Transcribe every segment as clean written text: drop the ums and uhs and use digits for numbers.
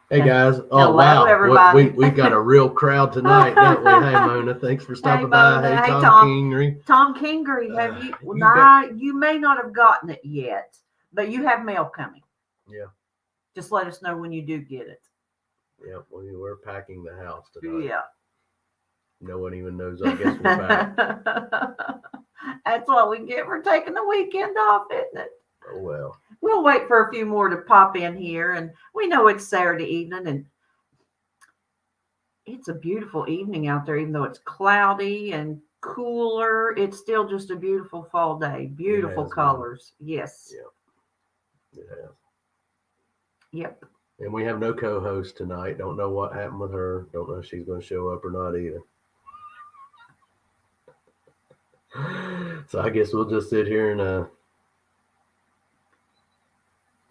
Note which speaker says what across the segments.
Speaker 1: Hey guys! Oh
Speaker 2: Hello,
Speaker 1: wow,
Speaker 2: everybody.
Speaker 1: we got a real crowd tonight, don't we? Hey Mona, thanks for
Speaker 2: Hey,
Speaker 1: stopping by.
Speaker 2: Mona.
Speaker 1: Hey
Speaker 2: Hey,
Speaker 1: Tom
Speaker 2: Tom.
Speaker 1: Kingery.
Speaker 2: Tom Kingery, have you? Well,
Speaker 1: You got
Speaker 2: you may not have gotten it yet, but you have mail coming.
Speaker 1: yeah
Speaker 2: Just let us know when you do get it.
Speaker 1: yeah. We're packing the house tonight.
Speaker 2: Yeah.
Speaker 1: No one even knows. I guess we're back.
Speaker 2: That's what we get for taking the weekend off, isn't it?
Speaker 1: Oh well.
Speaker 2: We'll wait for a few more to pop in here, and we know it's Saturday evening, and it's a beautiful evening out there, even though it's cloudy and cooler. It's still just a beautiful fall day. Beautiful colors. Yes.
Speaker 1: Yeah, it has.
Speaker 2: Yep.
Speaker 1: And we have no co-host tonight. Don't know what happened with her. Don't know if she's going to show up or not either. So I guess we'll just sit here and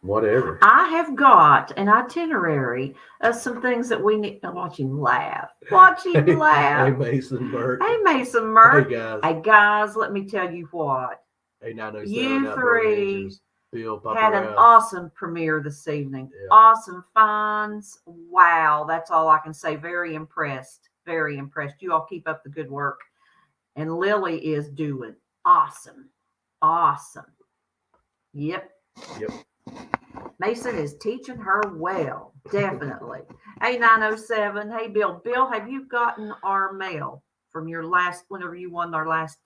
Speaker 1: whatever.
Speaker 2: I have got an itinerary of some things that we need. Watch him laugh. Watch him laugh.
Speaker 1: Hey, Mason Burke.
Speaker 2: Hey, Mason Burke.
Speaker 1: Hey, guys.
Speaker 2: Hey, guys, let me tell you what.
Speaker 1: Hey, 907
Speaker 2: You
Speaker 1: Outdoor
Speaker 2: three
Speaker 1: Adventures. Bill, Papa
Speaker 2: had an
Speaker 1: Ralph.
Speaker 2: awesome premiere this evening.
Speaker 1: Yeah.
Speaker 2: Awesome finds. Wow. That's all I can say. Very impressed. Very impressed. You all keep up the good work. And Lily is doing awesome. Awesome. Yep. Mason is teaching her well. Definitely. Hey, 907. Hey, Bill. Bill, have you gotten our mail from your last, whenever you won our last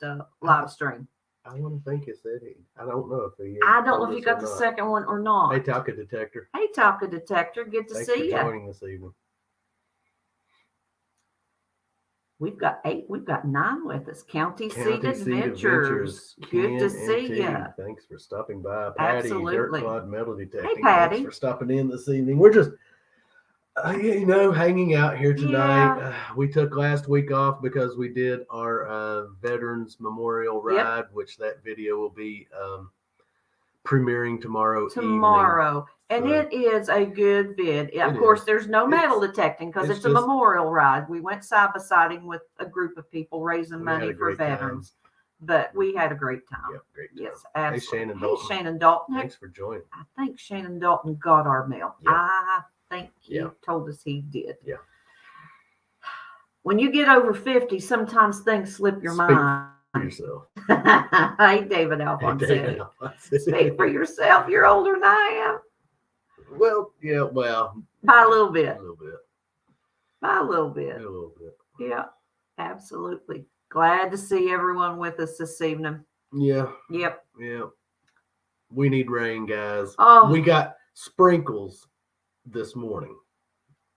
Speaker 2: live stream?
Speaker 1: I want to think it said he. I don't know if he.
Speaker 2: I don't know if you got the second one or not.
Speaker 1: Hey, Talka Detector.
Speaker 2: Hey, Talka Detector. Good to see you.
Speaker 1: Thanks for joining this evening.
Speaker 2: We've got 8. We've got 9 with us. County Seat Adventures. Good to see you.
Speaker 1: Thanks for stopping by, Patty.
Speaker 2: Absolutely.
Speaker 1: Dirt Clod Metal Detecting.
Speaker 2: Hey, Patty.
Speaker 1: Thanks for stopping in this evening. We're just, hanging out here tonight.
Speaker 2: Yeah.
Speaker 1: We took last week off because we did our Veterans Memorial Ride, which that video will be premiering tomorrow evening.
Speaker 2: And it is a good vid. Of course, there's no metal detecting because it's a memorial ride. We went side by side with a group of people raising money for veterans. But we had a great time.
Speaker 1: Yep, great time.
Speaker 2: Yes, absolutely.
Speaker 1: Hey,
Speaker 2: Shannon Dalton.
Speaker 1: Thanks for joining.
Speaker 2: I think Shannon Dalton got our mail.
Speaker 1: Yep.
Speaker 2: I think he told us he did.
Speaker 1: Yeah.
Speaker 2: When you get over 50, sometimes things slip your mind.
Speaker 1: For yourself.
Speaker 2: Hey, David Alphonse. Speak for yourself. You're older than I am.
Speaker 1: Well, yeah, well.
Speaker 2: By a little bit.
Speaker 1: A little bit.
Speaker 2: By a little bit.
Speaker 1: A little bit.
Speaker 2: Yeah, absolutely. Glad to see everyone with us this evening.
Speaker 1: Yeah.
Speaker 2: Yep.
Speaker 1: Yeah. We need rain, guys.
Speaker 2: Oh.
Speaker 1: We got sprinkles this morning.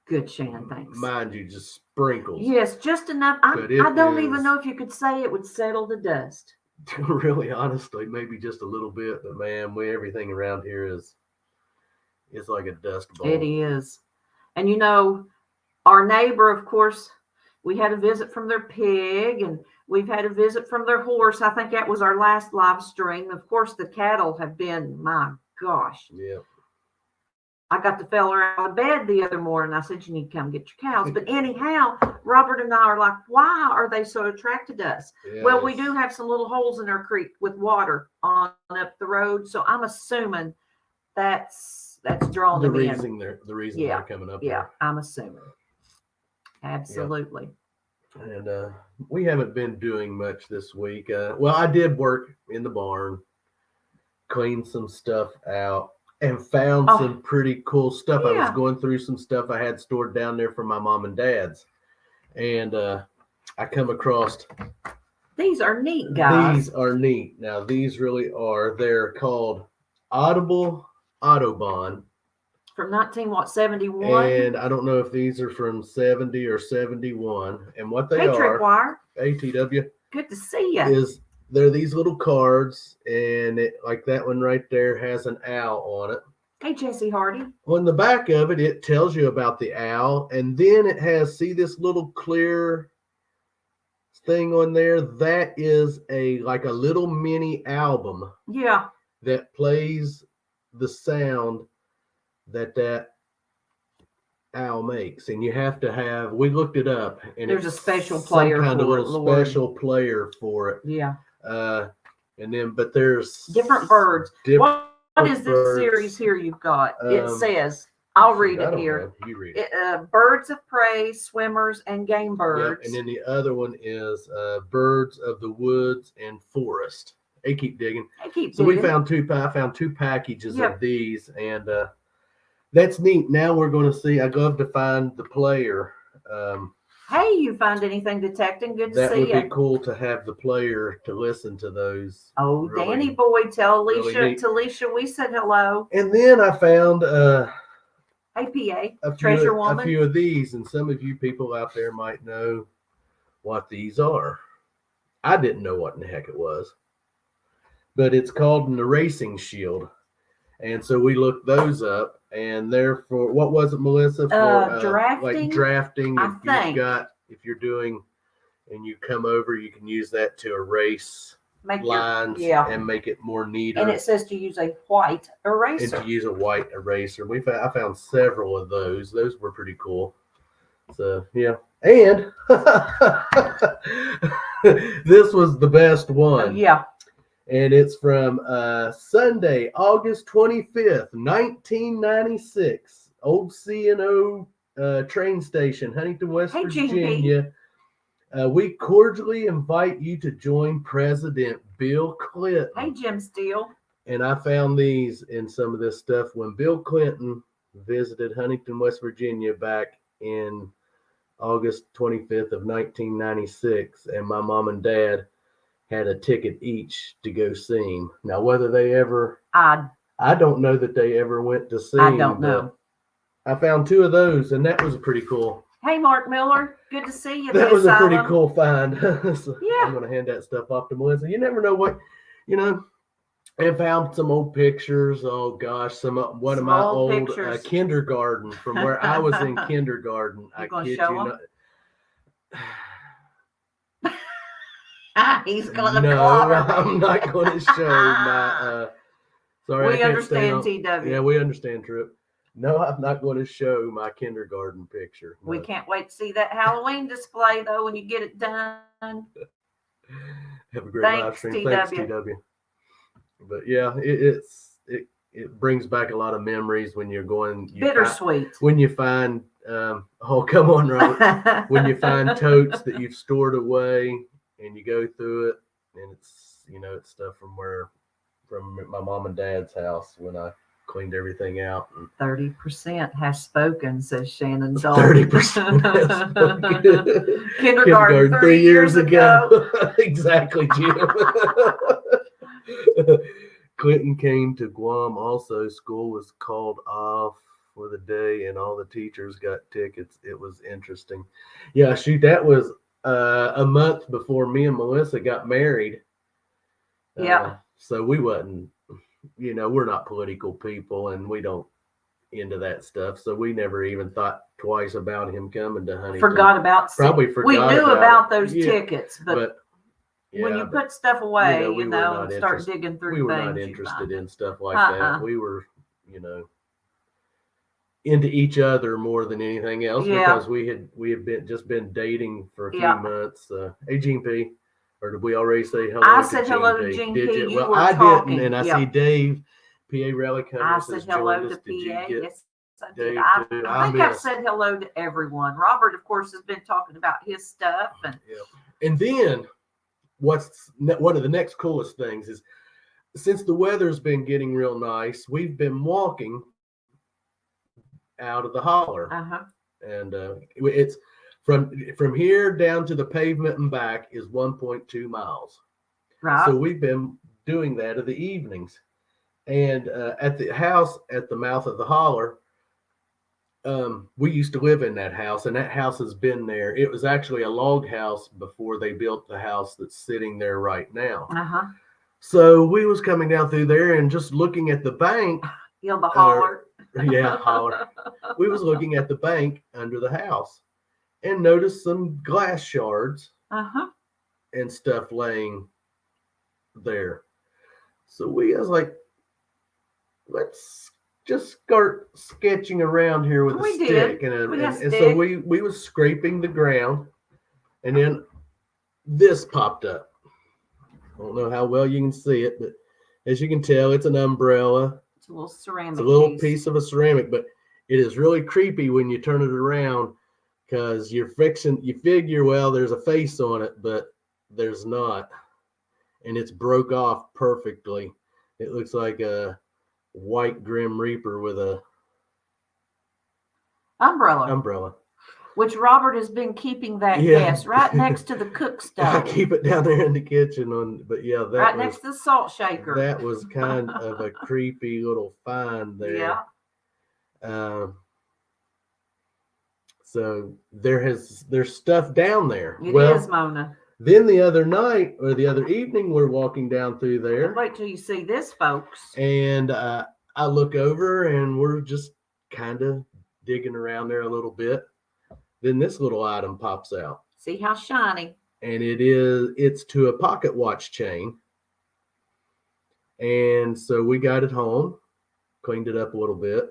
Speaker 2: Good, Shannon, thanks.
Speaker 1: Mind you, just sprinkles.
Speaker 2: Yes, just enough. I don't even know if you could say it would settle the dust.
Speaker 1: Really, honestly, maybe just a little bit, but man, everything around here is like a dust bowl.
Speaker 2: It is. And our neighbor, of course, we had a visit from their pig, and we've had a visit from their horse. I think that was our last live stream. Of course, the cattle have been, my gosh.
Speaker 1: Yeah.
Speaker 2: I got the fella out of bed the other morning. I said, you need to come get your cows. But anyhow, Robert and I are like, why are they so attracted to us? Yes. Well, we do have some little holes in our creek with water on up the road. So I'm assuming that's drawing them in.
Speaker 1: The reason they're coming up.
Speaker 2: Yeah, I'm assuming. Absolutely.
Speaker 1: Yep. And we haven't been doing much this week. Well, I did work in the barn, cleaned some stuff out. And found some pretty cool stuff. I was going through some stuff I had stored down there for my mom and dad's. And I come across...
Speaker 2: These are neat, guys.
Speaker 1: These are neat. Now, these really are. They're called Audible Autobahn.
Speaker 2: From 1971?
Speaker 1: And I don't know if these are from 70 or 71. And what they are...
Speaker 2: Tripwire.
Speaker 1: ATW.
Speaker 2: Good to see you.
Speaker 1: They're these little cards, and like that one right there has an owl on it.
Speaker 2: Hey, Jesse Hardy.
Speaker 1: On the back of it, it tells you about the owl, and then it has, see this little clear thing on there? That is like a little mini album.
Speaker 2: Yeah.
Speaker 1: That plays the sound that owl makes, and you have to have. We looked it up, and
Speaker 2: there's a special player,
Speaker 1: some kind of little special player for it.
Speaker 2: Yeah.
Speaker 1: And then, but there's
Speaker 2: different birds. What is this series here you've got? It says I'll read
Speaker 1: I
Speaker 2: it
Speaker 1: don't
Speaker 2: here.
Speaker 1: know. You read it.
Speaker 2: Birds of prey, swimmers, and game birds.
Speaker 1: Yep. And then the other one is birds of the woods and forest. They keep digging. So we found I found two packages of these, and that's neat. Now we're going to see. I love to find the player.
Speaker 2: Hey, you find anything detecting? Good to see you.
Speaker 1: That would be cool to have the player to listen to those.
Speaker 2: Oh, really, Danny boy, tell Alicia, really to Alicia we said hello.
Speaker 1: And then I found
Speaker 2: APA, Treasure Woman.
Speaker 1: A few of these, and some of you people out there might know what these are. I didn't know what in the heck it was, but it's called an erasing shield. And so we looked those up, and they're for, what was it, Melissa? For
Speaker 2: drafting.
Speaker 1: Like drafting. If you're doing, and you come over, you can use that to erase lines and make it more neater.
Speaker 2: And it says to use a white eraser.
Speaker 1: And to use a white eraser. I found several of those. Those were pretty cool. So yeah. And this was the best one.
Speaker 2: Yeah.
Speaker 1: And it's from Sunday, August 25th, 1996. Old C&O train station, Huntington, West Virginia. We cordially invite you to join President Bill Clinton.
Speaker 2: Hey, Jim Steele.
Speaker 1: And I found these in some of this stuff when Bill Clinton visited Huntington, West Virginia back in August 25th of 1996. And my mom and dad had a ticket each to go see him. Now, whether they ever, I don't know that they ever went to see him.
Speaker 2: I don't know.
Speaker 1: I found two of those, and that was pretty cool.
Speaker 2: Hey, Mark Miller, good to see you.
Speaker 1: That was a pretty cool find. So
Speaker 2: yeah.
Speaker 1: I'm going to hand that stuff off to Melissa. You never know what, I found some old pictures. Oh, gosh, one of my old kindergarten from where I was in kindergarten. I kid you not.
Speaker 2: He's going to
Speaker 1: I'm not going to show my. Sorry,
Speaker 2: we understand, TW.
Speaker 1: Yeah, we understand, Trip. No, I'm not going to show my kindergarten picture. No.
Speaker 2: We can't wait to see that Halloween display, though, when you get it done.
Speaker 1: Have a great live stream. Thanks, TW. But yeah, it brings back a lot of memories when you're going.
Speaker 2: Bittersweet.
Speaker 1: When you find, oh, come on, Robert. When you find totes that you've stored away and you go through it, and it's, it's stuff from my mom and dad's house when I cleaned everything out.
Speaker 2: 30% has spoken, says Shannon Dahl.
Speaker 1: 30% has spoken.
Speaker 2: Kindergarten 3 years ago.
Speaker 1: Exactly, Jim. Clinton came to Guam also. School was called off for the day and all the teachers got tickets. It was interesting. Yeah, shoot, that was a month before me and Melissa got married.
Speaker 2: Yeah.
Speaker 1: So we wasn't, we're not political people and we don't into that stuff. So we never even thought twice about him coming to Huntington.
Speaker 2: Probably forgot. We knew about those tickets, but when you put stuff away, start digging through things.
Speaker 1: We were not interested in stuff like that. We were, into each other more than anything else because we had been dating for a few months. Hey, Gene P. Or did we already say hello?
Speaker 2: I said hello to Gene P.
Speaker 1: Did you? Well, I didn't, and I see Dave P.A. Relic.
Speaker 2: I said hello to P.A. Yes, I did. I think I've said hello to everyone. Robert, of course, has been talking about his stuff,
Speaker 1: and then one of the next coolest things is since the weather's been getting real nice, we've been walking out of the holler, and it's. From here down to the pavement and back is 1.2 miles.
Speaker 2: Right.
Speaker 1: So we've been doing that in the evenings. And at the house at the mouth of the holler, we used to live in that house, and that house has been there. It was actually a log house before they built the house that's sitting there right now. So we was coming down through there and just looking at the bank.
Speaker 2: The holler.
Speaker 1: Holler. We was looking at the bank under the house. And noticed some glass shards and stuff laying there. So we was like, let's just start sketching around here with a stick. And so we was scraping the ground, and then this popped up. I don't know how well you can see it, but as you can tell, it's an umbrella.
Speaker 2: It's a little ceramic.
Speaker 1: It's a little piece of a ceramic, but it is really creepy when you turn it around because you figure, well, there's a face on it, but there's not. And it's broke off perfectly. It looks like a white Grim Reaper with a umbrella.
Speaker 2: Which Robert has been keeping that gas right next to the cook stove.
Speaker 1: I keep it down there in the kitchen but yeah, that
Speaker 2: right next to the salt shaker.
Speaker 1: That was kind of a creepy little find there.
Speaker 2: Yeah.
Speaker 1: So there's stuff down there.
Speaker 2: It is, Mona.
Speaker 1: Then the other night or the other evening, we're walking down through there.
Speaker 2: Wait till you see this, folks.
Speaker 1: And I look over and we're just kind of digging around there a little bit. Then this little item pops out.
Speaker 2: See how shiny.
Speaker 1: And it's to a pocket watch chain. And so we got it home, cleaned it up a little bit.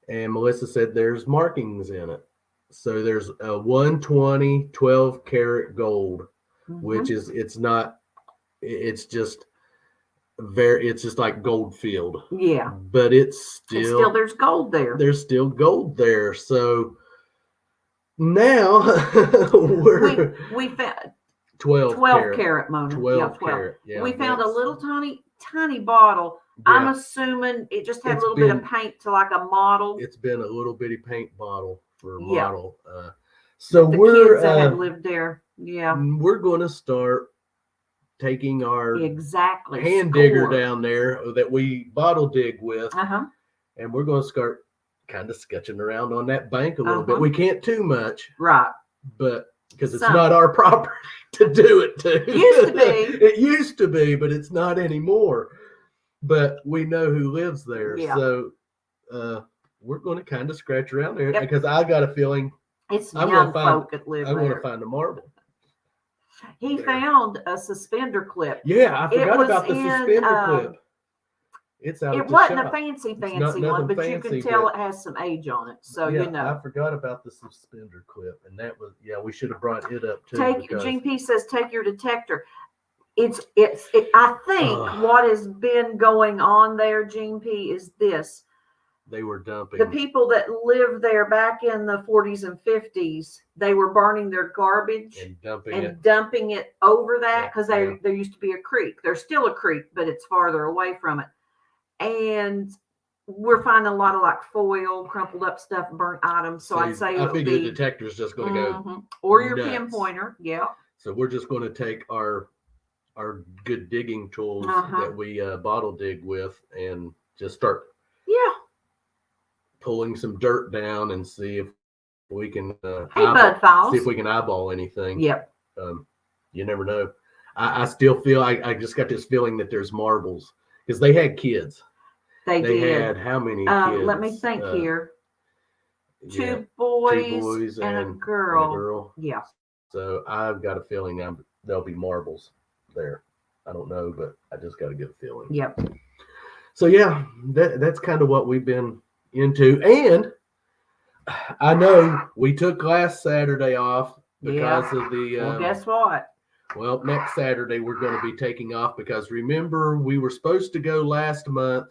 Speaker 1: And Melissa said there's markings in it. So there's a 120 12 karat gold, which is, it's just like gold field.
Speaker 2: Yeah.
Speaker 1: But it's still
Speaker 2: there's gold there.
Speaker 1: There's still gold there. So now we found 12 karat, Mona. 12 karat. Yeah,
Speaker 2: we found a little tiny bottle. Yeah. I'm assuming it just had a little bit of paint to like a model.
Speaker 1: It's been a little bitty paint bottle for a model. So the kids
Speaker 2: that have lived there. Yeah.
Speaker 1: We're going to start taking our hand digger down there that we bottle dig with. And we're going to start kind of sketching around on that bank a little bit. We can't too much.
Speaker 2: Right.
Speaker 1: But because it's not our property to do it to.
Speaker 2: Used to be.
Speaker 1: It used to be, but it's not anymore. But we know who lives there. Yeah. So we're going to kind of scratch around there because I got a feeling
Speaker 2: it's young folk that live there.
Speaker 1: I want to find a marble.
Speaker 2: He found a suspender clip.
Speaker 1: Yeah, I forgot about the suspender clip. It's out.
Speaker 2: It wasn't a fancy one, but you can tell it has some age on it. So you know.
Speaker 1: I forgot about the suspender clip, and that was we should have brought it up too.
Speaker 2: Gene P says take your detector. I think what has been going on there, Gene P, is this.
Speaker 1: They were dumping.
Speaker 2: The people that lived there back in the 40s and 50s, they were burning their garbage
Speaker 1: and
Speaker 2: dumping it over that because there used to be a creek. There's still a creek, but it's farther away from it. And we're finding a lot of like foil, crumpled up stuff, burnt items. So I'd say
Speaker 1: I figure the detector's just going to go.
Speaker 2: Or your pinpointer. Yeah.
Speaker 1: So we're just going to take our good digging tools that we bottle dig with and just start pulling some dirt down and see if we can see if we can eyeball anything.
Speaker 2: Yep.
Speaker 1: You never know. I still feel I just got this feeling that there's marbles because they had kids. They
Speaker 2: did.
Speaker 1: had how many kids?
Speaker 2: Let me think here. Two boys and a girl. Yeah.
Speaker 1: So I've got a feeling there'll be marbles there. I don't know, but I just got a good feeling.
Speaker 2: Yep.
Speaker 1: So yeah, that's kind of what we've been into. And I know we took last Saturday off because of the
Speaker 2: well, guess what?
Speaker 1: Well, next Saturday we're going to be taking off because remember we were supposed to go last month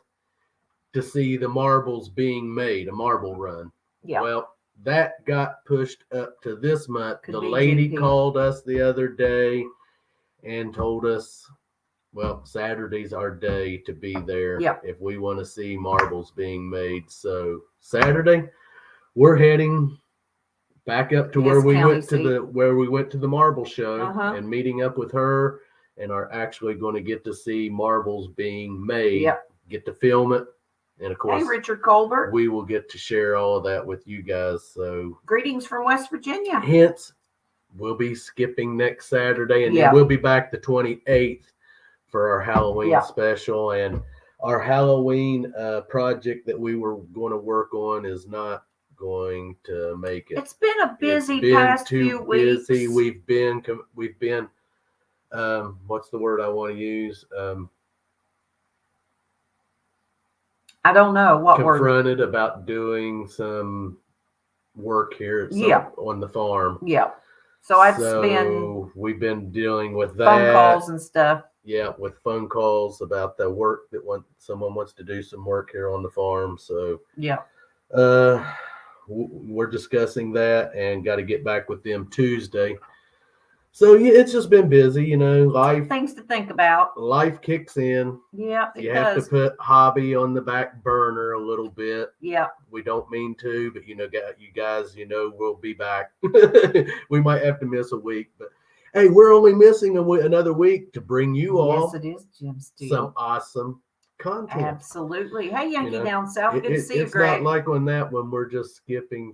Speaker 1: to see the marbles being made, a marble run.
Speaker 2: Yeah.
Speaker 1: Well, that got pushed up to this month. The lady called us the other day and told us, well, Saturday's our day to be there if we want to see marbles being made. So Saturday, we're heading back up to where we went to the marble show and meeting up with her, and are actually going to get to see marbles being made. Get to film it, and of course,
Speaker 2: hey, Richard Colbert,
Speaker 1: we will get to share all of that with you guys. So
Speaker 2: greetings from West Virginia.
Speaker 1: Hence, we'll be skipping next Saturday, and then we'll be back the 28th for our Halloween special. And our Halloween project that we were going to work on is not going to make it.
Speaker 2: It's been a busy past few weeks.
Speaker 1: We've been what's the word I want to use?
Speaker 2: I don't know what
Speaker 1: confronted about doing some work here on the farm.
Speaker 2: Yeah. So
Speaker 1: we've been dealing with that.
Speaker 2: Phone calls and stuff.
Speaker 1: Yeah, with phone calls about the work that someone wants to do some work here on the farm. So We're discussing that and got to get back with them Tuesday. So yeah, it's just been busy, you know.
Speaker 2: Things to think about.
Speaker 1: Life kicks in.
Speaker 2: Yeah,
Speaker 1: you have to put hobby on the back burner a little bit.
Speaker 2: Yeah,
Speaker 1: we don't mean to, but you guys, we'll be back. We might have to miss a week, but hey, we're only missing another week to bring you all.
Speaker 2: Yes, it is, Jim Steele.
Speaker 1: Some awesome content.
Speaker 2: Absolutely. Hey, Yankee down south. Good to see you, Greg.
Speaker 1: It's not like when we're just skipping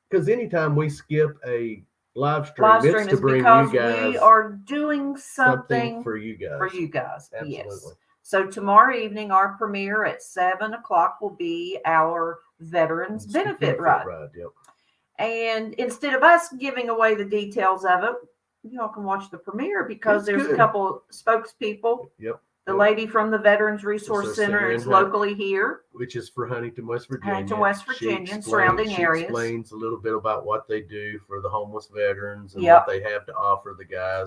Speaker 1: because anytime we skip a live stream, it's to bring you guys.
Speaker 2: We are doing something
Speaker 1: for you guys.
Speaker 2: Absolutely. Yes. So tomorrow evening, our premiere at 7:00 will be our Veterans Benefit Ride.
Speaker 1: Yep.
Speaker 2: And instead of us giving away the details of it, you all can watch the premiere because there's a couple spokespeople.
Speaker 1: Yep.
Speaker 2: The lady from the Veterans Resource Center is locally here.
Speaker 1: Which is for Huntington, West Virginia.
Speaker 2: Huntington, West Virginia, and surrounding areas.
Speaker 1: She explains a little bit about what they do for the homeless veterans and what they have to offer the guys.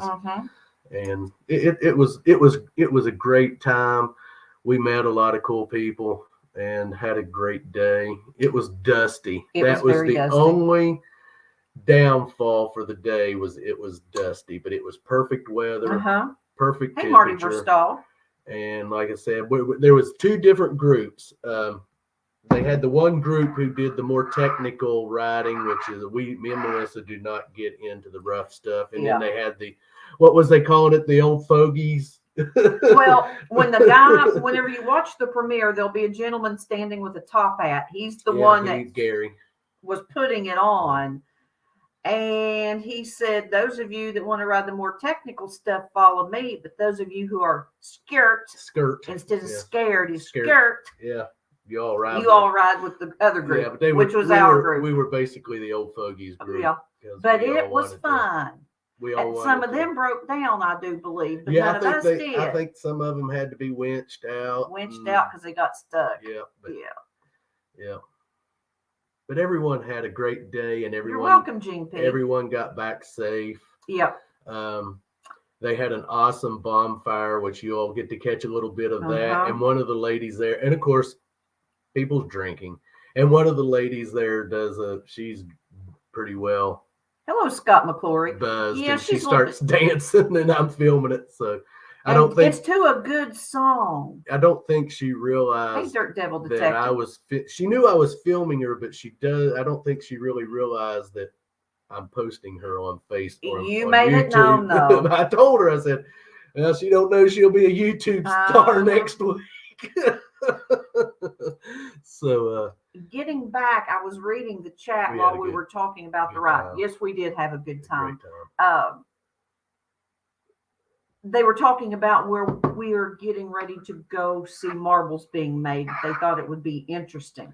Speaker 1: And it was a great time. We met a lot of cool people and had a great day. It was dusty. That was the only downfall for the day. It was dusty, but it was perfect weather, perfect temperature.
Speaker 2: Hey, Marty Verstahl.
Speaker 1: And like I said, there was two different groups. They had the one group who did the more technical riding, which is me and Melissa do not get into the rough stuff. And then they had what was they calling it? The old fogies.
Speaker 2: Well, whenever you watch the premiere, there'll be a gentleman standing with a top hat. He's the one that
Speaker 1: Gary
Speaker 2: was putting it on. And he said, those of you that want to ride the more technical stuff, follow me. But those of you who are skirt instead of scared is skirt.
Speaker 1: Yeah. You all
Speaker 2: ride with the other group, which was our group.
Speaker 1: We were basically the old fogies group.
Speaker 2: Yeah. But it was fun. Some of them broke down, I do believe, but none of us did.
Speaker 1: I think some of them had to be winched out.
Speaker 2: Because they got stuck.
Speaker 1: Yeah. But everyone had a great day, and
Speaker 2: you're welcome, Gene P.
Speaker 1: Everyone got back safe.
Speaker 2: Yep.
Speaker 1: They had an awesome bonfire, which you all get to catch a little bit of that. And one of the ladies there, and of course, people's drinking. And one of the ladies there she's pretty well.
Speaker 2: Hello, Scott McClory.
Speaker 1: Buzzed, and she starts dancing, and I'm filming it. So I don't think
Speaker 2: it's to a good song.
Speaker 1: I don't think she realized
Speaker 2: Dirt Devil Detective.
Speaker 1: that she knew I was filming her, but I don't think she really realized that I'm posting her on Facebook.
Speaker 2: You made it known, though.
Speaker 1: I told her, I said, well, she don't know she'll be a YouTube star next week. So
Speaker 2: getting back, I was reading the chat while we were talking about the ride. Yes, we did have a good time. They were talking about where we are getting ready to go see marbles being made. They thought it would be interesting.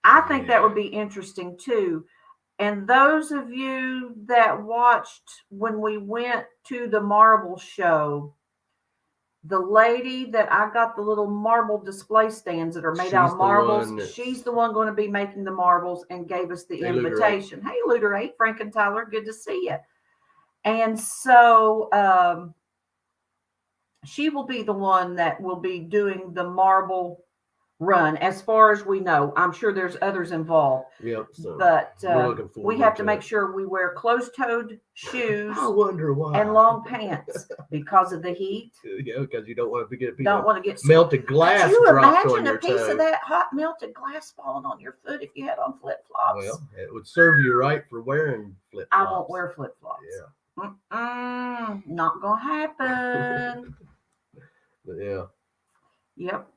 Speaker 2: I think that would be interesting too. And those of you that watched when we went to the marble show, the lady that I got the little marble display stands that are made out of marbles, she's the one going to be making the marbles and gave us the invitation. Hey, Looter 8, Frank and Tyler, good to see you. And so she will be the one that will be doing the marble run, as far as we know. I'm sure there's others involved.
Speaker 1: Yep. So
Speaker 2: but we have to make sure we wear closed-toed shoes.
Speaker 1: I wonder why.
Speaker 2: And long pants because of the heat.
Speaker 1: Yeah, because you don't want to get
Speaker 2: melted
Speaker 1: glass.
Speaker 2: Could you
Speaker 1: dropped
Speaker 2: imagine
Speaker 1: on
Speaker 2: a piece of that hot melted glass falling on your foot if you had on flip-flops?
Speaker 1: Well, it would serve you right for wearing flip-flops.
Speaker 2: I won't wear flip-flops.
Speaker 1: Yeah.
Speaker 2: Not gonna happen.
Speaker 1: Yeah.
Speaker 2: Yep.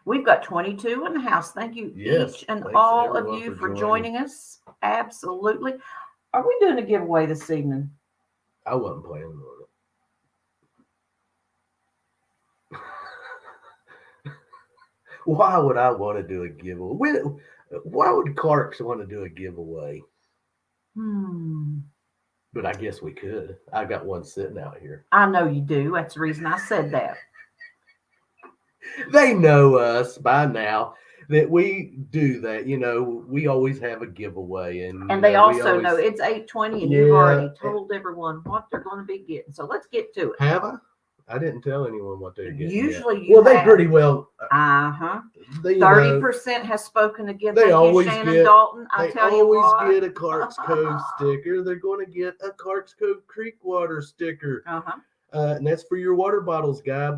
Speaker 2: We've got 22 in the house. Thank you each and all of you for joining us. Absolutely. Are we doing a giveaway this evening?
Speaker 1: I wasn't planning on it. Why would I want to do a giveaway? Why would Clark's want to do a giveaway? But I guess we could. I got one sitting out here.
Speaker 2: I know you do. That's the reason I said that.
Speaker 1: They know us by now that we do that. We always have a giveaway, and
Speaker 2: they also know it's 8:20, and you've already told everyone what they're going to be getting. So let's get to it.
Speaker 1: Have I? I didn't tell anyone what they're getting.
Speaker 2: Usually,
Speaker 1: well, they pretty well.
Speaker 2: 30% has spoken again.
Speaker 1: They
Speaker 2: Thank
Speaker 1: always
Speaker 2: you, Shannon
Speaker 1: get.
Speaker 2: Dalton.
Speaker 1: They always get a Clark's Cove sticker. They're going to get a Clark's Cove Creek water sticker. And that's for your water bottles, guys.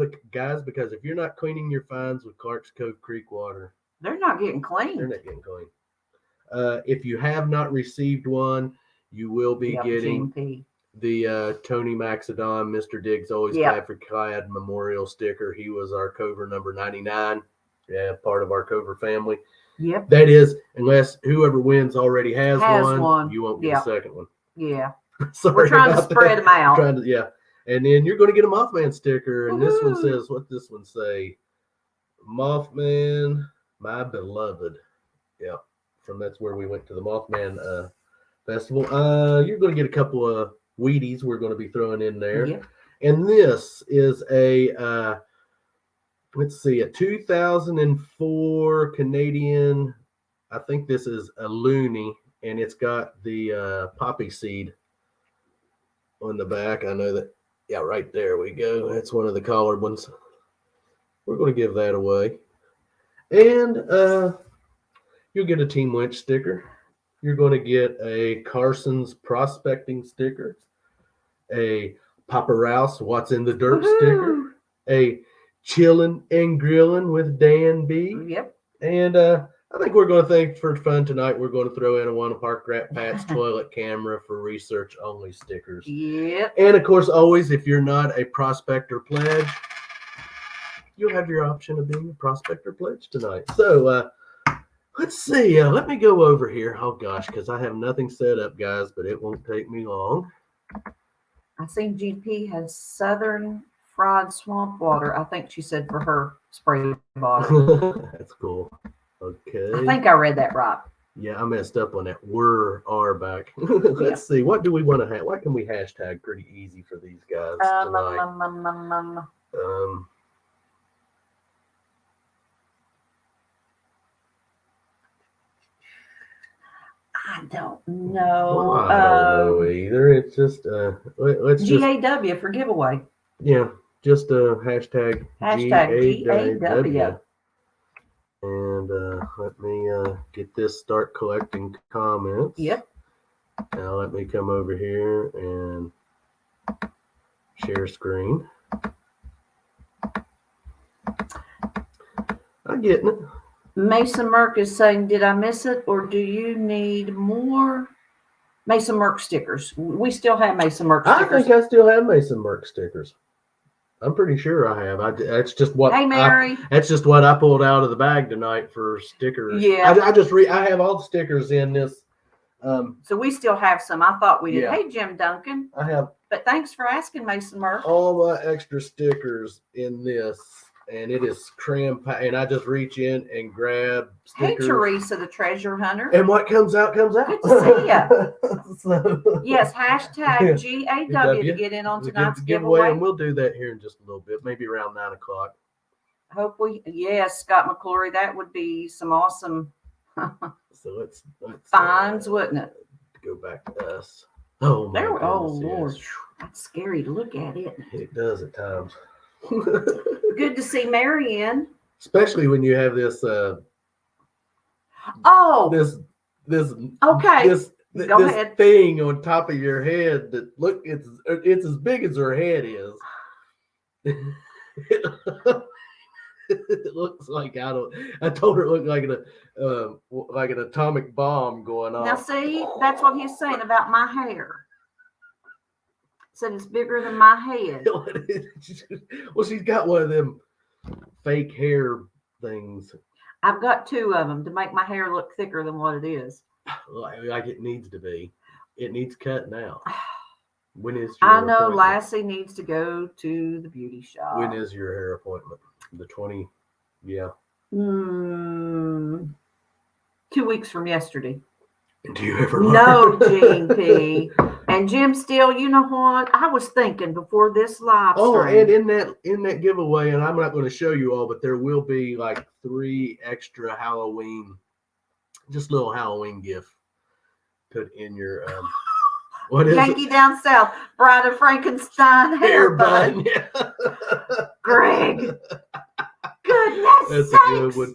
Speaker 1: Because if you're not cleaning your finds with Clark's Cove Creek water,
Speaker 2: they're not getting clean.
Speaker 1: They're not getting clean. If you have not received one, you will be getting the Tony Maxidon, Mr. Diggs Always Glad for Clyde Memorial sticker. He was our cover number 99. Yeah, part of our cover family.
Speaker 2: Yep.
Speaker 1: That is, unless whoever wins already has one, you won't get a second one.
Speaker 2: Yeah.
Speaker 1: Sorry,
Speaker 2: we're trying to spread them out.
Speaker 1: And then you're going to get a Mothman sticker. And this one says, what this one say? Mothman, my beloved. Yeah. That's where we went to the Mothman festival. You're going to get a couple of Wheaties we're going to be throwing in there.
Speaker 2: Yeah.
Speaker 1: And this is a, let's see, a 2004 Canadian, I think this is a loonie, and it's got the poppy seed on the back. I know that, yeah, right there we go. That's one of the collared ones. We're going to give that away. And you'll get a Team Winch sticker. You're going to get a Carson's Prospecting sticker, a Papa Rouse What's in the Dirt sticker, a Chillin' and Grillin' with Dan B.
Speaker 2: Yep.
Speaker 1: And I think we're going to think for fun tonight, we're going to throw in a One Park Rat Pat's toilet camera for research only stickers.
Speaker 2: Yep.
Speaker 1: And of course, always, if you're not a prospector pledge, you'll have your option of being a prospector pledge tonight. So, let's see. Let me go over here. Oh, gosh, because I have nothing set up, guys, but it won't take me long.
Speaker 2: I seen GP has Southern Fried Swamp Water. I think she said for her spray bottle.
Speaker 1: That's cool. Okay.
Speaker 2: I think I read that right.
Speaker 1: Yeah, I messed up on that. Are back. Let's see. What do we want to have? What can we hashtag pretty easy for these guys tonight?
Speaker 2: I don't know.
Speaker 1: Well, I don't know either. It's just let's
Speaker 2: GAW for giveaway.
Speaker 1: Yeah, just
Speaker 2: hashtag GAW.
Speaker 1: And let me get this, start collecting comments.
Speaker 2: Yep.
Speaker 1: Now let me come over here and share screen. I'm getting it.
Speaker 2: Mason Merck is saying, did I miss it, or do you need more Mason Merck stickers? We still have Mason Merck stickers.
Speaker 1: I think I still have Mason Merck stickers. I'm pretty sure I have. That's just what.
Speaker 2: Hey, Mary.
Speaker 1: That's just what I pulled out of the bag tonight for stickers.
Speaker 2: Yeah.
Speaker 1: I have all the stickers in this.
Speaker 2: So we still have some. I thought we did. Yeah. Hey, Jim Duncan.
Speaker 1: I have.
Speaker 2: But thanks for asking, Mason Merck.
Speaker 1: All my extra stickers in this, and it is crammed. And I just reach in and grab stickers.
Speaker 2: Hey, Teresa, the treasure hunter.
Speaker 1: And what comes out comes out.
Speaker 2: Good to see you. Yes, hashtag GAW to get in on tonight's giveaway.
Speaker 1: And we'll do that here in just a little bit, maybe around 9 o'clock.
Speaker 2: Yes, Scott McClory, that would be some awesome
Speaker 1: so let's
Speaker 2: finds, wouldn't it?
Speaker 1: Go back to us. Oh, my goodness,
Speaker 2: Lord. Yes. That's scary to look at it.
Speaker 1: It does at times.
Speaker 2: Good to see Marianne.
Speaker 1: Especially when you have this
Speaker 2: Go ahead.
Speaker 1: Thing on top of your head that it's as big as her head is. It looks like I told her it looked like an atomic bomb going off.
Speaker 2: Now see, that's what he's saying about my hair. Said it's bigger than my head.
Speaker 1: Well, she's got one of them fake hair things.
Speaker 2: I've got 2 of them to make my hair look thicker than what it is.
Speaker 1: Like it needs to be. It needs cut now. When is
Speaker 2: your appointment? Lassie needs to go to the beauty shop.
Speaker 1: When is your hair appointment? The 20? Yeah.
Speaker 2: 2 weeks from yesterday.
Speaker 1: Do you ever
Speaker 2: No, Gene P. And Jim Steele, you know what? I was thinking before this live stream.
Speaker 1: Oh, and in that giveaway, and I'm not going to show you all, but there will be like 3 extra Halloween, just little Halloween gift put in your What is
Speaker 2: Yankee
Speaker 1: it?
Speaker 2: Down South, Bride of Frankenstein hair bun.
Speaker 1: Yeah.
Speaker 2: Greg. Goodness
Speaker 1: That's
Speaker 2: sakes.
Speaker 1: a good one.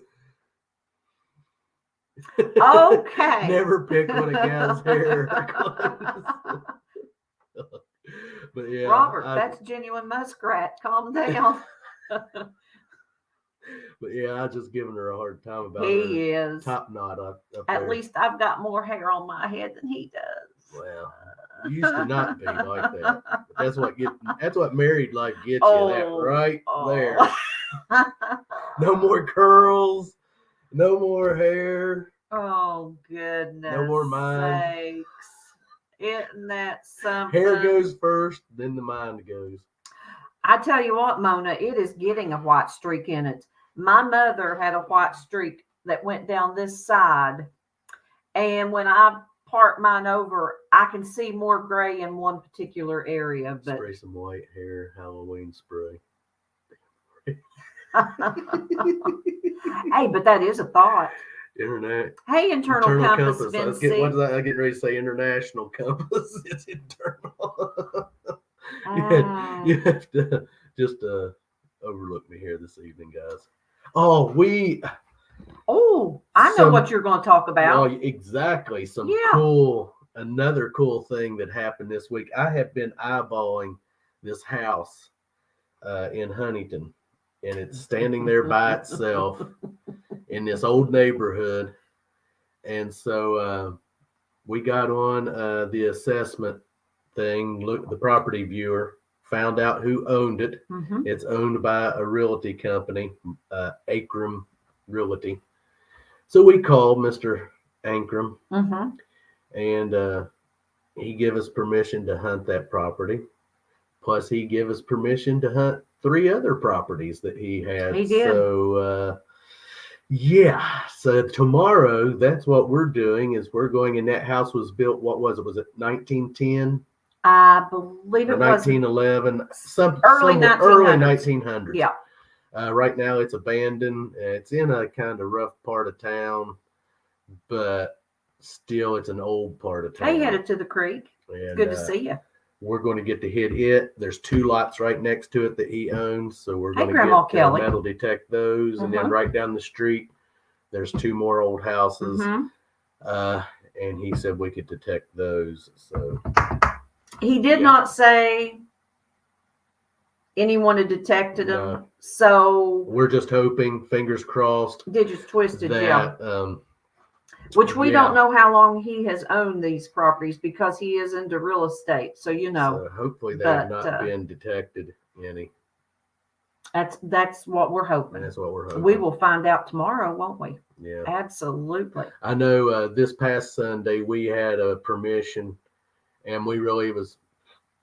Speaker 2: Okay.
Speaker 1: Never pick what a gal's hair clothes. But yeah,
Speaker 2: Robert, that's genuine muskrat. Calm down.
Speaker 1: But yeah, I just giving her a hard time about
Speaker 2: He
Speaker 1: her
Speaker 2: is.
Speaker 1: top knot up
Speaker 2: At
Speaker 1: there.
Speaker 2: least I've got more hair on my head than he does.
Speaker 1: Well, you used to not be like that. But that's what married life gets
Speaker 2: Oh,
Speaker 1: you. That right
Speaker 2: oh.
Speaker 1: there. No more curls. No more hair.
Speaker 2: Oh, goodness.
Speaker 1: No more mind.
Speaker 2: Sakes. Isn't that something?
Speaker 1: Hair goes first, then the mind goes.
Speaker 2: I tell you what, Mona, it is getting a white streak in it. My mother had a white streak that went down this side. And when I part mine over, I can see more gray in one particular area. But
Speaker 1: Spray some white hair Halloween spray.
Speaker 2: Hey, but that is a thought.
Speaker 1: Internet.
Speaker 2: Hey, internal compass.
Speaker 1: I was getting ready to say international compass. It's internal. You have to just overlook me here this evening, guys. Oh,
Speaker 2: I know what you're going to talk about.
Speaker 1: Well, exactly.
Speaker 2: Yeah.
Speaker 1: Another cool thing that happened this week. I have been eyeballing this house in Huntington, and it's standing there by itself in this old neighborhood. And so we got on the assessment thing, looked the property viewer, found out who owned it.
Speaker 2: Mm-hmm.
Speaker 1: It's owned by a realty company, Akram Realty. So we called Mr. Ankrum,
Speaker 2: Mm-hmm.
Speaker 1: and he gave us permission to hunt that property. Plus, he gave us permission to hunt 3 other properties that he had.
Speaker 2: He did.
Speaker 1: So, yeah. So tomorrow, that's what we're doing. Is we're going, and that house was built. What was it? Was it 1910?
Speaker 2: I believe it was
Speaker 1: 1911.
Speaker 2: early
Speaker 1: 1900s.
Speaker 2: Yeah.
Speaker 1: Right now, it's abandoned. It's in a kind of rough part of town, but still, it's an old part of town.
Speaker 2: Hey, headed to the creek.
Speaker 1: And,
Speaker 2: good to see you.
Speaker 1: We're going to get to hit it. There's 2 lots right next to it that he owns, so we're going to
Speaker 2: Grandma
Speaker 1: get
Speaker 2: Kelly.
Speaker 1: metal detect those. And then right down the street, there's 2 more old houses, and he said we could detect those. So
Speaker 2: he did not say anyone had detected them.
Speaker 1: No.
Speaker 2: So
Speaker 1: we're just hoping, fingers crossed,
Speaker 2: digits twisted,
Speaker 1: that,
Speaker 2: which we don't know how long he has owned these properties because he is into real estate. So,
Speaker 1: So hopefully they have not been detected any.
Speaker 2: That's what we're hoping.
Speaker 1: That's what we're hoping.
Speaker 2: We will find out tomorrow, won't we?
Speaker 1: Yeah.
Speaker 2: Absolutely.
Speaker 1: I know this past Sunday we had a permission, and we really was,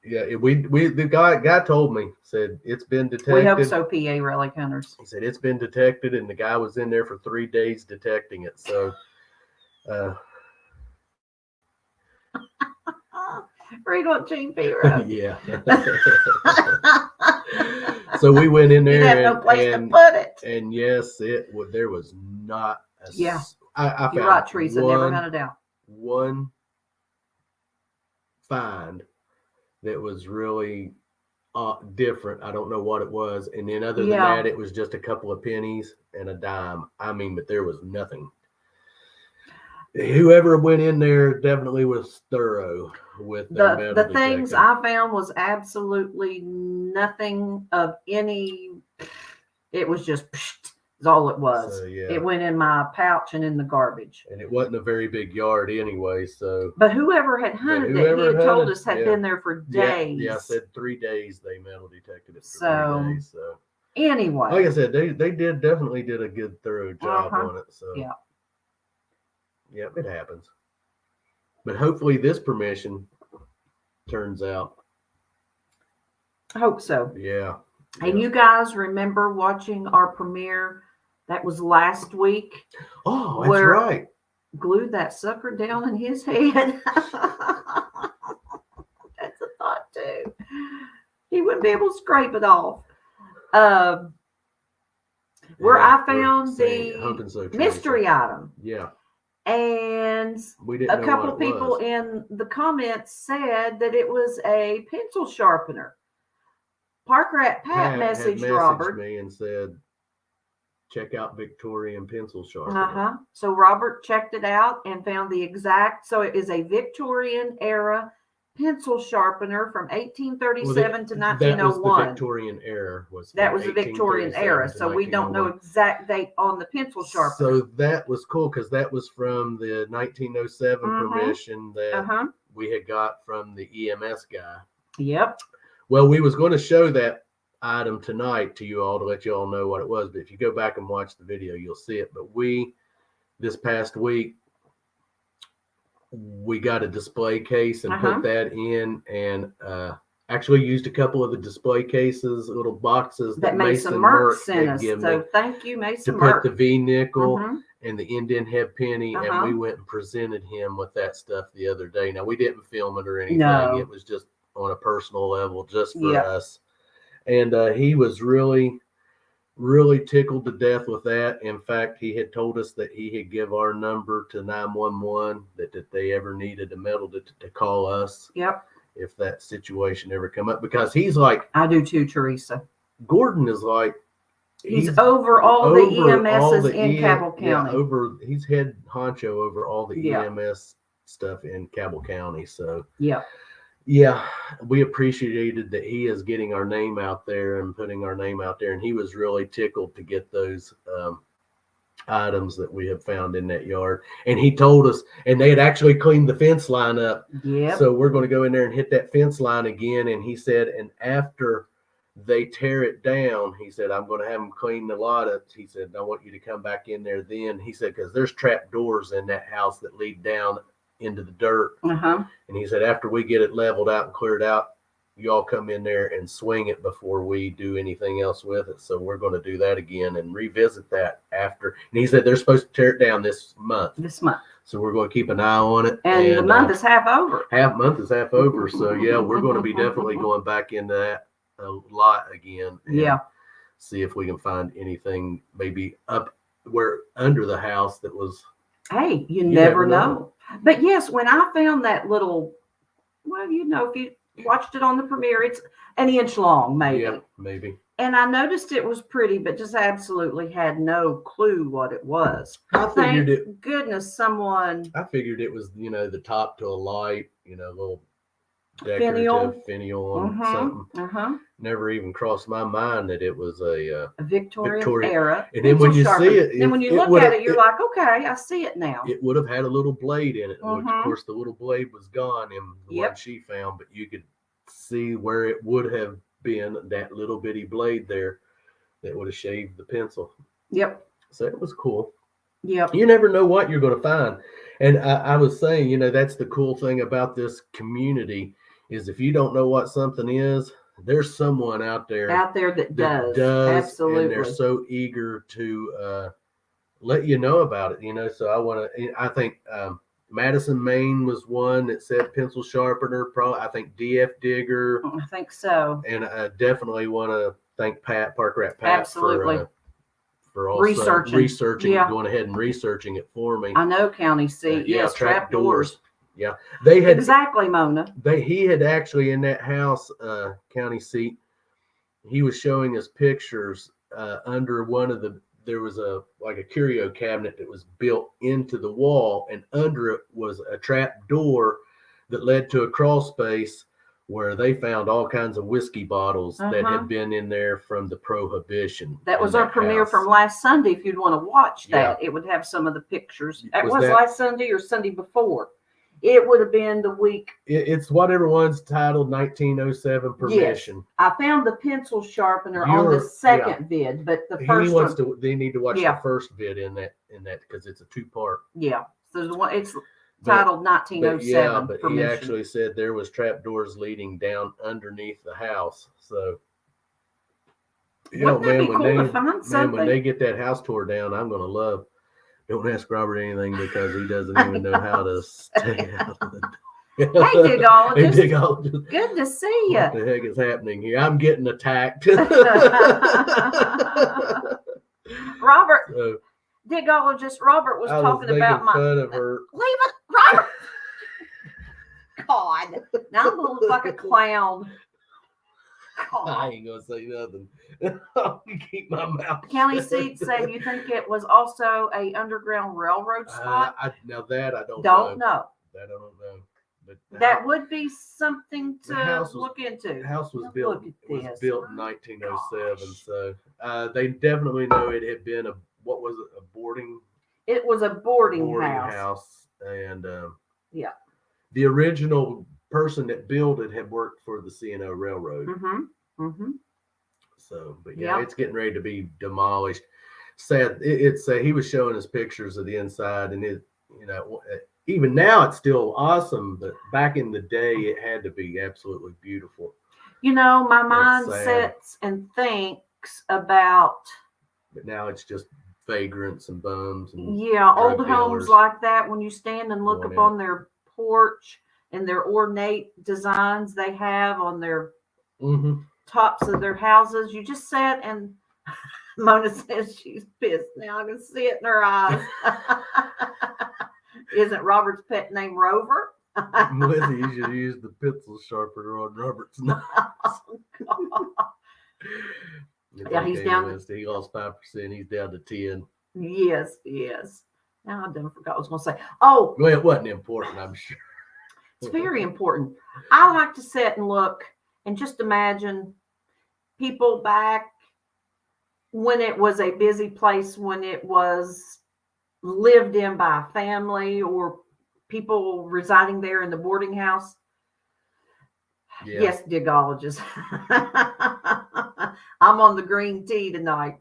Speaker 1: the guy told me, said it's been detected.
Speaker 2: We hope so, PA Relic Hunters.
Speaker 1: He said it's been detected, and the guy was in there for 3 days detecting it. So
Speaker 2: read what Gene P wrote.
Speaker 1: Yeah. So we went in there,
Speaker 2: had no place to put it.
Speaker 1: And yes, there was not a I found
Speaker 2: you're right, Teresa, never hunted out.
Speaker 1: One find that was really different. I don't know what it was, and then other than that, it was just a couple of pennies and a dime. I mean, but there was nothing. Whoever went in there definitely was thorough with their metal
Speaker 2: the things I found was absolutely nothing of any. It was just is all it was.
Speaker 1: So, yeah.
Speaker 2: It went in my pouch and in the garbage.
Speaker 1: And it wasn't a very big yard anyway. So,
Speaker 2: but whoever had hunted it, he had told us had been there for days.
Speaker 1: Yeah, I said 3 days they metal detected it for 3 days. So
Speaker 2: anyway,
Speaker 1: like I said, they definitely did a good thorough job on it. So Yep, it happens. But hopefully this permission turns out.
Speaker 2: I hope so.
Speaker 1: Yeah.
Speaker 2: And you guys remember watching our premiere? That was last week.
Speaker 1: Oh, that's right.
Speaker 2: Glued that sucker down in his head. That's a thought too. He wouldn't be able to scrape it off. Where I found the mystery item.
Speaker 1: Yeah.
Speaker 2: And a couple people in the comments said that it was a pencil sharpener. Park Rat Pat messaged Robert
Speaker 1: me and said, check out Victorian pencil sharpener.
Speaker 2: So Robert checked it out and found the exact. So it is a Victorian era pencil sharpener from 1837 to 1901.
Speaker 1: That was the Victorian era.
Speaker 2: That was the Victorian era. So we don't know exact date on the pencil sharpener.
Speaker 1: So that was cool because that was from the 1907 permission that we had got from the EMS guy.
Speaker 2: Yep.
Speaker 1: Well, we was going to show that item tonight to you all to let you all know what it was. But if you go back and watch the video, you'll see it. But this past week, we got a display case and put that in, and actually used a couple of the display cases, little boxes that Mason Merck
Speaker 2: sent us. So thank you, Mason
Speaker 1: to
Speaker 2: Merck.
Speaker 1: Put the V nickel and the indent head penny, and we went and presented him with that stuff the other day. Now we didn't film it or anything; it was just on a personal level, just for us. And he was really tickled to death with that. In fact, he had told us that he had give our number to 911 that if they ever needed a metal to call us.
Speaker 2: Yep.
Speaker 1: If that situation ever come up, because he's like,
Speaker 2: I do too, Teresa.
Speaker 1: Gordon is like,
Speaker 2: he's over all the EMSs in Cabell County.
Speaker 1: He's head honcho over all the EMS stuff in Cabell County. So yeah, we appreciated that he is getting our name out there and putting our name out there. And he was really tickled to get those items that we have found in that yard. And he told us, and they had actually cleaned the fence line up.
Speaker 2: Yeah.
Speaker 1: So we're going to go in there and hit that fence line again. And he said, and after they tear it down, he said, I'm going to have them clean the lot up. He said, I want you to come back in there then. He said, because there's trap doors in that house that lead down into the dirt. And he said, after we get it leveled out and cleared out, you all come in there and swing it before we do anything else with it. So we're going to do that again and revisit that after. And he said they're supposed to tear it down this month. So we're going to keep an eye on it.
Speaker 2: And the month is half over.
Speaker 1: Month is half over. So yeah, we're going to be definitely going back into that a lot again. And see if we can find anything maybe up where under the house that was.
Speaker 2: Hey, you never know. But yes, when I found that little, well, you know, if you watched it on the premiere, it's an inch long, maybe.
Speaker 1: Yeah, maybe.
Speaker 2: And I noticed it was pretty, but just absolutely had no clue what it was.
Speaker 1: I figured
Speaker 2: goodness, someone.
Speaker 1: I figured it was, you know, the top to a light, you know, little decorative finial on something. Never even crossed my mind that it was a
Speaker 2: Victorian era.
Speaker 1: And then when you see it,
Speaker 2: then when you look at it, you're like, okay, I see it now.
Speaker 1: It would have had a little blade in it, which of course the little blade was gone in the one she found, but you could see where it would have been that little bitty blade there that would have shaved the pencil.
Speaker 2: Yep.
Speaker 1: So it was cool.
Speaker 2: Yep.
Speaker 1: You never know what you're going to find. And I was saying, you know, that's the cool thing about this community is if you don't know what something is, there's someone out there
Speaker 2: that does. Absolutely.
Speaker 1: And they're so eager to let you know about it, you know. So I think Madison, Maine was one that said pencil sharpener. Probably, I think DF Digger.
Speaker 2: I think so.
Speaker 1: And I definitely want to thank Park Rat Pat for also researching going ahead and researching it for me.
Speaker 2: I know, county seat. Yes, trap doors.
Speaker 1: Yeah, they had
Speaker 2: exactly, Mona.
Speaker 1: He had actually in that house, county seat. He was showing us pictures under one of the. There was a curio cabinet that was built into the wall, and under it was a trap door that led to a crawl space where they found all kinds of whiskey bottles that had been in there from the Prohibition.
Speaker 2: That was our premiere from last Sunday. If you'd want to watch that, it would have some of the pictures. It was last Sunday or Sunday before. It would have been the week.
Speaker 1: It's whatever one's titled 1907 Permission.
Speaker 2: Yes. I found the pencil sharpener on the second vid, but the first one.
Speaker 1: They need to watch the first vid in that because it's a 2-part.
Speaker 2: Yeah. So the one it's titled 1907
Speaker 1: but
Speaker 2: Permission.
Speaker 1: He actually said there was trapdoors leading down underneath the house. So
Speaker 2: wouldn't that be cool to find something?
Speaker 1: When they get that house tore down, I'm gonna love. Don't ask Robert anything because he doesn't even know how to stay out of the door.
Speaker 2: Hey,
Speaker 1: Digologist.
Speaker 2: Good to see you.
Speaker 1: What the heck is happening here? I'm getting attacked.
Speaker 2: Robert, Digologist Robert was
Speaker 1: I
Speaker 2: talking
Speaker 1: was
Speaker 2: about
Speaker 1: making fun of her.
Speaker 2: Leave it, Robert. God, now I'm gonna look like a clown. God.
Speaker 1: I ain't gonna say nothing. I'll keep my mouth.
Speaker 2: County
Speaker 1: shut.
Speaker 2: seats say you think it was also a underground railroad spot.
Speaker 1: Now that I don't
Speaker 2: know.
Speaker 1: That I don't know. But
Speaker 2: that would be something to look into.
Speaker 1: The house was built in 1907, so they definitely know it had been a boarding.
Speaker 2: It was a boarding
Speaker 1: house, and the original person that built it had worked for the C&O Railroad. So, but it's getting ready to be demolished. Sad. It's he was showing us pictures of the inside, and it, even now it's still awesome, but back in the day it had to be absolutely beautiful.
Speaker 2: My mind sits and thinks about.
Speaker 1: But now it's just vagrants and bums. And
Speaker 2: old homes like that. When you stand and look up on their porch and their ornate designs they have on their tops of their houses, you just sit and. Mona says she's pissed now. I can see it in her eyes. Isn't Robert's pet name Rover?
Speaker 1: Melissa, you should use the pencil sharpener on Robert's nose.
Speaker 2: He's down.
Speaker 1: He lost 5%. He's down to 10.
Speaker 2: Yes. Now I done forgot what I was going to say. Oh,
Speaker 1: well, it wasn't important, I'm sure.
Speaker 2: It's very important. I like to sit and look and just imagine people back when it was a busy place, when it was lived in by a family or people residing there in the boarding house. Yes, digologist. I'm on the green tea tonight.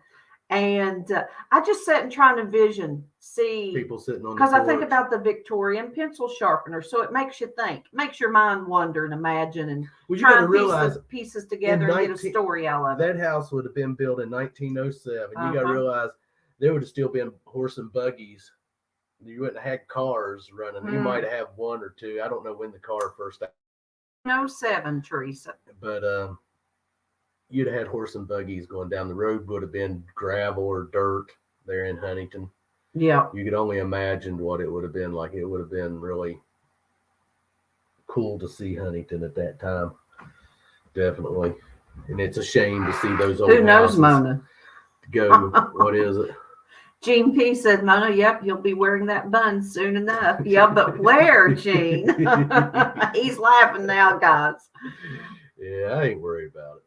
Speaker 2: And I just sat and trying to see
Speaker 1: people sitting on
Speaker 2: because I think about the Victorian pencil sharpener. So it makes you think, makes your mind wander and imagine and try and piece pieces together and get a story out of it.
Speaker 1: That house would have been built in 1907. You got to realize there would have still been horse and buggies. You wouldn't have had cars running. You might have one or two. I don't know when the car first.
Speaker 2: 1907, Teresa.
Speaker 1: But you'd have had horse and buggies going down. The road would have been gravel or dirt there in Huntington.
Speaker 2: Yeah.
Speaker 1: You could only imagine what it would have been like. It would have been really cool to see Huntington at that time. Definitely. And it's a shame to see those old houses.
Speaker 2: Who knows, Mona?
Speaker 1: Go. What is it?
Speaker 2: Gene P said, Mona, yep, you'll be wearing that bun soon enough. Yeah, but where, Gene? He's laughing now, guys.
Speaker 1: Yeah, I ain't worried about it.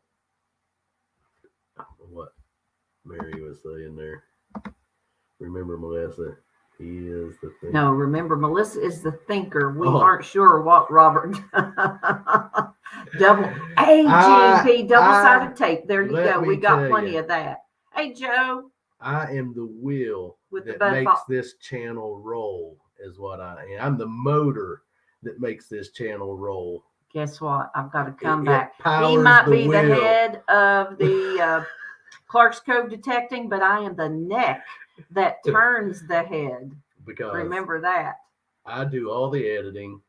Speaker 1: What Mary was saying there. Remember, Melissa, he is the thinker.
Speaker 2: No, remember, Melissa is the thinker. We aren't sure what Robert. GP, double-sided tape. There you go. We got plenty of that. Hey, Joe.
Speaker 1: I am the wheel that makes this channel roll, is what I am. I'm the motor that makes this channel roll.
Speaker 2: Guess what? I've got to come back. He might be the head of the Clark's Cove detecting, but I am the neck that turns the head.
Speaker 1: Because
Speaker 2: remember that.
Speaker 1: I do all the editing.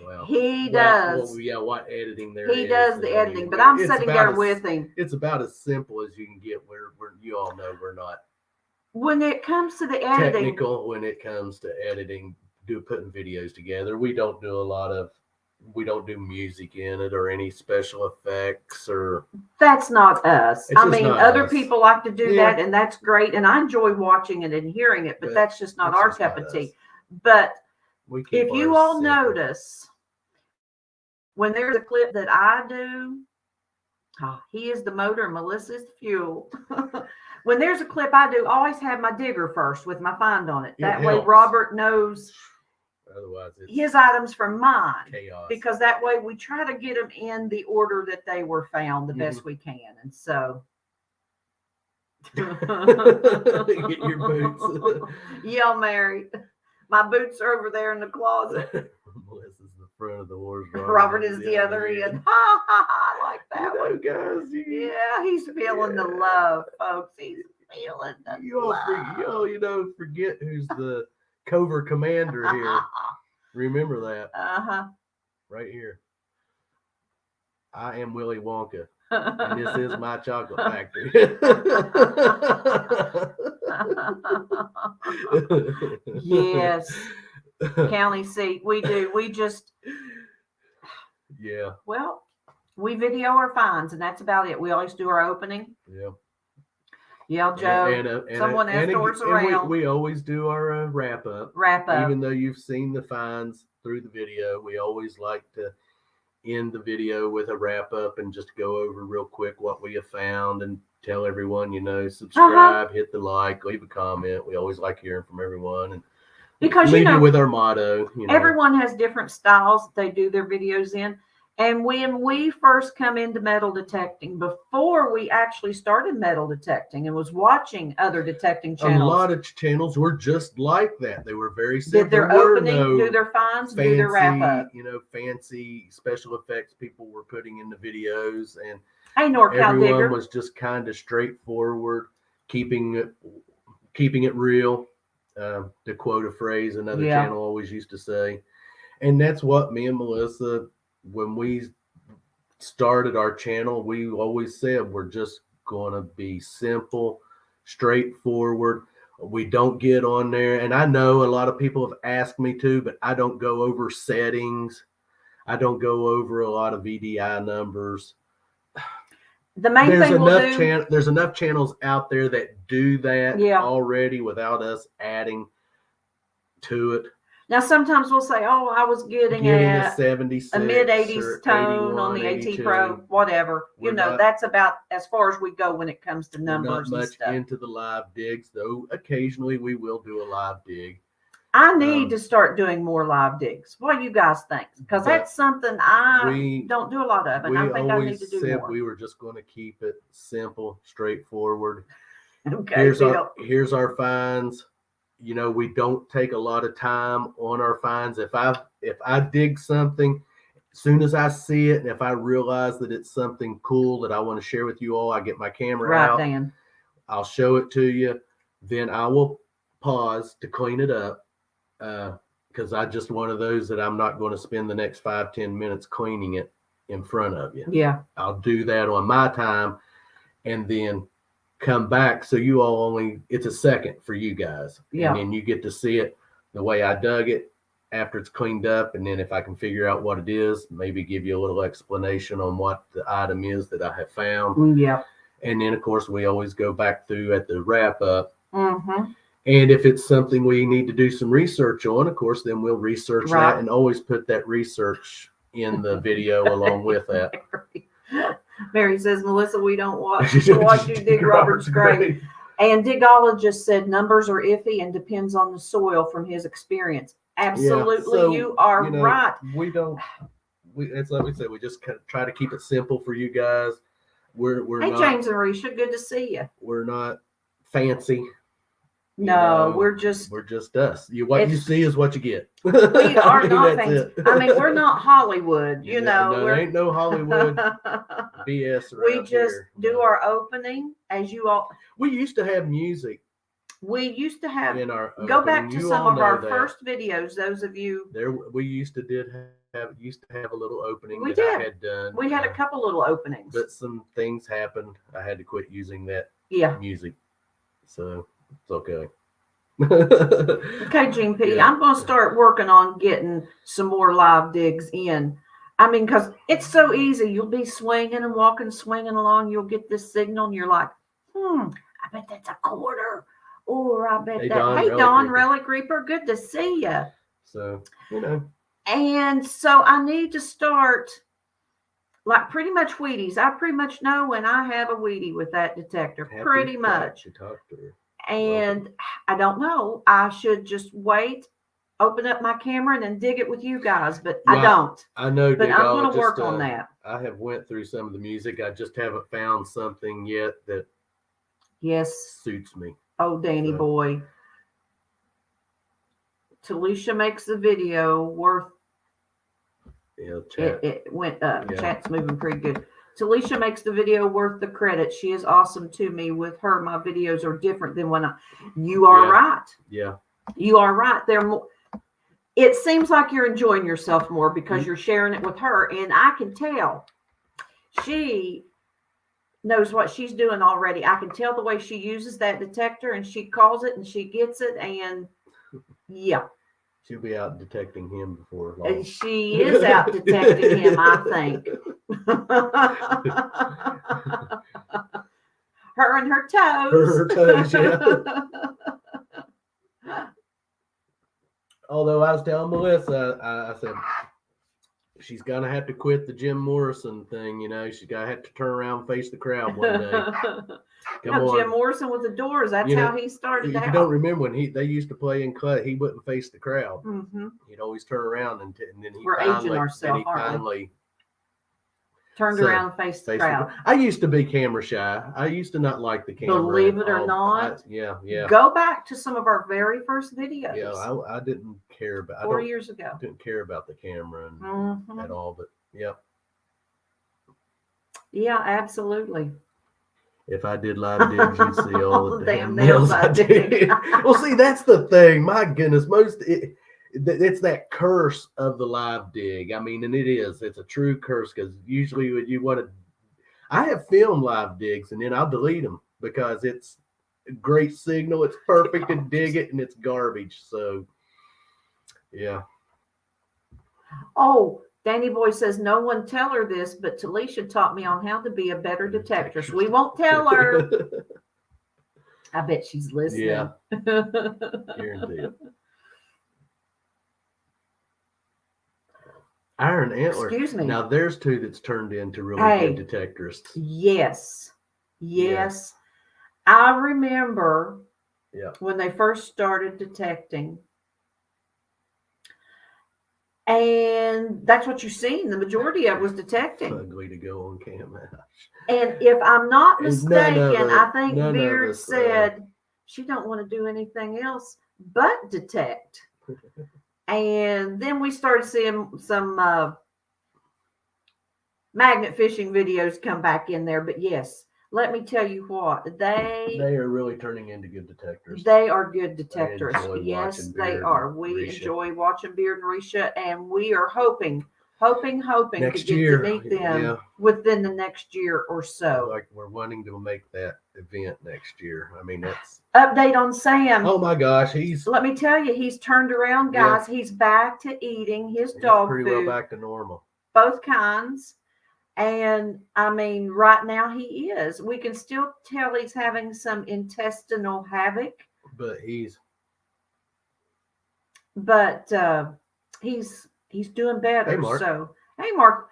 Speaker 1: Well,
Speaker 2: he does.
Speaker 1: What editing there
Speaker 2: he does the editing, but I'm sitting there with him.
Speaker 1: It's about as simple as you can get. Where you all know we're not.
Speaker 2: When it comes to the editing,
Speaker 1: technical. When it comes to editing, putting videos together, we don't do music in it or any special effects or.
Speaker 2: That's not us. I mean, other people like to do that, and that's great. And I enjoy watching it and hearing it, but that's just not our cup of tea. But if you all notice, when there's a clip that I do, he is the motor and Melissa is the fuel. When there's a clip I do, always have my digger first with my find on it. That way Robert knows
Speaker 1: otherwise
Speaker 2: his items from mine.
Speaker 1: Chaos.
Speaker 2: Because that way we try to get them in the order that they were found the best we can. And so.
Speaker 1: Get your boots.
Speaker 2: Yeah, Mary. My boots are over there in the closet.
Speaker 1: Melissa's the front of the horse.
Speaker 2: Robert is the other end. Ha ha ha! Like that one,
Speaker 1: guys.
Speaker 2: Yeah, he's feeling the love, folks. He's feeling the love.
Speaker 1: Forget who's the covert commander here. Remember that. Right here. I am Willy Wonka. And this is my chocolate factory.
Speaker 2: Yes. County seat. We do. We just.
Speaker 1: Yeah.
Speaker 2: Well, we video our finds, and that's about it. We always do our opening.
Speaker 1: Yeah.
Speaker 2: Yeah, Joe. Someone has doors around.
Speaker 1: We always do our wrap up. Even though you've seen the finds through the video, we always like to end the video with a wrap up and just go over real quick what we have found and tell everyone, subscribe, hit the like, leave a comment. We always like hearing from everyone, and
Speaker 2: because
Speaker 1: leave you with our motto.
Speaker 2: Everyone has different styles they do their videos in. And when we first come into metal detecting, before we actually started metal detecting and was watching other detecting channels,
Speaker 1: a lot of channels were just like that. They were very simple.
Speaker 2: Did their opening, do their finds, do their wrap up.
Speaker 1: Fancy special effects people were putting in the videos, and
Speaker 2: hey, NorCal
Speaker 1: everyone
Speaker 2: Digger
Speaker 1: was just kind of straightforward, keeping it real. To quote a phrase another channel always used to say, and that's what me and Melissa, when we started our channel, we always said we're just going to be simple, straightforward. We don't get on there. And I know a lot of people have asked me to, but I don't go over settings. I don't go over a lot of VDI numbers.
Speaker 2: The main thing
Speaker 1: there's enough channels out there that do that already without us adding to it.
Speaker 2: Now, sometimes we'll say, oh, I was getting
Speaker 1: a 76,
Speaker 2: a mid-80s tone on the AT Pro, whatever. That's about as far as we go when it comes to numbers
Speaker 1: not
Speaker 2: and
Speaker 1: much
Speaker 2: stuff.
Speaker 1: into the live digs, though occasionally we will do a live dig.
Speaker 2: I need to start doing more live digs. What do you guys think? Because that's something I don't do a lot of, and I think I need to do more. We always said
Speaker 1: we were just going to keep it simple, straightforward.
Speaker 2: Okay.
Speaker 1: Here's our finds. We don't take a lot of time on our finds. If I dig something, as soon as I see it, and if I realize that it's something cool that I want to share with you all, I get my camera out.
Speaker 2: Dan.
Speaker 1: I'll show it to you. Then I will pause to clean it up, because I'm just one of those that I'm not going to spend the next 5-10 minutes cleaning it in front of you.
Speaker 2: Yeah.
Speaker 1: I'll do that on my time, and then come back, so you all it's a second for you guys, and then you get to see it the way I dug it after it's cleaned up, and then if I can figure out what it is, maybe give you a little explanation on what the item is that I have found. And then of course we always go back through at the wrap up, and if it's something we need to do some research on, of course then we'll research that, and always put that research in the video along with that.
Speaker 2: Mary says, Melissa, we don't watch you dig Robert's grave. And Digologist said numbers are iffy and depends on the soil from his experience. Absolutely, you are right.
Speaker 1: It's like we said, we just kind of try to keep it simple for you guys. We're not,
Speaker 2: James and Risha, good to see you.
Speaker 1: We're not fancy.
Speaker 2: No, we're just
Speaker 1: us. What you see is what you get.
Speaker 2: We are not fancy. We're not Hollywood,
Speaker 1: there ain't no Hollywood BS around
Speaker 2: We just
Speaker 1: here.
Speaker 2: do our opening as you all.
Speaker 1: We used to have music.
Speaker 2: We used to have
Speaker 1: in our
Speaker 2: go back to some of our first videos. Those of you
Speaker 1: we used to have a little opening
Speaker 2: I
Speaker 1: had done.
Speaker 2: We had a couple little openings,
Speaker 1: but some things happened. I had to quit using that music. So it's okay.
Speaker 2: Okay, Gene P. I'm going to start working on getting some more live digs in. Because it's so easy. You'll be swinging along. You'll get this signal, and you're like, I bet that's a quarter. Or I bet Hey, Don, Relic Reaper, good to see you.
Speaker 1: So,
Speaker 2: And so I need to start, like pretty much Wheaties. I pretty much know when I have a Wheatie with that detector. Pretty much.
Speaker 1: To talk to her.
Speaker 2: And I don't know. I should just wait, open up my camera, and then dig it with you guys. But I don't.
Speaker 1: I know.
Speaker 2: But I'm going to work on that.
Speaker 1: I have went through some of the music. I just haven't found something yet that suits me.
Speaker 2: Oh, Danny boy. Talisha makes the video worth.
Speaker 1: Yeah, chat.
Speaker 2: It went up. Yeah. Chat's moving pretty good. Talisha makes the video worth the credit. She is awesome to me. With her, my videos are different than when you are right.
Speaker 1: Yeah.
Speaker 2: You are right. They're more. It seems like you're enjoying yourself more because you're sharing it with her, and I can tell she knows what she's doing already. I can tell the way she uses that detector, and she calls it and she gets it, and yeah.
Speaker 1: She'll be out detecting him before long.
Speaker 2: And she is out detecting him, I think. Her and her toes.
Speaker 1: Her toes, yeah. Although I was telling Melissa, I said, she's going to have to quit the Jim Morrison thing, you know. She's going to have to turn around and face the crowd one day. Come on.
Speaker 2: Jim Morrison with the Doors. That's how he started out.
Speaker 1: You don't remember when they used to play in class, he wouldn't face the crowd.
Speaker 2: Mm-hmm.
Speaker 1: He'd always turn around and then
Speaker 2: We're aging ourselves,
Speaker 1: finally
Speaker 2: turned around and faced the crowd.
Speaker 1: I used to be camera shy. I used to not like the camera.
Speaker 2: Believe it or not.
Speaker 1: Yeah.
Speaker 2: Go back to some of our very first videos.
Speaker 1: Yeah, I didn't care about
Speaker 2: 4 years ago.
Speaker 1: I didn't care about the camera at all, but yeah.
Speaker 2: Yeah, absolutely.
Speaker 1: If I did live digs, you'd see all the
Speaker 2: damn nails I did.
Speaker 1: Well, see, that's the thing. My goodness, it's that curse of the live dig. I mean, and it's a true curse, because usually when you want to, I have filmed live digs and then I'll delete them because it's a great signal. It's perfect to dig it, and it's garbage. So, yeah.
Speaker 2: Oh, Danny Boy says, no one tell her this, but Talisha taught me on how to be a better detector. So we won't tell her. I bet she's listening.
Speaker 1: Yeah. Guaranteed. Iron Antler.
Speaker 2: Excuse me.
Speaker 1: Now there's two that's turned into really good detectorists.
Speaker 2: Yes. I remember when they first started detecting. And that's what you've seen. The majority of it was detecting.
Speaker 1: Ugly to go on camera.
Speaker 2: And if I'm not mistaken, I think Beard said she don't want to do anything else but detect. And then we started seeing some magnet fishing videos come back in there. But yes, let me tell you what, they
Speaker 1: are really turning into good detectors.
Speaker 2: They are good detectors. Yes, they are. We enjoy watching Beard and Risha, and we are hoping
Speaker 1: next
Speaker 2: to get to meet them within the next year or so.
Speaker 1: Like, we're wanting to make that event next year. I mean, that's
Speaker 2: update on Sam.
Speaker 1: Oh my gosh, let
Speaker 2: me tell you, he's turned around, guys. He's back to eating his dog
Speaker 1: pretty
Speaker 2: food.
Speaker 1: Well back to normal.
Speaker 2: Both kinds. And I mean, right now he is. We can still tell he's having some intestinal havoc.
Speaker 1: But he's
Speaker 2: doing better.
Speaker 1: Hey, Mark.
Speaker 2: So, hey, Mark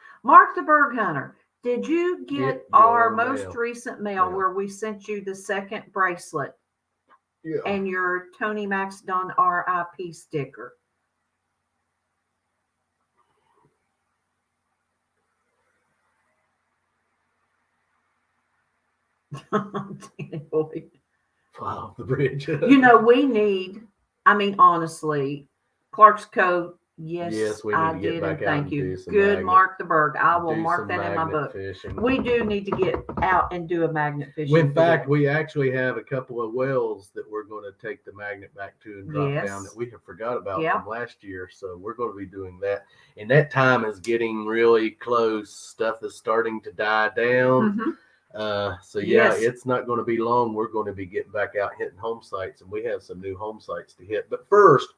Speaker 2: the Berg Hunter, did you get our most recent mail where we sent you the second bracelet and your Tony Maxdon RIP sticker?
Speaker 1: Wow, the bridge.
Speaker 2: We need, honestly, Clark's Cove. Yes,
Speaker 1: we need to get back out.
Speaker 2: Thank you. Good, Mark the Berg. I will mark that in my book.
Speaker 1: Fishing.
Speaker 2: We do need to get out and do a magnet fishing.
Speaker 1: In fact, we actually have a couple of wells that we're going to take the magnet back to and drop down that we have forgot about from last year. So we're going to be doing that. And that time is getting really close. Stuff is starting to die down. It's not going to be long. We're going to be getting back out hitting home sites, and we have some new home sites to hit. But first,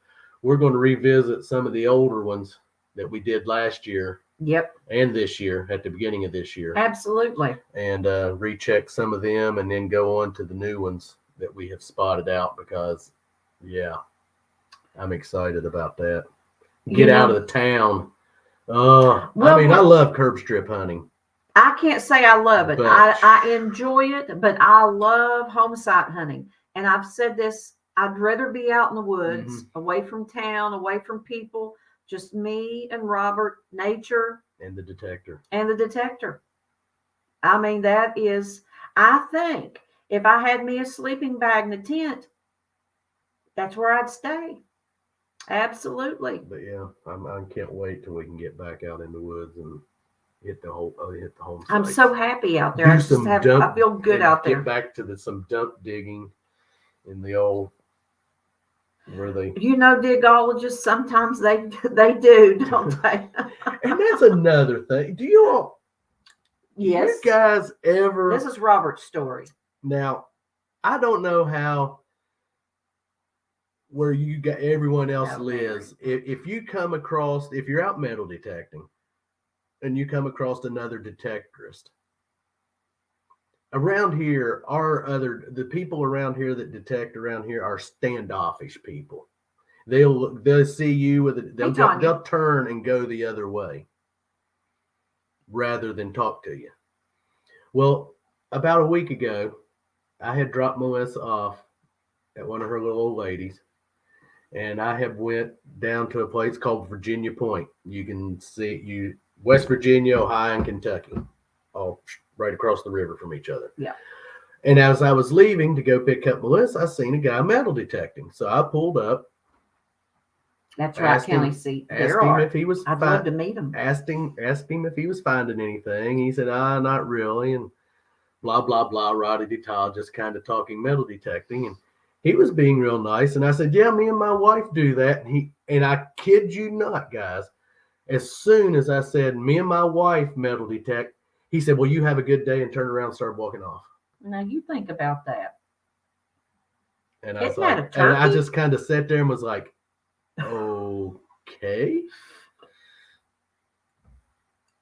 Speaker 1: we're going to revisit some of the older ones that we did last year.
Speaker 2: Yep.
Speaker 1: And this year, at the beginning of this year.
Speaker 2: Absolutely.
Speaker 1: And recheck some of them, and then go on to the new ones that we have spotted out, because, I'm excited about that. Get out of the town. I love curb strip hunting.
Speaker 2: I can't say I love it. I enjoy it, but I love home site hunting. And I've said this, I'd rather be out in the woods, away from town, away from people, just me and Robert, nature.
Speaker 1: And the detector.
Speaker 2: I mean, that is, I think, if I had me a sleeping bag in a tent, that's where I'd stay. Absolutely.
Speaker 1: But I can't wait till we can get back out in the woods and hit the home sites.
Speaker 2: I'm so happy out there. I feel good out there.
Speaker 1: Get back to some dump digging in the old, where they,
Speaker 2: digologists, sometimes they do, don't they?
Speaker 1: And that's another thing. Do you all,
Speaker 2: Yes.
Speaker 1: You guys ever?
Speaker 2: This is Robert's story.
Speaker 1: Now, I don't know how where you got everyone else lives. If you come across, if you're out metal detecting, and you come across another detectorist. Around here, the people around here that detect around here are standoffish people. They'll see you with it. They'll turn and go the other way rather than talk to you. Well, about a week ago, I had dropped Melissa off at one of her little old ladies, and I have went down to a place called Virginia Point. You can see West Virginia, Ohio, and Kentucky, all right across the river from each other.
Speaker 2: Yeah.
Speaker 1: And as I was leaving to go pick up Melissa, I seen a guy metal detecting. So I pulled up.
Speaker 2: That's right, county seat.
Speaker 1: Asked him if he was.
Speaker 2: I'd love to meet him.
Speaker 1: Asked him if he was finding anything. He said, not really, and blah blah blah, rah-de-de-ta, just kind of talking metal detecting, and he was being real nice. And I said, yeah, me and my wife do that. And I kid you not, guys, as soon as I said me and my wife metal detect, he said, well, you have a good day, and turned around and started walking off.
Speaker 2: Now you think about that.
Speaker 1: And I was like, and I just kind of sat there and was like, okay.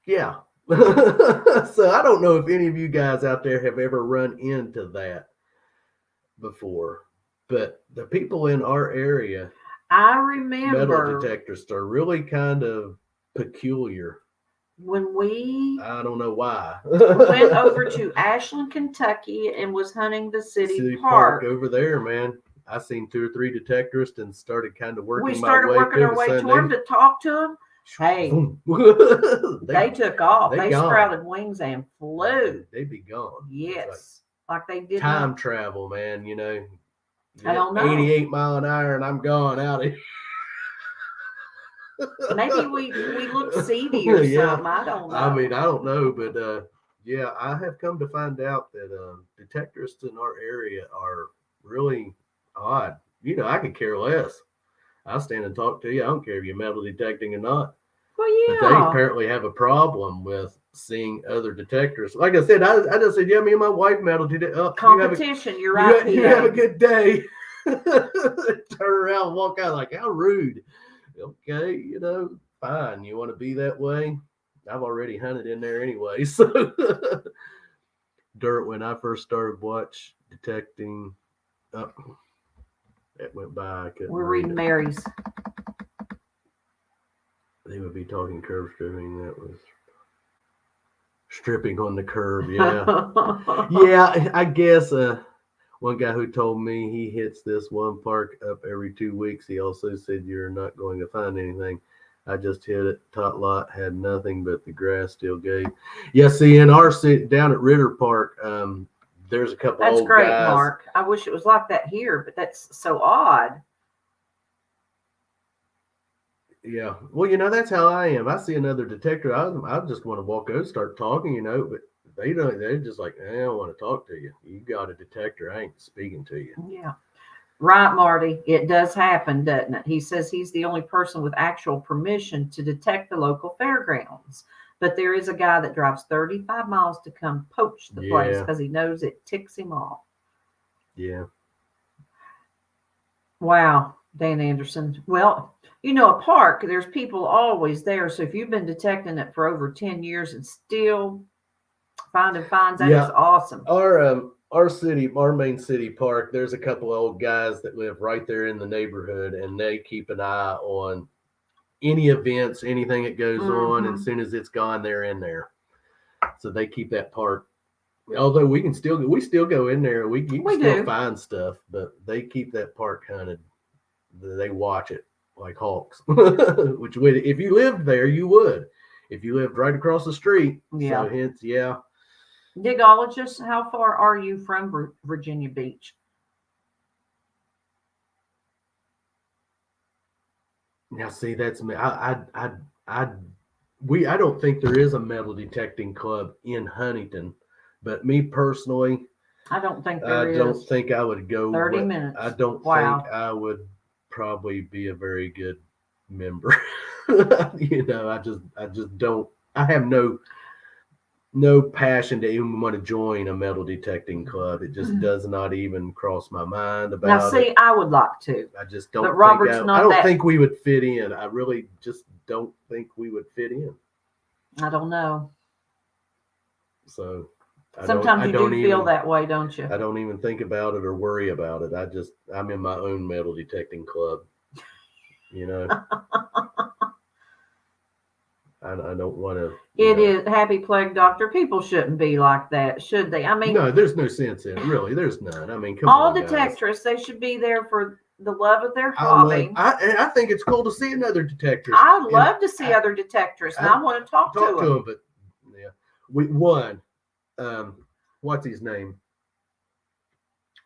Speaker 1: Yeah. So I don't know if any of you guys out there have ever run into that before, but the people in our area,
Speaker 2: I remember,
Speaker 1: metal detectors are really kind of peculiar.
Speaker 2: When we,
Speaker 1: I don't know why,
Speaker 2: went over to Ashland, Kentucky, and was hunting the city park
Speaker 1: over there, man. I seen 2 or 3 detectorists and started kind of working.
Speaker 2: We started working our way to them to talk to them. Hey, they took off. They sprouted wings and flew.
Speaker 1: They'd be gone.
Speaker 2: Yes, like they did
Speaker 1: time travel, man.
Speaker 2: I don't know.
Speaker 1: 88 mile an hour, and I'm gone out of here.
Speaker 2: Maybe we look seedy or something. I don't know.
Speaker 1: I mean, I don't know, but yeah, I have come to find out that detectorists in our area are really odd. I could care less. I'll stand and talk to you. I don't care if you're metal detecting or not.
Speaker 2: Well, yeah.
Speaker 1: But they apparently have a problem with seeing other detectors. Like I said, I just said, yeah, me and my wife metal detect.
Speaker 2: Competition, you're right.
Speaker 1: You have a good day. Turn around and walk out like, how rude. Okay, fine. You want to be that way? I've already hunted in there anyway. So, when I first started detecting, it went by.
Speaker 2: We're reading Mary's.
Speaker 1: They would be talking curve stripping. That was stripping on the curve. Yeah. Yeah, I guess one guy who told me he hits this one park up every 2 weeks, he also said, you're not going to find anything. I just hit it. Tot lot had nothing, but the grass still gave. Yeah, see, in our city, down at Ritter Park, there's a couple old guys. That's great,
Speaker 2: Mark. I wish it was like that here, but that's so odd.
Speaker 1: Yeah. Well, that's how I am. I see another detector, I just want to walk over, start talking, but they don't. They're just like, I don't want to talk to you. You got a detector. I ain't speaking to you.
Speaker 2: Yeah. Right, Marty. It does happen, doesn't it? He says he's the only person with actual permission to detect the local fairgrounds. But there is a guy that drives 35 miles to come poach the place because he knows it ticks him off.
Speaker 1: Yeah.
Speaker 2: Wow, Dan Anderson. Well, a park, there's people always there. So if you've been detecting it for over 10 years and still finding finds, that is awesome.
Speaker 1: Our main city park, there's a couple of old guys that live right there in the neighborhood, and they keep an eye on any events, anything that goes on. And as soon as it's gone, they're in there. So they keep that park. Although we still go in there, we can still find stuff, but they keep that park hunted. They watch it like hawks. Which would, if you lived there, you would. If you lived right across the street, so hence,
Speaker 2: Digologist, how far are you from Virginia Beach?
Speaker 1: Now, see, that's me. I don't think there is a metal detecting club in Huntington, but me personally,
Speaker 2: I don't think there is.
Speaker 1: I don't think I would go
Speaker 2: 30 minutes.
Speaker 1: I don't think I would probably be a very good member. I just don't. I have no no passion to even want to join a metal detecting club. It just does not even cross my mind about
Speaker 2: now, see,
Speaker 1: it.
Speaker 2: I would like to.
Speaker 1: I just don't.
Speaker 2: But Robert's
Speaker 1: think
Speaker 2: not
Speaker 1: I don't
Speaker 2: that-
Speaker 1: think we would fit in. I really just don't think we would fit in.
Speaker 2: I don't know.
Speaker 1: So
Speaker 2: Sometimes
Speaker 1: I
Speaker 2: you
Speaker 1: don't
Speaker 2: do
Speaker 1: even
Speaker 2: feel that way, don't you?
Speaker 1: I don't even think about it or worry about it. I'm in my own metal detecting club. You know. I don't want to.
Speaker 2: It is happy plague doctor. People shouldn't be like that, should they? I mean,
Speaker 1: no, there's no sense in it. Really, there's none. I mean, come
Speaker 2: all
Speaker 1: on, guys.
Speaker 2: detectorists, they should be there for the love of their hobby.
Speaker 1: I think it's cool to see another detectorist.
Speaker 2: I love to see other detectorists, and I want to talk to them.
Speaker 1: But yeah, one. What's his name?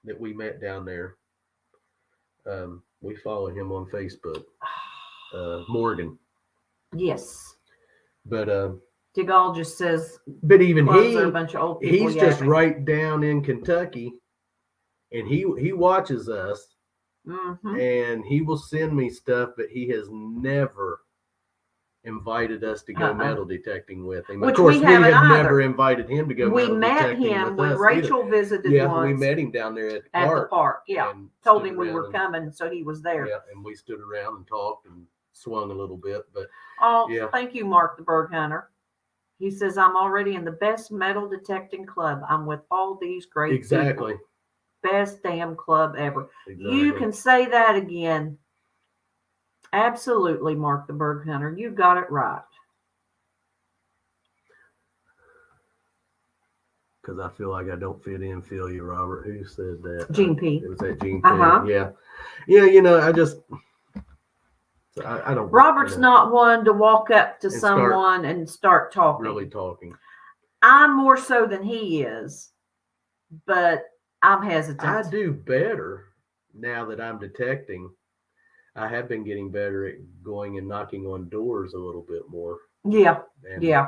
Speaker 1: That we met down there. We follow him on Facebook. Morgan.
Speaker 2: Yes.
Speaker 1: But
Speaker 2: DeGaulle just says.
Speaker 1: But even
Speaker 2: a bunch of old people
Speaker 1: he's just right down in Kentucky, and he watches us, and he will send me stuff, but he has never invited us to go metal detecting with him.
Speaker 2: Which
Speaker 1: of course,
Speaker 2: we have
Speaker 1: never invited him to go.
Speaker 2: We
Speaker 1: metal
Speaker 2: met
Speaker 1: detecting
Speaker 2: him
Speaker 1: with
Speaker 2: when
Speaker 1: us
Speaker 2: Rachel
Speaker 1: either.
Speaker 2: visited.
Speaker 1: Yeah,
Speaker 2: once
Speaker 1: we met him down there at
Speaker 2: the park. Yeah, told him we were coming, so he was there.
Speaker 1: Yeah, and we stood around and talked and swung a little bit. But
Speaker 2: thank you, Mark the Berg Hunter. He says, I'm already in the best metal detecting club. I'm with all these great people. Best damn club ever. Exactly. You can say that again. Absolutely, Mark the Berg Hunter. You got it right.
Speaker 1: Because I feel like I don't fit in, feel you, Robert. Who said that?
Speaker 2: Gene P.
Speaker 1: It was that Gene P. Yeah. Yeah, you know, I just... I don't.
Speaker 2: Robert's not one to walk up to someone and start talking.
Speaker 1: Really talking.
Speaker 2: I'm more so than he is, but I'm hesitant.
Speaker 1: I do better now that I'm detecting. I have been getting better at going and knocking on doors a little bit more.
Speaker 2: Yeah.
Speaker 1: Yeah.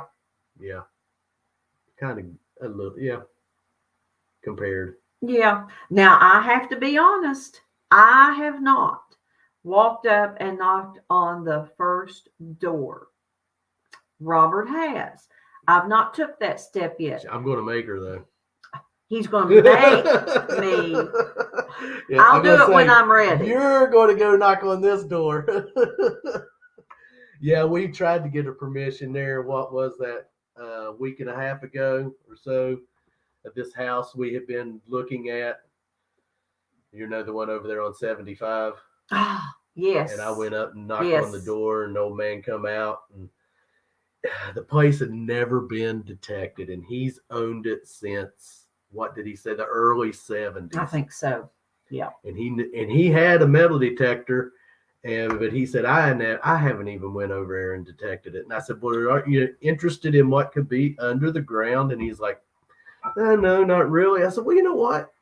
Speaker 1: Kind of a little, compared.
Speaker 2: Yeah. Now, I have to be honest. I have not walked up and knocked on the first door. Robert has. I've not took that step yet.
Speaker 1: I'm going to make her, though.
Speaker 2: He's going to make me. Yeah, I'll do it when I'm ready.
Speaker 1: You're going to go knock on this door. Yeah, we tried to get a permission there. What was that? A week and a half ago or so, at this house we had been looking at. You know, the one over there on 75.
Speaker 2: Yes.
Speaker 1: And I went up and knocked on the door, and an old man come out, and the place had never been detected, and he's owned it since, what did he say, the early 70s?
Speaker 2: I think so. Yeah.
Speaker 1: And he had a metal detector, but he said, I haven't even went over there and detected it. And I said, well, are you interested in what could be under the ground? And he's like, no, not really. I said, well, you know what?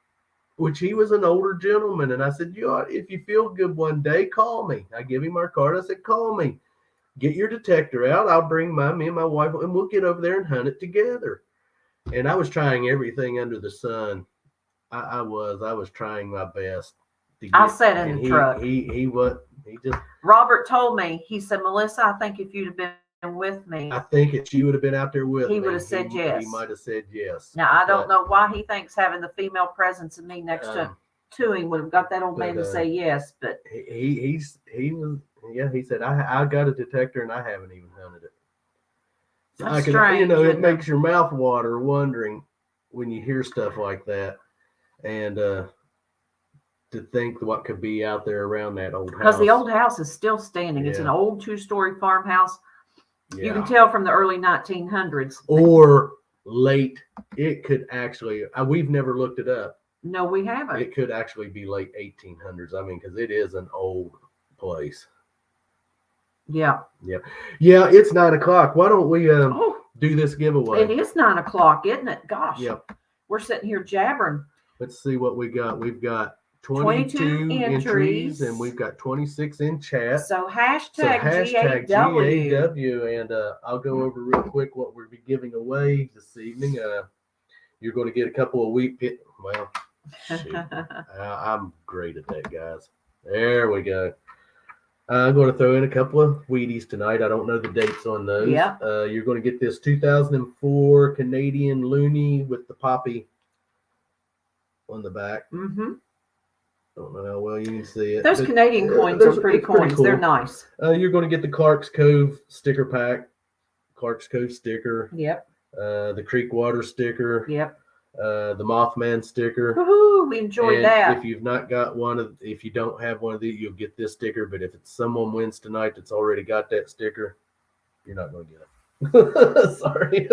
Speaker 1: Which he was an older gentleman. And I said, if you feel good one day, call me. I give him our card. I said, call me. Get your detector out. I'll bring me and my wife, and we'll get over there and hunt it together. And I was trying everything under the sun. I was trying my best.
Speaker 2: I sat in the truck.
Speaker 1: He just.
Speaker 2: Robert told me, he said, Melissa, I think if you'd have been with me,
Speaker 1: I think if she would have been out there with me,
Speaker 2: he would have said yes.
Speaker 1: He might have said yes.
Speaker 2: Now, I don't know why he thinks having the female presence of me next to him would have got that old man to say yes, but
Speaker 1: he said, I got a detector and I haven't even hunted it. So
Speaker 2: that's strange.
Speaker 1: It makes your mouth water wondering when you hear stuff like that, and to think what could be out there around that old house.
Speaker 2: Because the old house is still standing. Yeah. It's an old 2-story farmhouse. Yeah. You can tell from the early 1900s.
Speaker 1: Or late. It could actually, we've never looked it up.
Speaker 2: No, we haven't.
Speaker 1: It could actually be late 1800s. I mean, because it is an old place.
Speaker 2: Yeah.
Speaker 1: Yeah. Yeah, it's 9 o'clock. Why don't we do this giveaway?
Speaker 2: It is 9 o'clock, isn't it? Gosh.
Speaker 1: Yep.
Speaker 2: We're sitting here jabbering.
Speaker 1: Let's see what we got. We've got 22 entries, and we've got 26 in chat.
Speaker 2: So hashtag GAW.
Speaker 1: And I'll go over real quick what we'll be giving away this evening. You're going to get a couple of wheat pit. Well, shoot. I'm great at that, guys. There we go. I'm going to throw in a couple of Wheaties tonight. I don't know the dates on those.
Speaker 2: Yeah.
Speaker 1: You're going to get this 2004 Canadian Looney with the poppy on the back.
Speaker 2: Mm-hmm.
Speaker 1: Don't know how well you can see it.
Speaker 2: Those Canadian coins are pretty coins.
Speaker 1: Cool.
Speaker 2: They're nice.
Speaker 1: You're going to get the Clark's Cove sticker pack. Clark's Cove sticker.
Speaker 2: Yep.
Speaker 1: The Creek Water sticker.
Speaker 2: Yep.
Speaker 1: The Mothman sticker.
Speaker 2: Woohoo! We enjoyed that.
Speaker 1: If you've not got if you don't have one of these, you'll get this sticker. But if it's someone wins tonight that's already got that sticker, you're not going to get it. Sorry.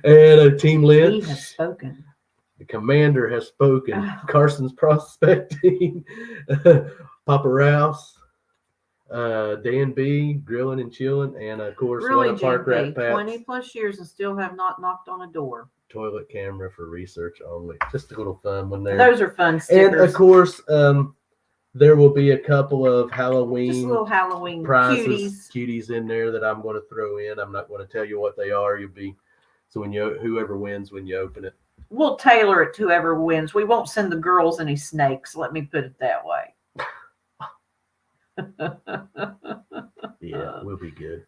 Speaker 1: And Team Lynch.
Speaker 2: He has spoken.
Speaker 1: The commander has spoken. Carson's prospecting. Papa Rouse. Dan B, grilling and chilling, and of course,
Speaker 2: really,
Speaker 1: Park Rat Pats.
Speaker 2: 20 plus years and still have not knocked on a door.
Speaker 1: Toilet camera for research only. Just a little fun one there.
Speaker 2: Those are fun stickers.
Speaker 1: And of course, there will be a couple of Halloween,
Speaker 2: just little Halloween
Speaker 1: prizes, cuties in there that I'm going to throw in. I'm not going to tell you what they are. So when whoever wins when you open it.
Speaker 2: We'll tailor it to whoever wins. We won't send the girls any snakes. Let me put it that way.
Speaker 1: Yeah, we'll be good.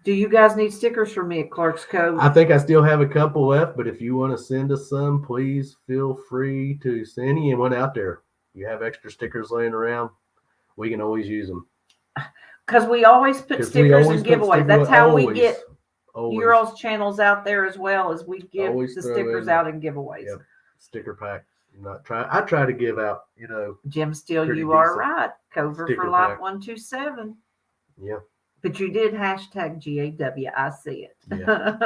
Speaker 2: Do you guys need stickers for me at Clark's Cove?
Speaker 1: I think I still have a couple left, but if you want to send us some, please feel free to send anyone out there. You have extra stickers laying around, we can always use them.
Speaker 2: Because we always put stickers and giveaways. That's how we get your all's channels out there as well, as we give the stickers out in giveaways.
Speaker 1: Yep. Sticker packs. I try to give out,
Speaker 2: Jim Steele, you are right. Cover for Life 127.
Speaker 1: Yeah.
Speaker 2: But you did hashtag GAW. I see it.
Speaker 1: Yeah.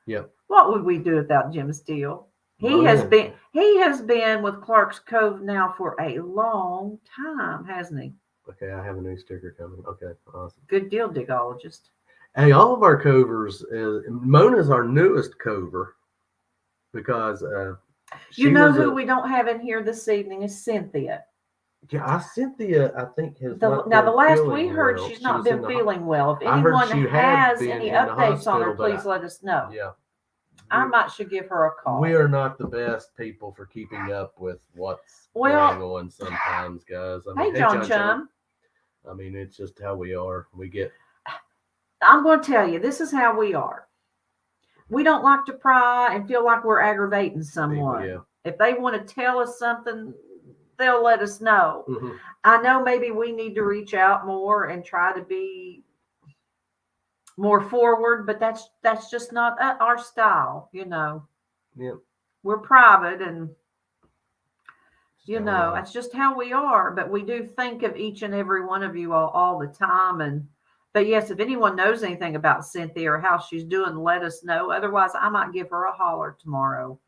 Speaker 1: Yep.
Speaker 2: What would we do without Jim Steele? He has been with Clark's Cove now for a long time, hasn't he?
Speaker 1: Okay, I have a new sticker coming. Okay, awesome.
Speaker 2: Good deal, Digologist.
Speaker 1: Hey, all of our covers, Mona's our newest cover because
Speaker 2: you know who we don't have in here this evening is Cynthia.
Speaker 1: Yeah, Cynthia, I think has
Speaker 2: the last we heard, she's not been feeling well. If anyone has any updates on her, please let us know.
Speaker 1: Yeah,
Speaker 2: I might should give her a call.
Speaker 1: We are not the best people for keeping up with what's going on sometimes, guys.
Speaker 2: Hey, John Chum.
Speaker 1: I mean, it's just how we are.
Speaker 2: I'm going to tell you, this is how we are. We don't like to pry and feel like we're aggravating someone.
Speaker 1: Yeah.
Speaker 2: If they want to tell us something, they'll let us know.
Speaker 1: Mm-hmm.
Speaker 2: I know maybe we need to reach out more and try to be more forward, but that's just not our style,
Speaker 1: Yeah.
Speaker 2: We're private and that's just how we are, but we do think of each and every one of you all the time. But yes, if anyone knows anything about Cynthia or how she's doing, let us know. Otherwise, I might give her a holler tomorrow.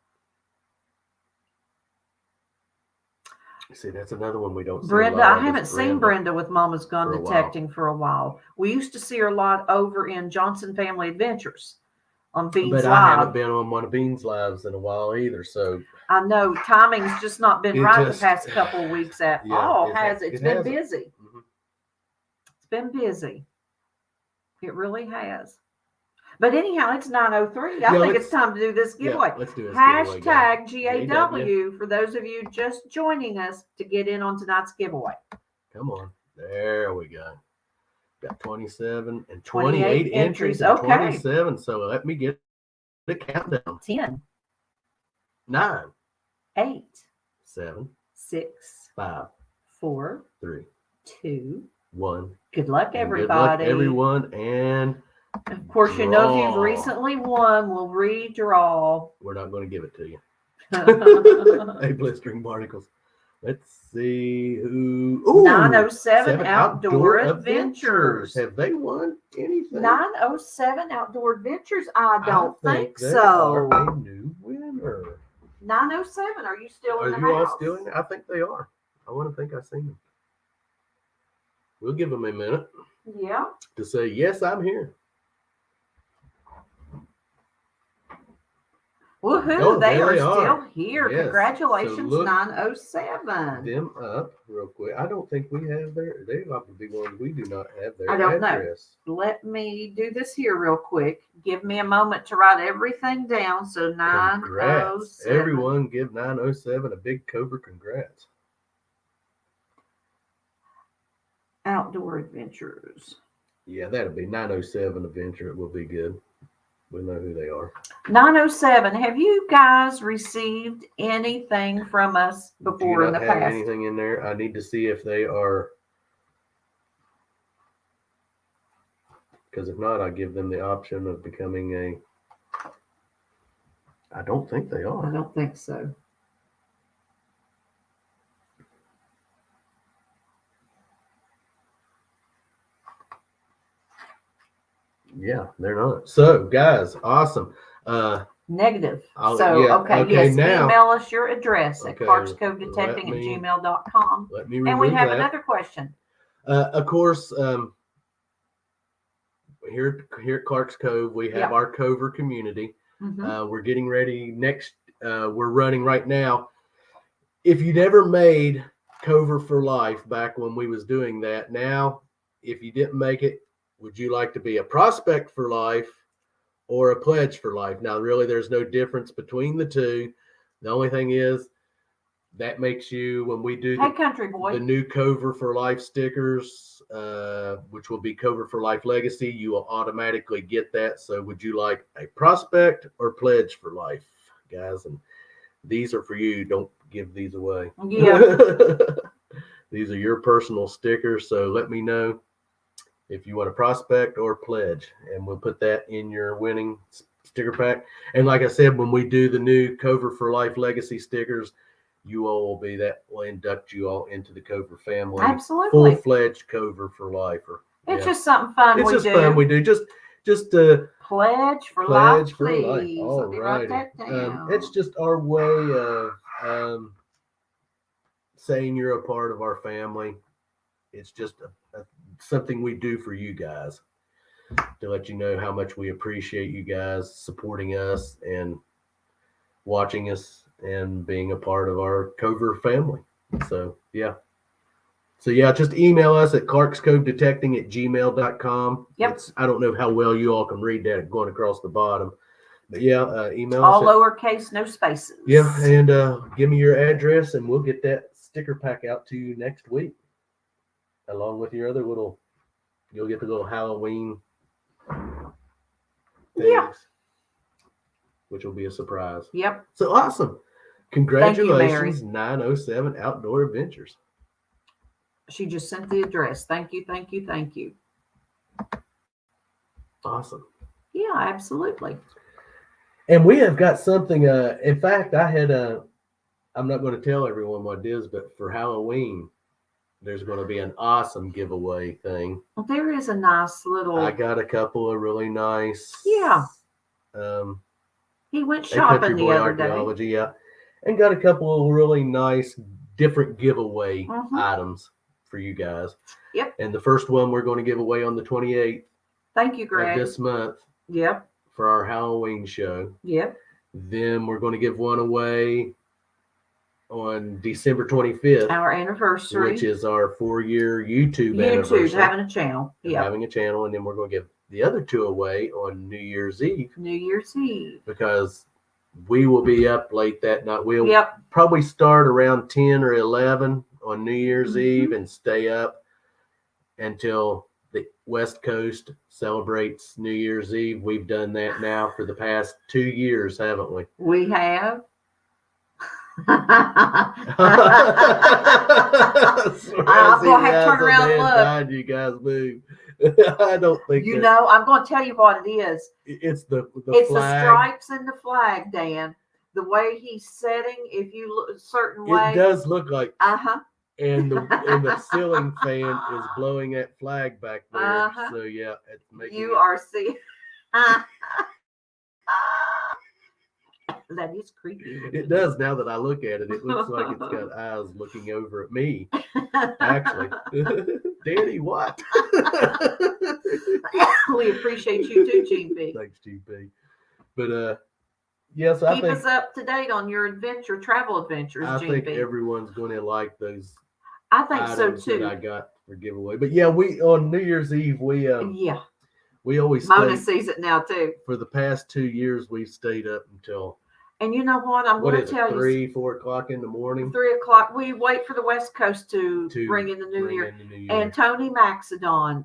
Speaker 1: See, that's another one we don't see.
Speaker 2: Brenda, I haven't seen Brenda with Mama's Gone Detecting for a while. We used to see her a lot over in Johnson Family Adventures on Bean's Live.
Speaker 1: But I haven't been on one of Bean's Lives in a while either. So
Speaker 2: I know timing's just not been right the past couple of weeks at all, has it? It's been busy.
Speaker 1: Mm-hmm.
Speaker 2: It's been busy. It really has. But anyhow, it's 9:03. I think it's time to do this giveaway.
Speaker 1: Let's do this
Speaker 2: Hashtag GAW for those of you just joining us to get in on tonight's giveaway.
Speaker 1: Come on. There we go. Got 27 and 28 entries.
Speaker 2: Okay.
Speaker 1: 27. So let me get the countdown.
Speaker 2: 10,
Speaker 1: 9,
Speaker 2: 8,
Speaker 1: 7,
Speaker 2: 6,
Speaker 1: 5,
Speaker 2: 4,
Speaker 1: 3,
Speaker 2: 2,
Speaker 1: 1.
Speaker 2: Good luck, everybody.
Speaker 1: Good luck, everyone. And
Speaker 2: of course, if you've recently won, we'll redraw.
Speaker 1: We're not going to give it to you. Hey, blistering barnacles. Let's see who.
Speaker 2: 907 Outdoor Adventures.
Speaker 1: Have they won anything?
Speaker 2: 907 Outdoor Adventures. I don't think
Speaker 1: they
Speaker 2: so.
Speaker 1: Are a new winner.
Speaker 2: 907. Are you still in the house?
Speaker 1: Are you all still in there? I think they are. I want to think I've seen them. We'll give them a minute.
Speaker 2: Yeah.
Speaker 1: To say, yes, I'm here.
Speaker 2: Woohoo, they are still here.
Speaker 1: Yes.
Speaker 2: Congratulations,
Speaker 1: so
Speaker 2: 907.
Speaker 1: Them up real quick. I don't think we have they ought to be ones we do not have their
Speaker 2: I don't
Speaker 1: address.
Speaker 2: know. Let me do this here real quick. Give me a moment to write everything down. So 907.
Speaker 1: Congrats. Everyone give 907 a big Cobra congrats.
Speaker 2: Outdoor Adventures.
Speaker 1: Yeah, that'll be 907 Adventure. It will be good. We know who they are.
Speaker 2: 907. Have you guys received anything from us before in the
Speaker 1: Do you not have
Speaker 2: past?
Speaker 1: anything in there? I need to see if they are. Because if not, I give them the option of becoming a. I don't think they
Speaker 2: I
Speaker 1: are.
Speaker 2: don't think so.
Speaker 1: Yeah, they're not. So, guys, awesome.
Speaker 2: Negative.
Speaker 1: Okay,
Speaker 2: yes,
Speaker 1: now,
Speaker 2: email us your address at
Speaker 1: okay,
Speaker 2: clarkscovedetecting@gmail.com.
Speaker 1: let me
Speaker 2: And we
Speaker 1: remove
Speaker 2: have
Speaker 1: that.
Speaker 2: another question.
Speaker 1: Of course, here at Clark's Cove, we have our Cover community. We're getting ready next. We're running right now. If you never made Cover for Life back when we was doing that, now, if you didn't make it, would you like to be a prospect for life or a pledge for life? Now, really, there's no difference between the two. The only thing is that makes you, when we do the new Cover for Life stickers, which will be Cover for Life Legacy, you will automatically get that. So would you like a prospect or pledge for life, guys? And these are for you. Don't give these away.
Speaker 2: Yeah.
Speaker 1: These are your personal stickers. So let me know if you want a prospect or pledge, and we'll put that in your winning sticker pack. And like I said, when we do the new Cover for Life Legacy stickers, you all will be that. Will induct you all into the Cover family.
Speaker 2: Absolutely.
Speaker 1: Full-fledged Cover for Life.
Speaker 2: It's just something fun
Speaker 1: we do. It's just fun we do. Just
Speaker 2: pledge for life, please.
Speaker 1: All right. It's just our way of saying you're a part of our family. It's just something we do for you guys to let you know how much we appreciate you guys supporting us and watching us and being a part of our Cover family. So just email us at clarkscovedetecting@gmail.com.
Speaker 2: Yep.
Speaker 1: I don't know how well you all can read that going across the bottom, but email
Speaker 2: all
Speaker 1: us
Speaker 2: lowercase, no spaces.
Speaker 1: Yeah, and give me your address and we'll get that sticker pack out to you next week, along with your other you'll get the little Halloween things, which will be a surprise.
Speaker 2: Yep.
Speaker 1: So awesome. Congratulations, 907 Outdoor Adventures.
Speaker 2: She just sent the address. Thank you.
Speaker 1: Awesome.
Speaker 2: Yeah, absolutely.
Speaker 1: And we have got something, in fact, I had I'm not going to tell everyone what it is, but for Halloween, there's going to be an awesome giveaway thing.
Speaker 2: Well, there is a nice little.
Speaker 1: I got a couple of really nice.
Speaker 2: Yeah. He went shopping the other
Speaker 1: day. Yeah, and got a couple of really nice different giveaway items for you guys.
Speaker 2: Yep.
Speaker 1: And the first one we're going to give away on the 28th.
Speaker 2: Thank you, Greg.
Speaker 1: Of this month.
Speaker 2: Yep.
Speaker 1: For our Halloween show.
Speaker 2: Yep.
Speaker 1: Then we're going to give one away on December 25th,
Speaker 2: our anniversary,
Speaker 1: which is our 4-year YouTube anniversary.
Speaker 2: Having a channel.
Speaker 1: Yeah, having a channel, and then we're going to give the other two away on New Year's Eve. Because we will be up late that night. We'll probably start around 10 or 11 on New Year's Eve and stay up until the West Coast celebrates New Year's Eve. We've done that now for the past 2 years, haven't we?
Speaker 2: We have.
Speaker 1: I'm going to have to turn around and look. You guys move. I don't think
Speaker 2: I'm going to tell you what it is.
Speaker 1: It's the
Speaker 2: flag.
Speaker 1: The
Speaker 2: stripes in the flag, Dan. The way he's setting, if you look a certain way.
Speaker 1: It does look like. And the ceiling fan is blowing that flag back there. So it's making.
Speaker 2: You are seeing. That is creepy.
Speaker 1: It does now that I look at it. It looks like it's got eyes looking over at me. Actually. Danny, what?
Speaker 2: We appreciate you too, GP.
Speaker 1: Thanks, GP. But yes, I think
Speaker 2: keep us up to date on your travel adventures,
Speaker 1: I
Speaker 2: GP.
Speaker 1: think everyone's going to like those.
Speaker 2: I think so too.
Speaker 1: That I got for giveaway. But we on New Year's Eve we always
Speaker 2: Mona sees it now too.
Speaker 1: For the past 2 years we've stayed up until
Speaker 2: And you know what? I'm going to tell you.
Speaker 1: 3, 4 o'clock in the morning?
Speaker 2: 3 o'clock. We wait for the West Coast to bring in the New Year. And Tony Maxidon,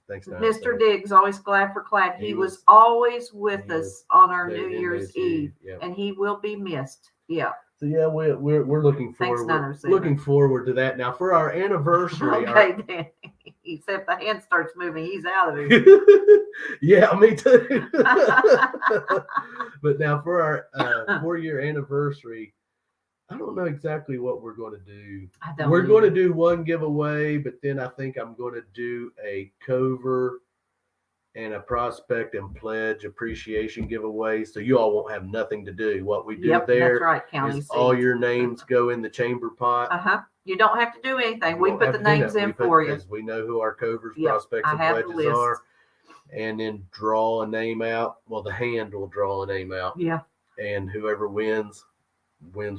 Speaker 1: Thanks,
Speaker 2: Mr. Diggs, always glad for clad. He was always with us on our New Year's Eve, and he will be missed. Yeah.
Speaker 1: So yeah, we're looking forward.
Speaker 2: Thanks,
Speaker 1: looking forward to that. Now for our anniversary.
Speaker 2: Okay, then. Except the hand starts moving, he's out of here.
Speaker 1: Yeah, me too. But now for our 4-year anniversary, I don't know exactly what we're going to do. We're going to do one giveaway, but then I think I'm going to do a cover and a prospect and pledge appreciation giveaway. So you all won't have nothing to do. What we do there,
Speaker 2: that's right, County
Speaker 1: is all your names go in the chamber pot.
Speaker 2: You don't have to do anything. We put the names in for you.
Speaker 1: We know who our covers, prospects, and pledges are. And then draw a name out. Well, the hand will draw a name out.
Speaker 2: Yeah.
Speaker 1: And whoever wins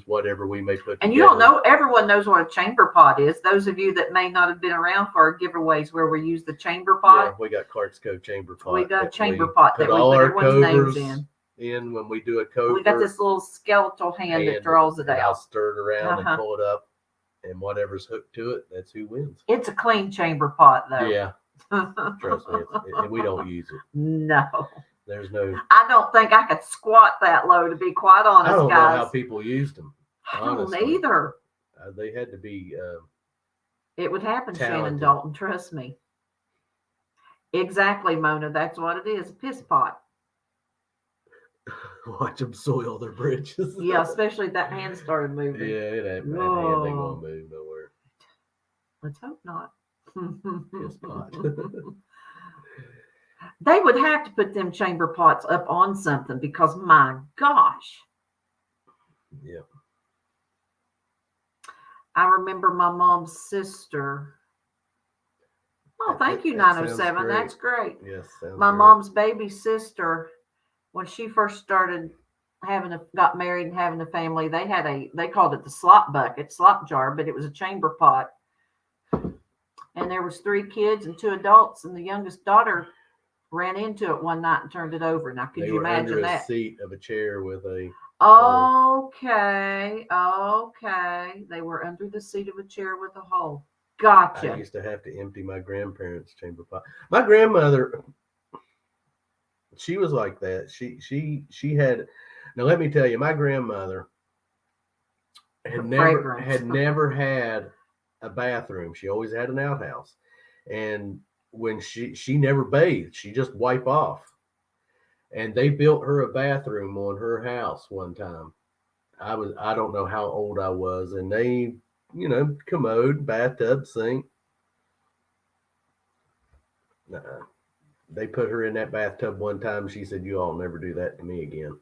Speaker 1: whatever we may put
Speaker 2: and
Speaker 1: together.
Speaker 2: You don't know, everyone knows what a chamber pot is. Those of you that may not have been around for our giveaways where we use the chamber pot.
Speaker 1: Yeah, we got Clark's Cove chamber pot.
Speaker 2: We got a chamber pot that we put everyone's names in
Speaker 1: when we do a cover.
Speaker 2: We got this little skeletal hand that draws it out.
Speaker 1: I'll stir it around and pull it up, and whatever's hooked to it, that's who wins.
Speaker 2: It's a clean chamber pot, though.
Speaker 1: Yeah. Trust me, we don't use it.
Speaker 2: No.
Speaker 1: There's no.
Speaker 2: I don't think I could squat that low, to be quite honest,
Speaker 1: I don't
Speaker 2: guys.
Speaker 1: know how people used them. Honestly.
Speaker 2: I don't either.
Speaker 1: They had to be.
Speaker 2: It would happen,
Speaker 1: talented.
Speaker 2: Shannon Dalton. Trust me. Exactly, Mona. That's what it is. A piss pot.
Speaker 1: Watch them soil their britches.
Speaker 2: Yeah, especially if that hand started moving.
Speaker 1: Yeah, it ain't. That hand ain't gonna move nowhere.
Speaker 2: Let's hope not.
Speaker 1: Piss pot.
Speaker 2: They would have to put them chamber pots up on something because, my gosh.
Speaker 1: Yeah.
Speaker 2: I remember my mom's sister. Oh, thank you, 907. That's great.
Speaker 1: Yes.
Speaker 2: My mom's baby sister, when she first started got married and having a family, they called it the slop jar, but it was a chamber pot. And there was 3 kids and 2 adults, and the youngest daughter ran into it one night and turned it over. Now, could you imagine that?
Speaker 1: Under a seat of a chair with a.
Speaker 2: Okay. They were under the seat of a chair with a hole. Gotcha.
Speaker 1: I used to have to empty my grandparents' chamber pot. My grandmother, she was like that. She had. Now let me tell you, my grandmother had never had a bathroom. She always had an outhouse, and when she never bathed, she just wipe off. And they built her a bathroom on her house one time. I don't know how old I was, and they, commode, bathtub, sink. They put her in that bathtub one time. She said, "You all never do that to me again."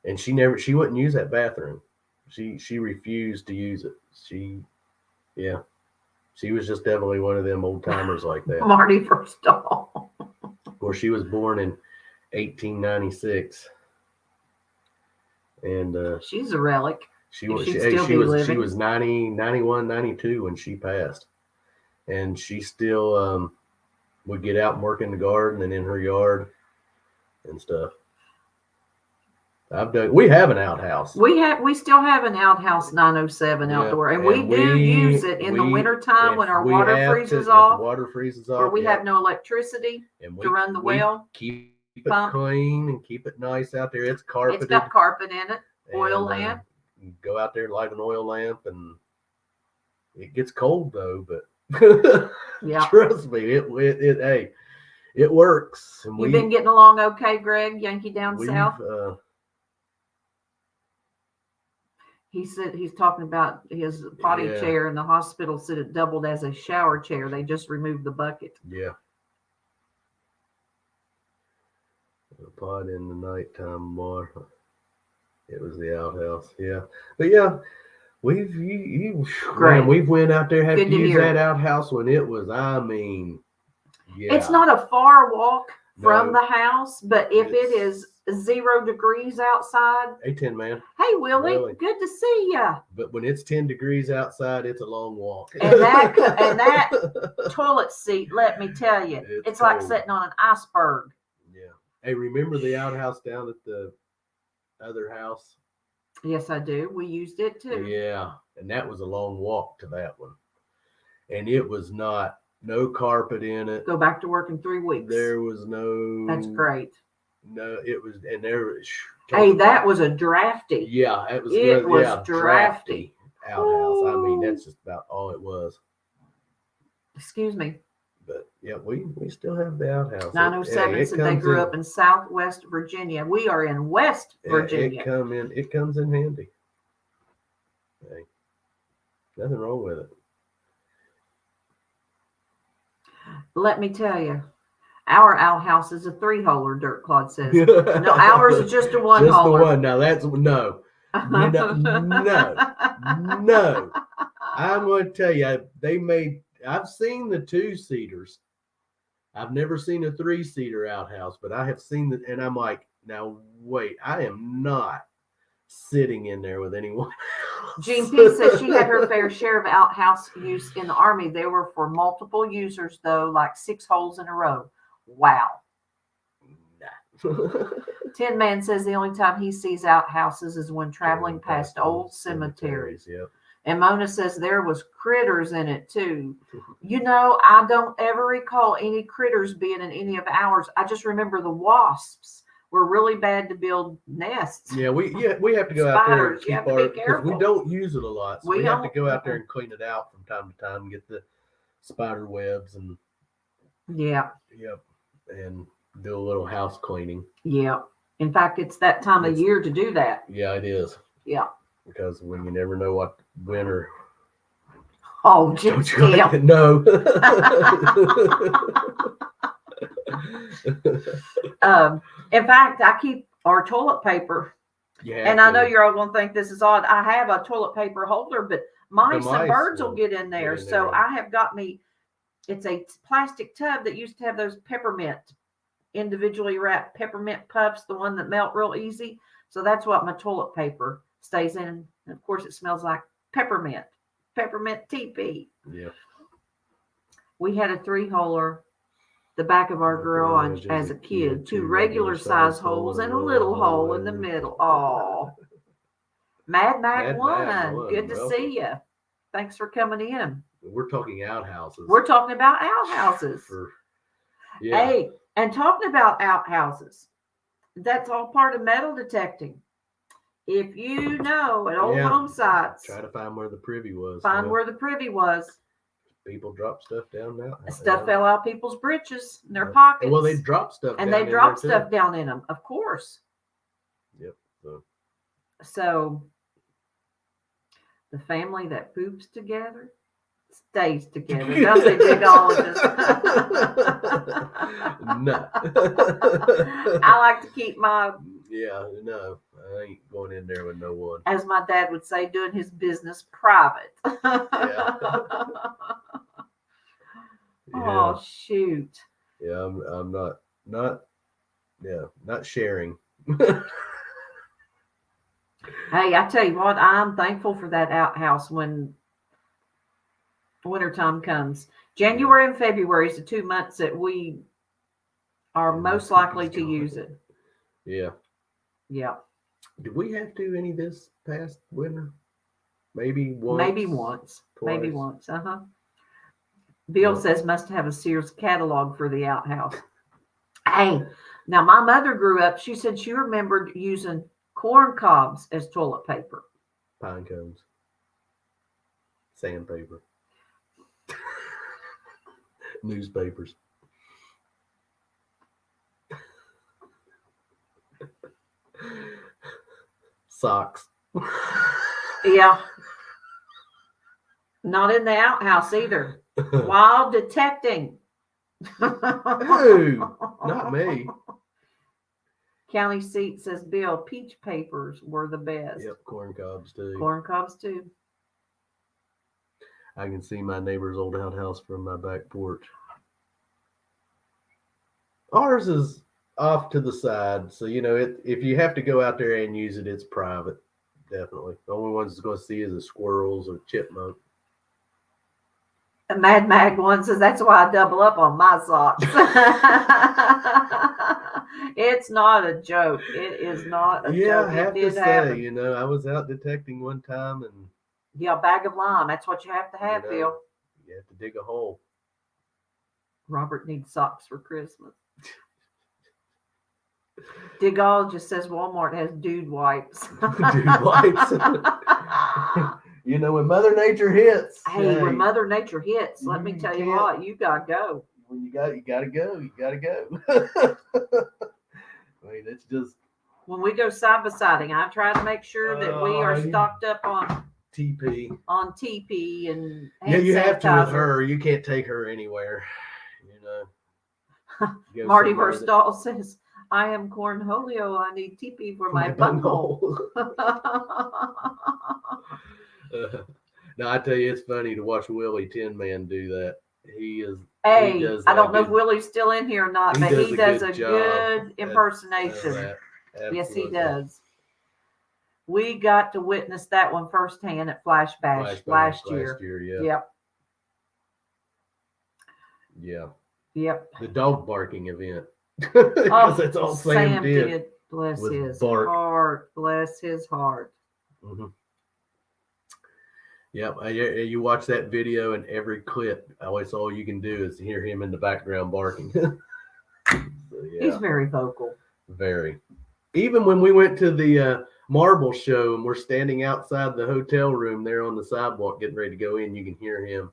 Speaker 1: And she wouldn't use that bathroom. She refused to use it. She was just definitely one of them old timers like that.
Speaker 2: Marty Verstahl.
Speaker 1: Of course, she was born in 1896, and
Speaker 2: she's a relic.
Speaker 1: She was 90, 91, 92 when she passed, and she still would get out and work in the garden and in her yard and stuff. We have an outhouse.
Speaker 2: We still have an outhouse 907 outdoor, and we do use it in the wintertime when our water freezes off. Or we have no electricity to run the well.
Speaker 1: Keep it clean and keep it nice out there. It's carpeted.
Speaker 2: It's got carpet in it. Oil lamp.
Speaker 1: You go out there, light an oil lamp, and it gets cold though. But trust me, it works. And
Speaker 2: you've been getting along okay, Greg? Yankee down south. He said he's talking about his potty chair in the hospital. Said it doubled as a shower chair. They just removed the bucket.
Speaker 1: Yeah. The pot in the nighttime bar. It was the outhouse. Yeah. But yeah, we've went out there, had to use that outhouse when it was,
Speaker 2: It's not a far walk from the house, but if it is 0 degrees outside.
Speaker 1: Hey, Tin Man.
Speaker 2: Hey, Willie. Good to see you.
Speaker 1: But when it's 10 degrees outside, it's a long walk.
Speaker 2: And that toilet seat, let me tell you, it's like sitting on an iceberg.
Speaker 1: Yeah. Hey, remember the outhouse down at the other house?
Speaker 2: Yes, I do. We used it too.
Speaker 1: Yeah, and that was a long walk to that one. And it was no carpet in it.
Speaker 2: Go back to work in 3 weeks.
Speaker 1: There was no.
Speaker 2: That's great.
Speaker 1: No, it was, and there was.
Speaker 2: Hey, that was a drafty.
Speaker 1: Yeah, it was.
Speaker 2: It
Speaker 1: good.
Speaker 2: was
Speaker 1: Yeah,
Speaker 2: drafty.
Speaker 1: Outhouse. I mean, that's just about all it was.
Speaker 2: Excuse me.
Speaker 1: But yeah, we still have the outhouse.
Speaker 2: 907 said they grew up in Southwest Virginia. We are in West Virginia.
Speaker 1: It comes in handy. Hey, nothing wrong with it.
Speaker 2: Let me tell you, our outhouse is a 3-holer, Dirt Claude says. No, ours is just a 1-holer.
Speaker 1: Just the one. Now that's no. No. I'm going to tell you, I've seen the 2-seaters. I've never seen a 3-seater outhouse, but I have seen that, and I'm like, now wait, I am not sitting in there with anyone else.
Speaker 2: Jean P says she had her fair share of outhouse use in the Army. They were for multiple users, though, like 6 holes in a row. Wow. Tin Man says the only time he sees outhouses is when traveling past old cemeteries.
Speaker 1: Yep.
Speaker 2: And Mona says there was critters in it too. You know, I don't ever recall any critters being in any of ours. I just remember the wasps were really bad to build nests.
Speaker 1: Yeah, we have to go out there and keep because we don't use it a lot. So we have to go out there and clean it out from time to time, get the spider webs and and do a little house cleaning. Yeah.
Speaker 2: In fact, it's that time of year to do that.
Speaker 1: Yeah, it is.
Speaker 2: Yeah.
Speaker 1: Because when you never know what winter.
Speaker 2: Oh, just
Speaker 1: no.
Speaker 2: In fact, I keep our toilet paper. Yeah. And I know you're all going to think this is odd. I have a toilet paper holder, but mice and birds will get in there. So I have got me. It's a plastic tub that used to have those peppermint, individually wrapped peppermint puffs, the one that melt real easy. So that's what my toilet paper stays in. And of course, it smells like peppermint TP.
Speaker 1: Yeah.
Speaker 2: We had a 3-holer, the back of our garage as a kid, 2 regular size holes and a little hole in the middle. Oh, Mad Mac 1. Good to see you. Thanks for coming in.
Speaker 1: We're talking outhouses.
Speaker 2: We're talking about outhouses. Hey, and talking about outhouses, that's all part of metal detecting. If you know at old home sites,
Speaker 1: try to find where the privy was.
Speaker 2: Where the privy was.
Speaker 1: People drop stuff down now.
Speaker 2: Stuff fell out of people's breeches in their pockets.
Speaker 1: Well, they drop stuff
Speaker 2: and they drop stuff down in them, of course.
Speaker 1: Yep.
Speaker 2: So the family that poops together stays together. Don't they, bigologist?
Speaker 1: No.
Speaker 2: I like to keep my.
Speaker 1: Yeah, no, I ain't going in there with no one.
Speaker 2: As my dad would say, doing his business private.
Speaker 1: Yeah.
Speaker 2: Oh, shoot.
Speaker 1: Yeah, I'm not sharing.
Speaker 2: Hey, I tell you what, I'm thankful for that outhouse when wintertime comes. January and February is the 2 months that we are most likely to use it.
Speaker 1: Yeah.
Speaker 2: Yeah.
Speaker 1: Did we have to any this past winter? Maybe once.
Speaker 2: Maybe once. Uh-huh. Bill says must have a Sears catalog for the outhouse. Hey, now my mother grew up. She said she remembered using corn cobs as toilet paper.
Speaker 1: Pine cones. Sandpaper. Newspapers. Socks.
Speaker 2: Yeah. Not in the outhouse either. While detecting.
Speaker 1: Who? Not me.
Speaker 2: County seat says, Bill, peach papers were the best.
Speaker 1: Yep, corn cobs too.
Speaker 2: Corn cobs too.
Speaker 1: I can see my neighbor's old outhouse from my back porch. Ours is off to the side, so if you have to go out there and use it, it's private. Definitely. The only ones it's going to see is the squirrels or chipmunk.
Speaker 2: Mad Mag one says that's why I double up on my socks. It's not a joke. It is not a joke.
Speaker 1: I have
Speaker 2: It
Speaker 1: to
Speaker 2: did
Speaker 1: say,
Speaker 2: happen.
Speaker 1: I was out detecting one time, and
Speaker 2: Yeah, a bag of lime. That's what you have to have, Bill.
Speaker 1: you have to dig a hole.
Speaker 2: Robert needs socks for Christmas. Digall just says Walmart has dude wipes.
Speaker 1: Dude wipes. When Mother Nature hits.
Speaker 2: Hey, when Mother Nature hits, let me tell you what, you gotta go.
Speaker 1: When you gotta go. You gotta go. I mean, it's just
Speaker 2: when we go side by siding, I try to make sure that we are stocked up on
Speaker 1: TP.
Speaker 2: On TP and
Speaker 1: you
Speaker 2: sanitizer.
Speaker 1: have to with her. You can't take her anywhere.
Speaker 2: Marty Verstahl says, I am Cornholio. I need TP for my bunghole.
Speaker 1: Now, I tell you, it's funny to watch Willie Tin Man do that. He is.
Speaker 2: Hey,
Speaker 1: he does
Speaker 2: I don't know if Willie's still in here or not, but he does a good impersonation. Yes, he does. We got to witness that one firsthand at Flash Bash last year.
Speaker 1: Yeah.
Speaker 2: Yep.
Speaker 1: Yeah.
Speaker 2: Yep.
Speaker 1: The dog barking event. Because that's all Sam did.
Speaker 2: Bless his heart. Bless his heart.
Speaker 1: Mm-hmm. Yep. You watch that video, and every clip, always all you can do is hear him in the background barking. So, yeah.
Speaker 2: He's very vocal.
Speaker 1: Very. Even when we went to the marble show and we're standing outside the hotel room there on the sidewalk getting ready to go in, you can hear him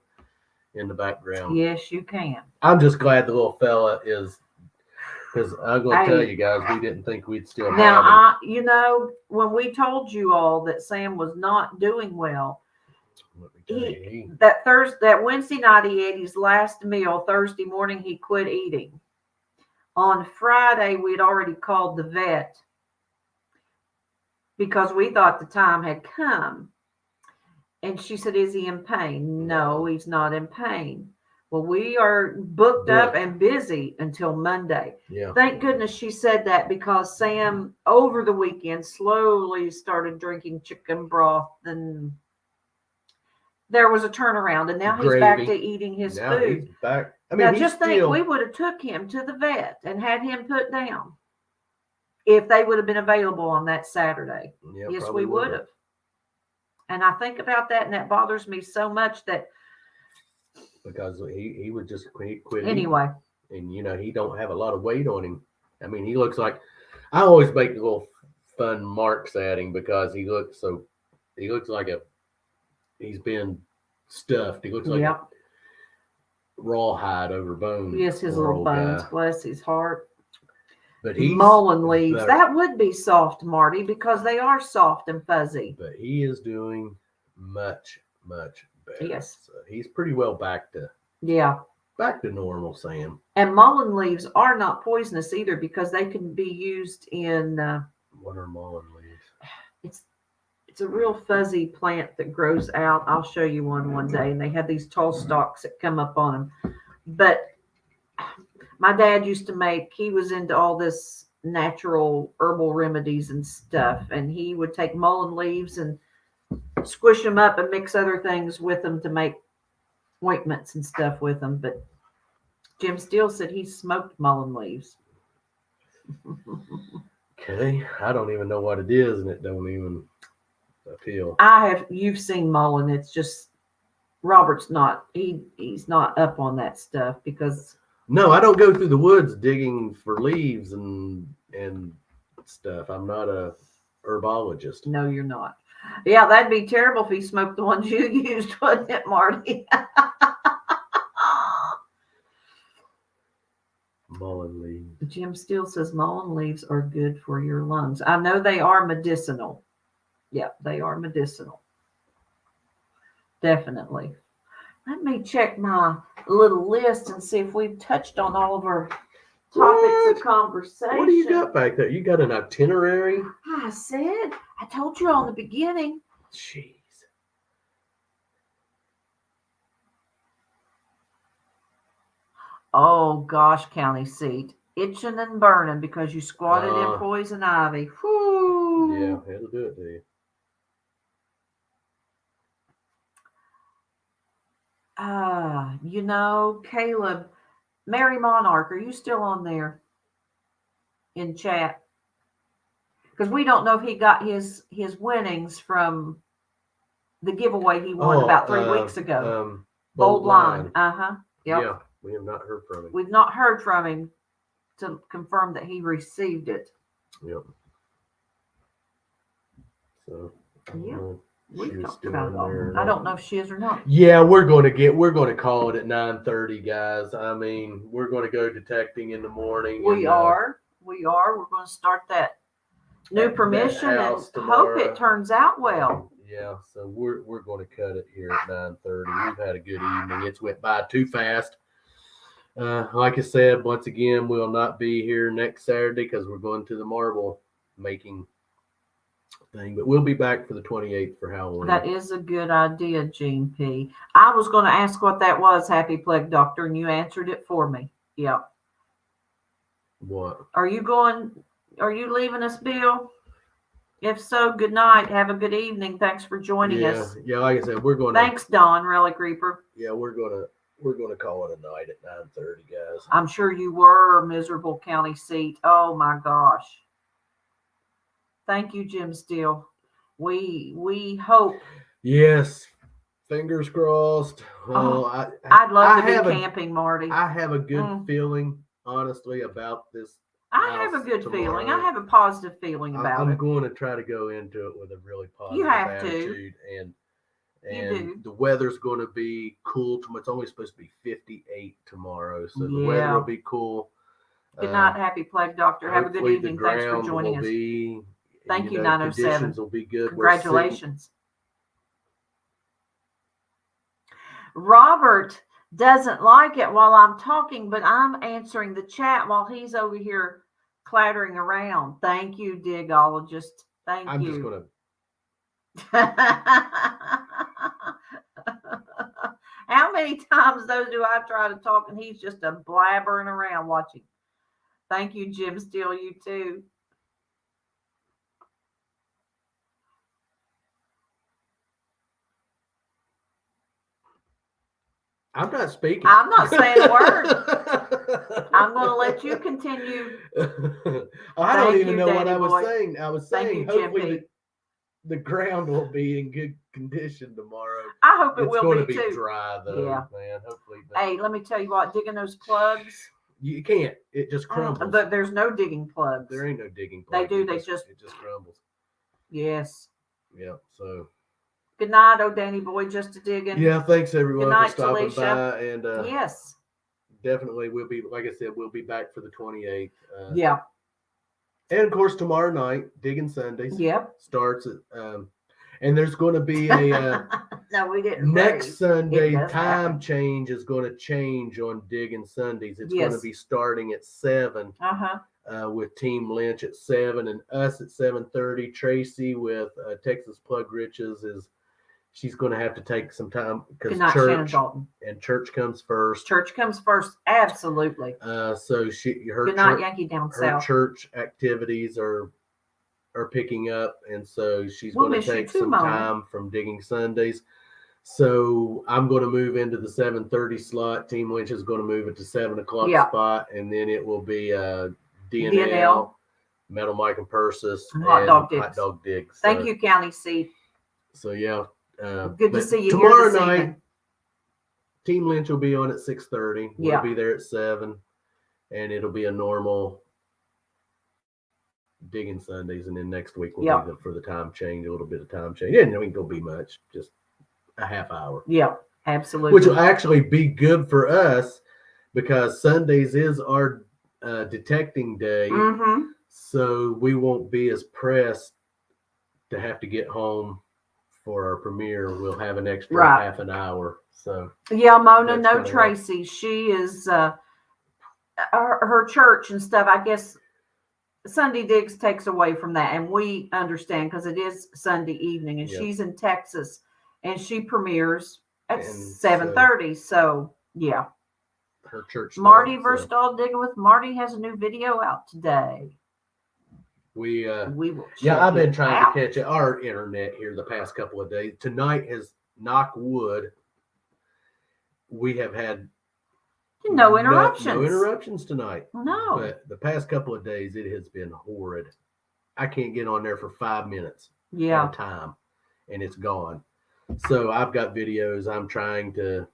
Speaker 1: in the background.
Speaker 2: Yes, you can.
Speaker 1: I'm just glad the little fella is, because I'm going to tell you guys, we didn't think we'd still have him.
Speaker 2: When we told you all that Sam was not doing well,
Speaker 1: that
Speaker 2: Wednesday night he ate his last meal. Thursday morning he quit eating. On Friday we'd already called the vet because we thought the time had come. And she said, is he in pain? No, he's not in pain. Well, we are booked up and busy until Monday.
Speaker 1: Yeah.
Speaker 2: Thank goodness she said that, because Sam, over the weekend, slowly started drinking chicken broth, and there was a turnaround, and now he's back to eating his food.
Speaker 1: He's back.
Speaker 2: Think we would have took him to the vet and had him put down if they would have been available on that Saturday.
Speaker 1: Yeah,
Speaker 2: yes, we would have. And I think about that, and that bothers me so much that
Speaker 1: because he would just quit
Speaker 2: anyway.
Speaker 1: Eating. And he don't have a lot of weight on him. I mean, he looks like, I always make little fun marks at him because he looks like he's been stuffed. He looks like a rawhide over bone.
Speaker 2: Yes, his little bones. Bless his heart.
Speaker 1: But he's
Speaker 2: mullen leaves. That would be soft, Marty, because they are soft and fuzzy.
Speaker 1: But he is doing much, much better.
Speaker 2: Yes.
Speaker 1: So he's pretty well back to normal, Sam.
Speaker 2: And mullen leaves are not poisonous either, because they can be used in
Speaker 1: what are mullen leaves?
Speaker 2: It's a real fuzzy plant that grows out. I'll show you one day, and they have these tall stalks that come up on them. But my dad he was into all this natural herbal remedies and stuff, and he would take mullen leaves and squish them up and mix other things with them to make ointments and stuff with them. But Jim Steele said he smoked mullen leaves.
Speaker 1: Okay, I don't even know what it is, and it don't even appeal.
Speaker 2: You've seen mullen. It's just Robert's not. He's not up on that stuff because.
Speaker 1: No, I don't go through the woods digging for leaves and stuff. I'm not a herbologist.
Speaker 2: No, you're not. Yeah, that'd be terrible if he smoked the ones you used, wouldn't it, Marty?
Speaker 1: Mullen leaves.
Speaker 2: Jim Steele says mullen leaves are good for your lungs. I know they are medicinal. Yeah, they are medicinal. Definitely. Let me check my little list and see if we've touched on all of our topics of conversation.
Speaker 1: What do you got back there? You got an itinerary?
Speaker 2: I told you on the beginning.
Speaker 1: Jeez.
Speaker 2: Oh, gosh, county seat. Itching and burning because you squatted in poison ivy. Whoo.
Speaker 1: Yeah, it'll do it to you.
Speaker 2: Caleb, Mary Monarch, are you still on there in chat? Because we don't know if he got his winnings from the giveaway he won about 3 weeks ago. Bold line. Yep.
Speaker 1: Yeah, we have not heard from him.
Speaker 2: We've not heard from him to confirm that he received it.
Speaker 1: Yep. So
Speaker 2: yeah, we talked about it all. I don't know if she is or not.
Speaker 1: Yeah, we're going to call it at 9:30, guys. I mean, we're going to go detecting in the morning.
Speaker 2: We are. We're going to start that new permission and hope it turns out well.
Speaker 1: Yeah, so we're going to cut it here at 9:30. We've had a good evening. It's went by too fast. Like I said, once again, we'll not be here next Saturday because we're going to the marble making thing, but we'll be back for the 28th for Halloween.
Speaker 2: That is a good idea, Gene P. I was going to ask what that was, Happy Plague Doctor, and you answered it for me. Yep.
Speaker 1: What?
Speaker 2: Are you leaving us, Bill? If so, good night. Have a good evening. Thanks for joining us.
Speaker 1: Yeah, like I said, we're going to.
Speaker 2: Thanks, Don, Relic Reaper.
Speaker 1: Yeah, we're going to call it a night at 9:30, guys.
Speaker 2: I'm sure you were, miserable county seat. Oh my gosh. Thank you, Jim Steele. We hope.
Speaker 1: Yes, fingers crossed.
Speaker 2: I'd love to be camping, Marty.
Speaker 1: I have a good feeling, honestly, about this.
Speaker 2: I have a good feeling. I have a positive feeling about it.
Speaker 1: I'm going to try to go into it with a really positive attitude. And the weather's going to be cool. It's only supposed to be 58 tomorrow, so the weather will be cool.
Speaker 2: Good night, Happy Plague Doctor. Have a good evening. Thanks for joining us. Thank you, 907.
Speaker 1: Conditions will be good.
Speaker 2: Congratulations. Robert doesn't like it while I'm talking, but I'm answering the chat while he's over here clattering around. Thank you, Digologist. I'm just going to. How many times, though, do I try to talk and he's just a blabbering around watching? Thank you, Jim Steele. You too.
Speaker 1: I'm not speaking.
Speaker 2: I'm not saying a word. I'm going to let you continue.
Speaker 1: I don't even know what I was saying. I was saying hopefully the ground will be in good condition tomorrow.
Speaker 2: I hope it will be too. It's
Speaker 1: going to be dry though, man. Hopefully.
Speaker 2: Hey, let me tell you what, digging those plugs.
Speaker 1: You can't. It just crumbles.
Speaker 2: But there's no digging plugs.
Speaker 1: There ain't no digging plugs.
Speaker 2: They do.
Speaker 1: It just crumbles.
Speaker 2: Yes.
Speaker 1: Yeah. So.
Speaker 2: Good night, oh Danny boy, just a digging.
Speaker 1: Yeah, thanks everyone
Speaker 2: for
Speaker 1: stopping by, and
Speaker 2: yes,
Speaker 1: definitely we'll be, like I said, we'll be back for the 28th.
Speaker 2: Yeah,
Speaker 1: and of course tomorrow night, Digging Sundays.
Speaker 2: Yep,
Speaker 1: starts at and there's going to be a
Speaker 2: no, we didn't.
Speaker 1: Next Sunday time change is going to change on Digging Sundays. It's going to be starting at 7. With Team Lynch at 7 and us at 7:30. Tracy with Texas Plug Riches she's going to have to take some time because church comes first.
Speaker 2: Church comes first, absolutely.
Speaker 1: So
Speaker 2: good night, Yankee down south.
Speaker 1: Her church activities are picking up, and so she's going to take some time from Digging Sundays. So I'm going to move into the 7:30 slot. Team Lynch is going to move it to 7 o'clock spot, and then it will be DNL, Metal Mike and Persis, and Hot Dog Digs.
Speaker 2: Thank you, County Seat.
Speaker 1: So yeah,
Speaker 2: good to see you
Speaker 1: tomorrow night. Team Lynch will be on at 6:30. We'll be there at 7, and it'll be a normal Digging Sundays, and then next week will be for the time change, a little bit of time change. It ain't gonna be much, just a half hour.
Speaker 2: Yeah, absolutely.
Speaker 1: Which will actually be good for us because Sundays is our detecting day, so we won't be as pressed to have to get home for our premiere. We'll have an extra half an hour. So
Speaker 2: Mona, no Tracy. She is her church and stuff. I guess Sunday Digs takes away from that, and we understand because it is Sunday evening, and she's in Texas, and she premieres at 7:30. So yeah.
Speaker 1: Her church.
Speaker 2: Marty versus Dog Digging with Marty has a new video out today.
Speaker 1: We
Speaker 2: will.
Speaker 1: I've been trying to catch our internet here the past couple of days. Tonight has knock wood. we have had
Speaker 2: no interruptions.
Speaker 1: No interruptions tonight.
Speaker 2: No.
Speaker 1: But the past couple of days, it has been horrid. I can't get on there for 5 minutes at a time, and it's gone. So I've got videos I'm trying to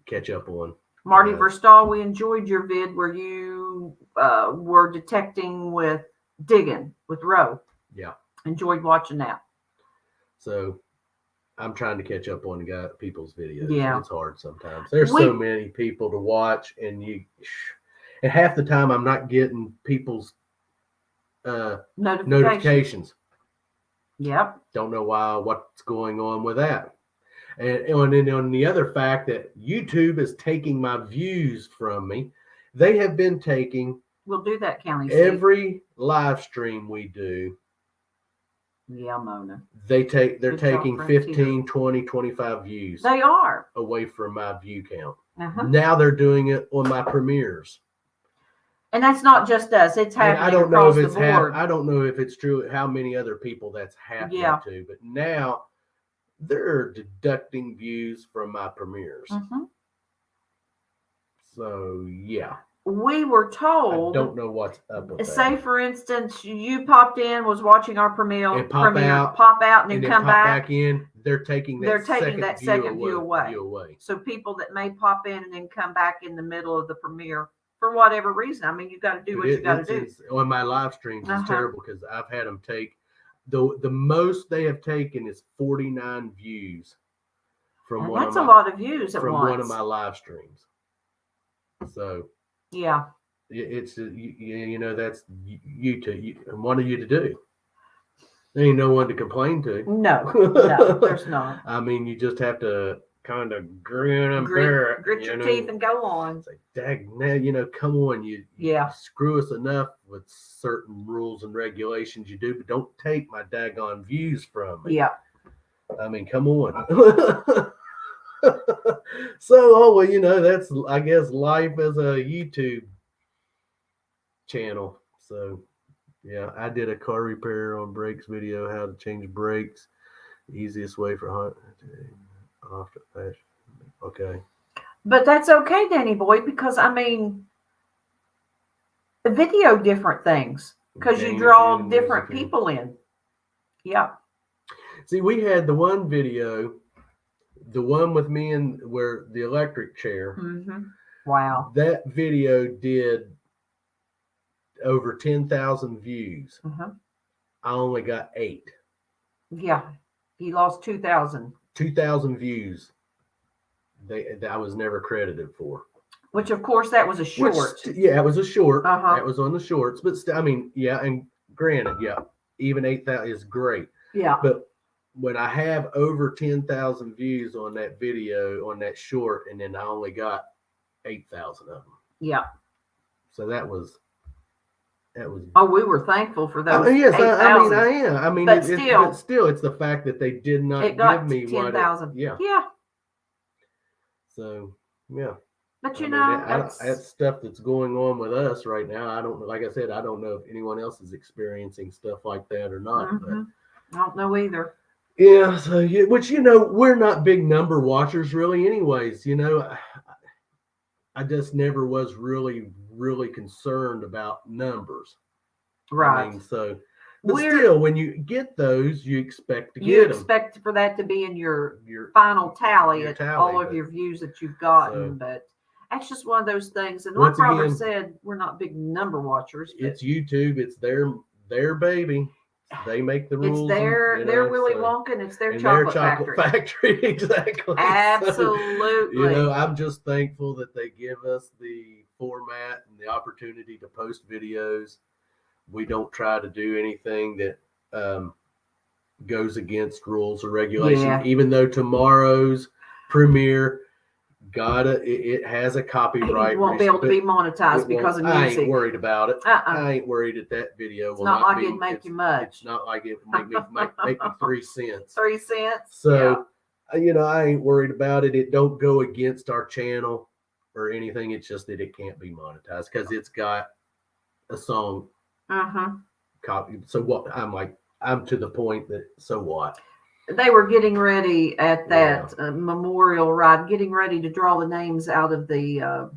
Speaker 1: catch up on.
Speaker 2: Marty Verstahl, we enjoyed your vid where you were detecting with digging with Roe.
Speaker 1: Yeah.
Speaker 2: Enjoyed watching that.
Speaker 1: So I'm trying to catch up on people's videos.
Speaker 2: Yeah.
Speaker 1: It's hard sometimes. There's so many people to watch, and half the time I'm not getting people's notifications.
Speaker 2: Yep.
Speaker 1: Don't know what's going on with that. And on the other fact that YouTube is taking my views from me, they have been taking.
Speaker 2: We'll do that, County.
Speaker 1: Every live stream we do.
Speaker 2: Yeah, Mona.
Speaker 1: They're taking 15, 20, 25 views.
Speaker 2: They are.
Speaker 1: Away from my view count. Now they're doing it on my premieres. And
Speaker 2: that's not just us. It's happening
Speaker 1: I don't know
Speaker 2: across
Speaker 1: if it's
Speaker 2: the board.
Speaker 1: I don't know if it's true how many other people that's happening to, but now they're deducting views from my premieres. So yeah.
Speaker 2: We were told.
Speaker 1: I don't know what's up with that.
Speaker 2: Say, for instance, you popped in, was watching our premiere,
Speaker 1: and pop
Speaker 2: out, and then come back
Speaker 1: in. They're taking that
Speaker 2: second view away. So people that may pop in and then come back in the middle of the premiere for whatever reason. I mean, you got to do what you got to do.
Speaker 1: On my live streams, it's terrible because I've had them take the most they have taken is 49 views from one. That's
Speaker 2: a lot of views at
Speaker 1: from
Speaker 2: once.
Speaker 1: One of my live streams. So.
Speaker 2: Yeah,
Speaker 1: it's that's YouTube. I wanted you to do. There ain't no one to complain to.
Speaker 2: No, there's not.
Speaker 1: I mean, you just have to kind of grin and bear it.
Speaker 2: Grit your teeth and go on.
Speaker 1: It's like, dag, now come on, you screw us enough with certain rules and regulations you do, but don't take my daggone views from me.
Speaker 2: Yeah.
Speaker 1: I mean, come on. So, that's, I guess, life as a YouTube channel. So, yeah, I did a car repair on brakes video, how to change brakes. Easiest way for off the patch. Okay.
Speaker 2: But that's okay, Danny boy, because I mean, the video different things because you draw different people in. Yeah.
Speaker 1: See, we had the one video. The one with me and where the electric chair.
Speaker 2: Wow.
Speaker 1: That video did over 10,000 views. I only got 8.
Speaker 2: Yeah. He lost 2,000.
Speaker 1: 2,000 views. I was never credited for.
Speaker 2: Which, of course, that was a short.
Speaker 1: It was a short. That was on the shorts. But I mean, yeah, and granted, even 8,000 is great.
Speaker 2: Yeah.
Speaker 1: But when I have over 10,000 views on that video, on that short, and then I only got 8,000 of them.
Speaker 2: Yeah.
Speaker 1: So that was.
Speaker 2: Oh, we were thankful for those.
Speaker 1: Yes, I mean, I am. I mean,
Speaker 2: but
Speaker 1: still, it's the fact that they did not give me
Speaker 2: 10,000.
Speaker 1: Yeah.
Speaker 2: Yeah.
Speaker 1: So, yeah.
Speaker 2: But
Speaker 1: that's stuff that's going on with us right now. I don't, like I said, I don't know if anyone else is experiencing stuff like that or not. But
Speaker 2: I don't know either.
Speaker 1: Yeah, so which we're not big number watchers really anyways. I just never was really concerned about numbers.
Speaker 2: Right.
Speaker 1: I mean, but still, when you get those, you expect to get them. You
Speaker 2: expect for that to be in your final tally all of your views that you've gotten, but that's just one of those things. And like Robert said, we're not big number watchers.
Speaker 1: It's YouTube. It's their baby. They make the rules.
Speaker 2: It's they're Willy Wonka, and it's their chocolate
Speaker 1: factory. Exactly.
Speaker 2: Absolutely.
Speaker 1: So, I'm just thankful that they give us the format and the opportunity to post videos. We don't try to do anything that goes against rules or regulations. Yeah. Even though tomorrow's premiere it has a copyright.
Speaker 2: You won't be able to be monetized because of music.
Speaker 1: I ain't worried about it. I ain't worried that video will
Speaker 2: not like it'd make you much.
Speaker 1: It's not like it would make me 3 cents.
Speaker 2: 3 cents.
Speaker 1: So, I ain't worried about it. It don't go against our channel or anything. It's just that it can't be monetized because it's got a song copy. So what? I'm to the point that so what?
Speaker 2: they were getting ready at that memorial ride, getting ready to draw the names out of the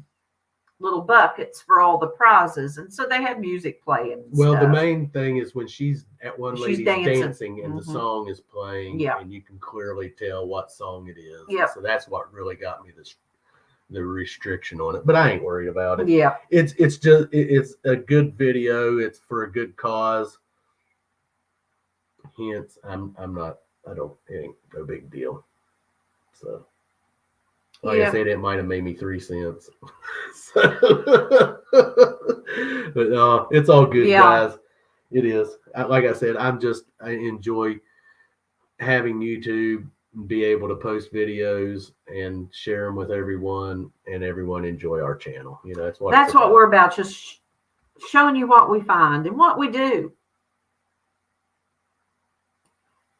Speaker 2: little buckets for all the prizes, and so they had music playing.
Speaker 1: Well, the main thing is when she's at one lady's dancing and the
Speaker 2: Mm-hmm.
Speaker 1: song is playing, and you can clearly tell what song it is.
Speaker 2: Yeah.
Speaker 1: So that's what really got me the restriction on it, but I ain't worried about it.
Speaker 2: Yeah.
Speaker 1: It's a good video. It's for a good cause. Hence, it ain't no big deal. So, like I said, it might have made me 3 cents. But it's all good, guys. It is. Like I said, I enjoy having YouTube, be able to post videos and share them with everyone, and everyone enjoy our channel. You know, that's what
Speaker 2: we're about. Just showing you what we find and what we do.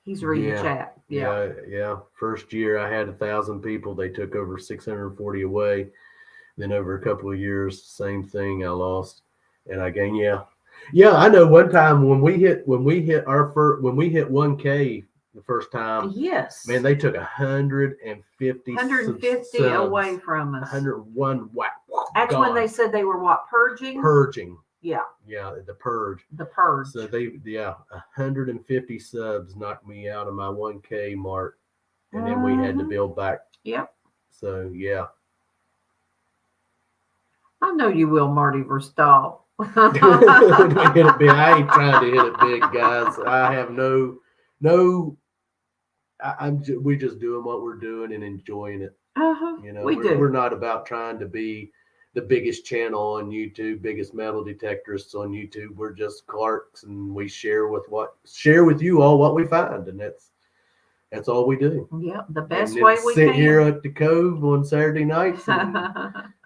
Speaker 2: He's reading chat.
Speaker 1: Yeah. First year I had 1,000 people. They took over 640 away. Then over a couple of years, same thing. I lost and I gained. Yeah. I know. One time when we hit 1K the first time.
Speaker 2: Yes.
Speaker 1: Man, they took 150 subs,
Speaker 2: away from us.
Speaker 1: 101. Wow.
Speaker 2: That's when they said they were purging.
Speaker 1: Purging.
Speaker 2: Yeah.
Speaker 1: Yeah, the purge.
Speaker 2: The purge.
Speaker 1: So 150 subs knocked me out of my 1K mark, and then we had to build back.
Speaker 2: Yep.
Speaker 1: So yeah.
Speaker 2: I know you will, Marty Verstahl.
Speaker 1: I ain't trying to hit it big, guys. I have no. We're just doing what we're doing and enjoying it. You know, we're not about trying to be the biggest channel on YouTube, biggest metal detectorists on YouTube. We're just Clarks, and we share with you all what we find, and that's all we do.
Speaker 2: Yeah, the best way we can.
Speaker 1: Sit here at the Cove on Saturday nights and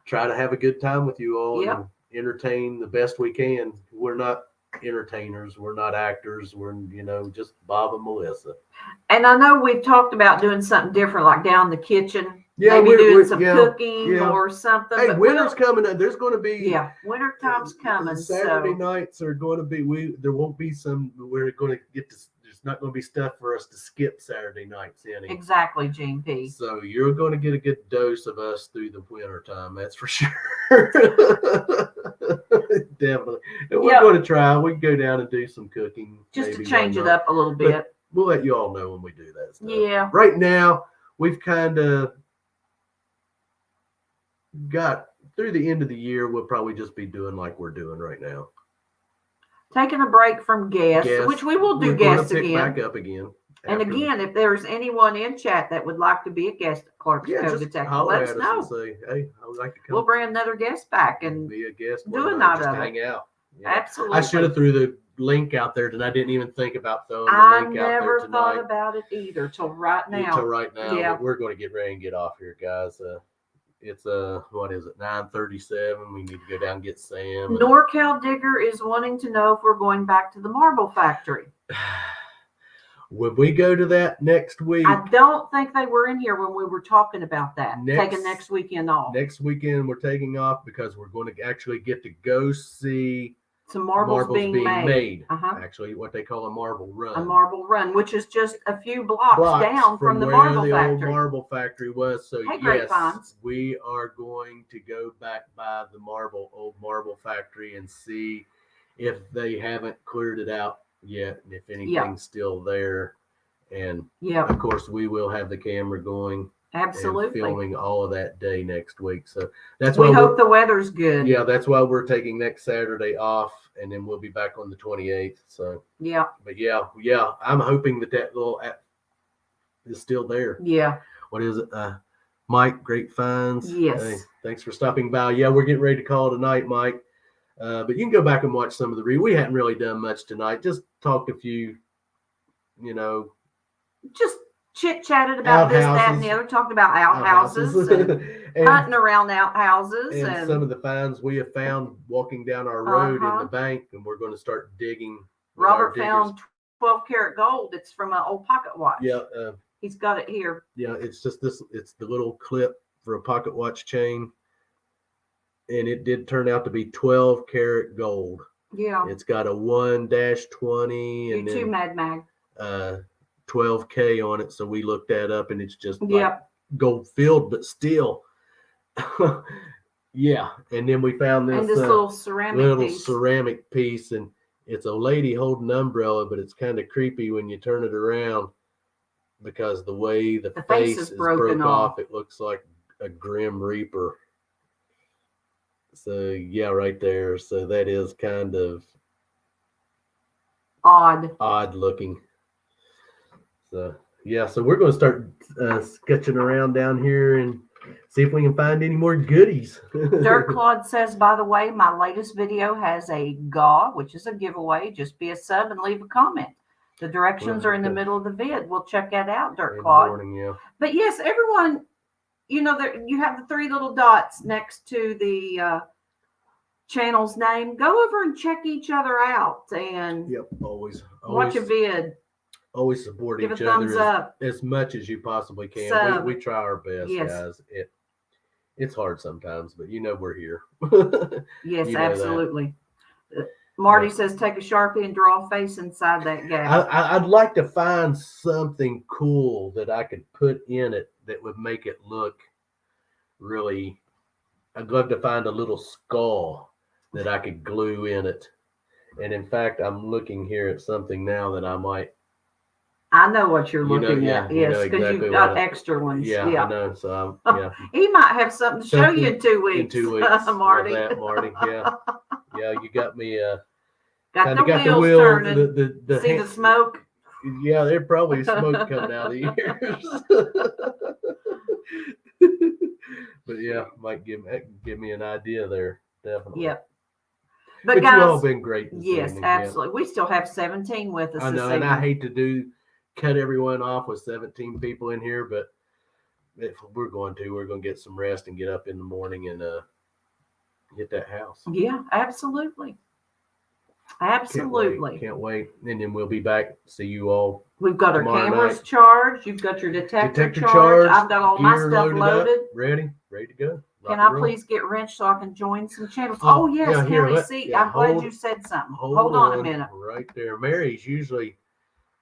Speaker 1: try to have a good time with you all and entertain the best we can. We're not entertainers, we're not actors, we're just Bob and Melissa.
Speaker 2: And I know we've talked about doing something different, like down the kitchen. Maybe doing some cooking or something.
Speaker 1: Hey, winter's coming up. There's going to be
Speaker 2: winter time's coming.
Speaker 1: Saturday nights are going to be. There won't be some. We're going to get to. There's not going to be stuff for us to skip Saturday nights any.
Speaker 2: Exactly, Gene P.
Speaker 1: So you're going to get a good dose of us through the winter time. That's for sure. Definitely. And we're going to try. We can go down and do some cooking.
Speaker 2: Just to change it up a little bit.
Speaker 1: But we'll let you all know when we do that stuff.
Speaker 2: Yeah.
Speaker 1: Right now, we've kind of got through the end of the year. We'll probably just be doing like we're doing right now.
Speaker 2: Taking a break from guests, which we will do guests again.
Speaker 1: Back up again.
Speaker 2: And again, if there's anyone in chat that would like to be a guest at Clark's Cove Detective, let us know.
Speaker 1: Say, hey, I would like to come.
Speaker 2: We'll bring another guest back and
Speaker 1: be a guest.
Speaker 2: Do a night of it.
Speaker 1: Hang out.
Speaker 2: Yeah. Absolutely.
Speaker 1: I should have threw the link out there, and I didn't even think about throwing the link out there tonight. I never
Speaker 2: thought about it either till right now.
Speaker 1: Yeah. But we're going to get ready and get off here, guys. It's what is it, 9:37? We need to go down and get Sam.
Speaker 2: NorCal Digger is wanting to know if we're going back to the Marble Factory.
Speaker 1: When we go to that next week,
Speaker 2: I don't think they were in here when we were talking about that. Taking next weekend off.
Speaker 1: Next weekend we're taking off because we're going to actually get to go see
Speaker 2: some marbles being made.
Speaker 1: Actually, what they call a marble run.
Speaker 2: A marble run, which is just a few blocks down from the Marble Factory.
Speaker 1: Where the old Marble Factory was. So
Speaker 2: yes,
Speaker 1: we are going to go back by the old Marble Factory and see if they haven't cleared it out yet, and if anything's still there. And of course, we will have the camera going.
Speaker 2: Absolutely.
Speaker 1: And filming all of that day next week. So that's
Speaker 2: why we hope the weather's good.
Speaker 1: Yeah, that's why we're taking next Saturday off, and then we'll be back on the 28th. So but I'm hoping that little app is still there.
Speaker 2: Yeah.
Speaker 1: What is it? Mike, Great Finds.
Speaker 2: Yes.
Speaker 1: Hey, thanks for stopping by. Yeah, we're getting ready to call tonight, Mike. But you can go back and watch some of the we hadn't really done much tonight. Just talked a few,
Speaker 2: just chit-chatted about this, that, and the other. Talked about outhouses and hunting around outhouses.
Speaker 1: And some of the finds we have found walking down our road in the bank, and we're going to start digging.
Speaker 2: Robert found 12-karat gold. It's from an old pocket watch.
Speaker 1: Yeah.
Speaker 2: He's got it here.
Speaker 1: Yeah, it's just this. It's the little clip for a pocket watch chain. And it did turn out to be 12-karat gold.
Speaker 2: Yeah.
Speaker 1: It's got a 1-20.
Speaker 2: You too, Mad Mag.
Speaker 1: 12K on it. So we looked that up, and it's just like
Speaker 2: Yep.
Speaker 1: gold filled, but still. Yeah. And then we found
Speaker 2: And
Speaker 1: this
Speaker 2: this little ceramic
Speaker 1: piece, and it's a lady holding an umbrella, but it's kind of creepy when you turn it around because the way the face is broke off, it looks like a Grim Reaper. So yeah, right there. So that is kind of odd looking. So yeah, so we're going to start sketching around down here and see if we can find any more goodies.
Speaker 2: Dirt Claude says, by the way, my latest video has a GAW, which is a giveaway. Just be a sub and leave a comment. The directions are in the middle of the vid. We'll check that out, Dirt Claude.
Speaker 1: Morning, yeah.
Speaker 2: But yes, everyone, you know, you have the 3 little dots next to the channel's name. Go over and check each other out and
Speaker 1: always
Speaker 2: watch a vid.
Speaker 1: Always support
Speaker 2: Give
Speaker 1: each
Speaker 2: a thumbs
Speaker 1: other
Speaker 2: up.
Speaker 1: as much as you possibly can. We try our best, guys. It's hard sometimes, but you know we're here.
Speaker 2: Yes, absolutely. Marty says, take a Sharpie and draw a face inside that gap.
Speaker 1: I'd like to find something cool that I could put in it that would make it look really. I'd love to find a little skull that I could glue in it. And in fact, I'm looking here at something now that I might.
Speaker 2: I know what you're looking at. Yes, because you've got extra ones.
Speaker 1: Yeah, I know. So
Speaker 2: he might have something to show you in 2 weeks.
Speaker 1: In 2 weeks,
Speaker 2: Marty.
Speaker 1: Marty. Yeah, you got me.
Speaker 2: Got the wheels turning. See the smoke?
Speaker 1: Yeah, there's probably smoke coming out of the ears. But yeah, might give me an idea there. Definitely.
Speaker 2: Yep.
Speaker 1: But guys, you all been great.
Speaker 2: Yes, absolutely. We still have 17 with us.
Speaker 1: I know, and I hate to cut everyone off with 17 people in here, but if we're going to get some rest and get up in the morning and hit that house.
Speaker 2: Yeah, absolutely. Absolutely.
Speaker 1: Can't wait. And then we'll be back. See you all.
Speaker 2: We've got our cameras charged. You've got your detector charged. I've got all my stuff loaded.
Speaker 1: Ready to go.
Speaker 2: Can I please get wrenched so I can join some channels? Oh, yes, County seat. I'm glad you said something. Hold on a minute.
Speaker 1: Right there. Mary's usually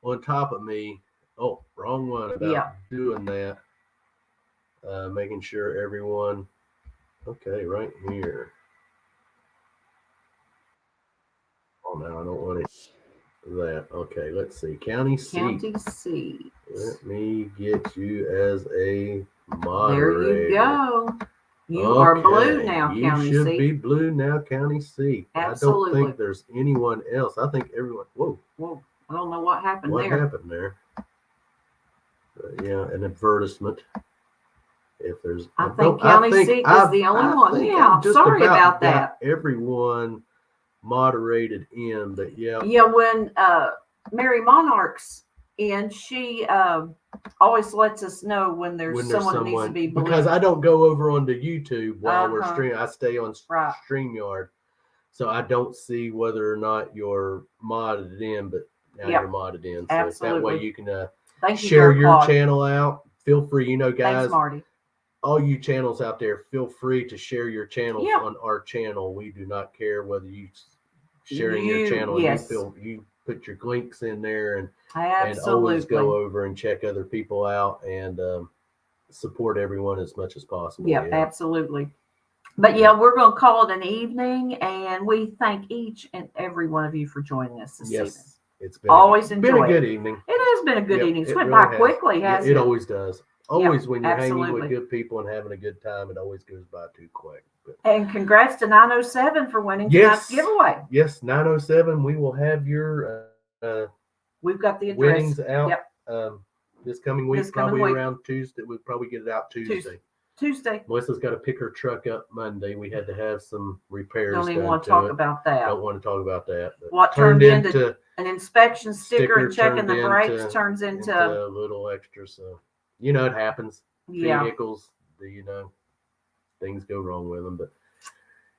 Speaker 1: on top of me. Oh, wrong one about doing that. Making sure everyone. Okay, right here. Oh, no, I don't want it. That. Okay, let's see. County seat. Let me get you as a moderator.
Speaker 2: There you go. You are blue now, County seat.
Speaker 1: You should be blue now, County seat.
Speaker 2: Absolutely.
Speaker 1: I don't think there's anyone else. I think everyone. Whoa.
Speaker 2: I don't know what happened there.
Speaker 1: What happened there? Yeah, an advertisement. If there's,
Speaker 2: I think County seat is the only one. Yeah, sorry about that.
Speaker 1: Everyone moderated in, but yeah.
Speaker 2: Yeah, when Mary Monarch's in, she always lets us know when there's someone that needs to be blue.
Speaker 1: Because I don't go over onto YouTube while we're streaming. I stay on StreamYard. So I don't see whether or not you're modded in, but now you're modded in. So that way you can share your channel out. Feel free, guys.
Speaker 2: Thanks, Marty.
Speaker 1: All you channels out there, feel free to share your channels on our channel. We do not care whether you sharing your channel.
Speaker 2: Yes.
Speaker 1: You put your links in there and
Speaker 2: Absolutely.
Speaker 1: always go over and check other people out and support everyone as much as possible.
Speaker 2: Yeah, absolutely. But we're going to call it an evening, and we thank each and every one of you for joining us this evening.
Speaker 1: It's been
Speaker 2: been
Speaker 1: a good evening.
Speaker 2: It has been a good evening. It's went by quickly, hasn't it?
Speaker 1: It always does. Always when you're hanging with good people and having a good time, it always goes by too quick.
Speaker 2: And congrats to 907 for winning tonight's giveaway.
Speaker 1: Yes, 907. We will have your
Speaker 2: we've got the address.
Speaker 1: Winnings out this coming week, around Tuesday. We'll probably get it out Tuesday. Melissa's got to pick her truck up Monday. We had to have some repairs.
Speaker 2: Don't even want to talk about that.
Speaker 1: Don't want to talk about that.
Speaker 2: What turned into an inspection sticker and checking the brakes turns into
Speaker 1: a little extra. So it happens. Vehicles, things go wrong with them, but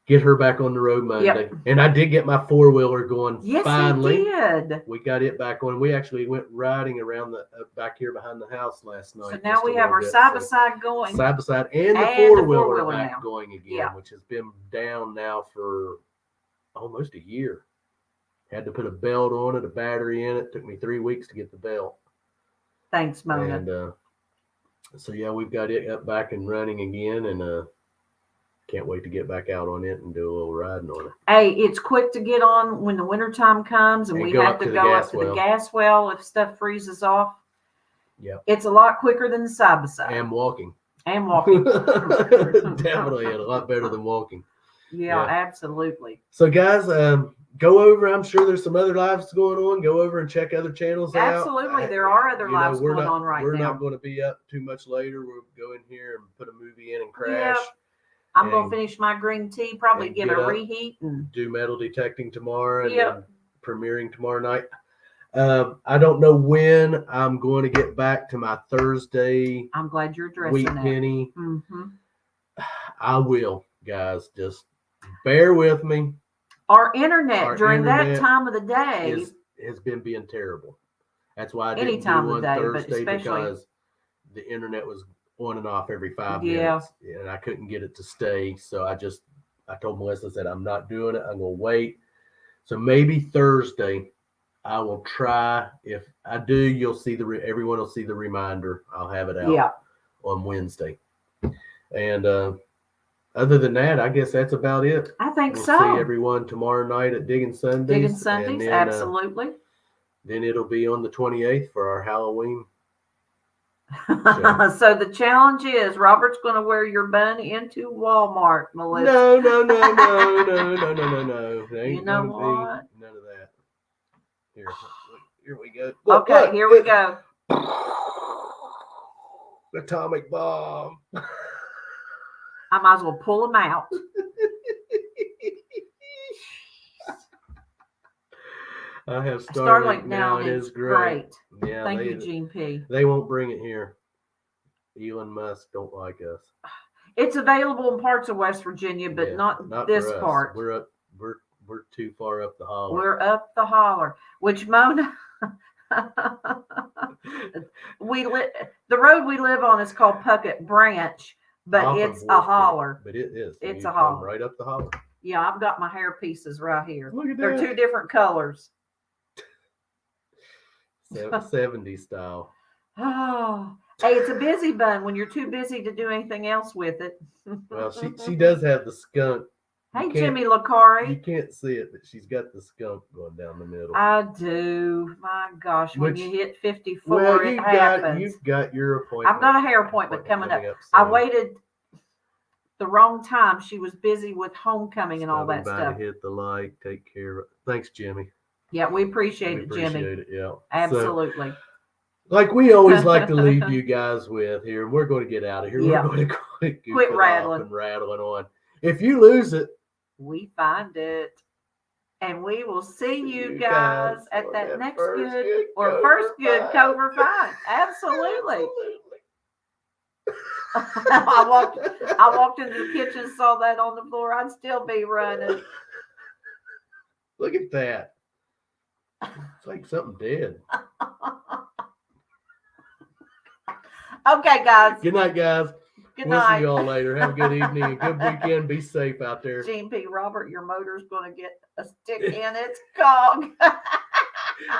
Speaker 1: get her back on the road Monday. And I did get my 4-wheeler going.
Speaker 2: Yes,
Speaker 1: finally.
Speaker 2: You did.
Speaker 1: We got it back on. We actually went riding around the back here behind the house last night.
Speaker 2: So now we have our side-by-side going.
Speaker 1: Side-by-side and the 4-wheeler back going again, which has been down now for almost a year. Had to put a belt on it, a battery in it. Took me 3 weeks to get the belt.
Speaker 2: Thanks, Mona.
Speaker 1: And so yeah, we've got it up back and running again, and can't wait to get back out on it and do a little riding on it.
Speaker 2: Hey, it's quick to get on when the wintertime comes and we have to go up to the gas well if stuff freezes off.
Speaker 1: Yeah.
Speaker 2: It's a lot quicker than the side by side.
Speaker 1: And walking.
Speaker 2: Definitely
Speaker 1: a lot better than walking.
Speaker 2: Yeah, absolutely.
Speaker 1: So guys, go over. I'm sure there's some other lives going on. Go over and check other channels out.
Speaker 2: Absolutely. There are other lives going on right now.
Speaker 1: We're not going to be up too much later. We'll go in here and put a movie in and crash.
Speaker 2: Yep. I'm going to finish my green tea, probably get a reheat. And
Speaker 1: do metal detecting tomorrow and then premiering tomorrow night. I don't know when I'm going to get back to my Thursday.
Speaker 2: I'm glad you're addressing
Speaker 1: Wheat
Speaker 2: that.
Speaker 1: Penny. I will, guys. Just bear with me.
Speaker 2: Our internet during that time of the day
Speaker 1: has been being terrible. That's why I
Speaker 2: any
Speaker 1: didn't
Speaker 2: time
Speaker 1: do
Speaker 2: of
Speaker 1: one
Speaker 2: the day,
Speaker 1: Thursday, because the internet was on and off every 5 minutes, and I couldn't get it to stay. So I told Melissa, that I'm not doing it. I'm gonna wait. So maybe Thursday I will try. If I do, you'll see everyone will see the reminder. I'll have it out on Wednesday. And other than that, I guess that's about it.
Speaker 2: I think
Speaker 1: we'll
Speaker 2: so.
Speaker 1: See everyone tomorrow night at Digging Sundays.
Speaker 2: And then, absolutely.
Speaker 1: Then it'll be on the 28th for our Halloween.
Speaker 2: So the challenge is Robert's going to wear your bun into Walmart, Melissa.
Speaker 1: No.
Speaker 2: You know what?
Speaker 1: None of that. Here we go.
Speaker 2: Okay, here we go.
Speaker 1: Atomic bomb.
Speaker 2: I might as well pull them out.
Speaker 1: I have Starlink now. It is great. Yeah,
Speaker 2: thank you, Gene P.
Speaker 1: They won't bring it here. Elon Musk don't like us.
Speaker 2: It's available in parts of West Virginia, but not this part.
Speaker 1: We're too far up the holler.
Speaker 2: We're up the holler, which Mona. The road we live on is called Puckett Branch, but it's a holler.
Speaker 1: But it is.
Speaker 2: It's a holler.
Speaker 1: Right up the holler.
Speaker 2: Yeah, I've got my hair pieces right here.
Speaker 1: Look at
Speaker 2: They're 2 different colors.
Speaker 1: 70s style.
Speaker 2: Oh, hey, it's a busy bun when you're too busy to do anything else with it.
Speaker 1: Well, she does have the skunk.
Speaker 2: Hey, Jimmy Lacari.
Speaker 1: You can't see it, but she's got the skunk going down the middle.
Speaker 2: I do. My gosh, when you hit 54, it happens.
Speaker 1: You've got your appointment.
Speaker 2: I've got a hair appointment coming up. I waited the wrong time. She was busy with homecoming and all that stuff.
Speaker 1: Hit the like. Take care of it. Thanks, Jimmy.
Speaker 2: Yeah, we appreciate it, Jimmy.
Speaker 1: It, yeah.
Speaker 2: Absolutely.
Speaker 1: So, like we always like to leave you guys with here, we're going to get out of here.
Speaker 2: Yeah.
Speaker 1: We're going to
Speaker 2: quit rattling
Speaker 1: and rattling on. If you lose it,
Speaker 2: we find it. And we will see you guys at that next good or first good Cover Find. Absolutely. I walked into the kitchen, saw that on the floor. I'd still be running.
Speaker 1: Look at that. It's like something dead.
Speaker 2: Okay, guys.
Speaker 1: Good night, guys.
Speaker 2: Good
Speaker 1: we'll
Speaker 2: night.
Speaker 1: See you all later. Have a good evening, a good weekend. Be safe out there.
Speaker 2: Gene P. Robert, your motor's going to get a stick in its cog.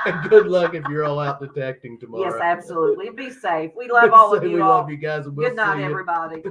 Speaker 1: And good luck if you're all out detecting tomorrow.
Speaker 2: Yes, absolutely. Be safe. We love all of you.
Speaker 1: We love you guys. And we'll
Speaker 2: good night,
Speaker 1: see you.
Speaker 2: everybody.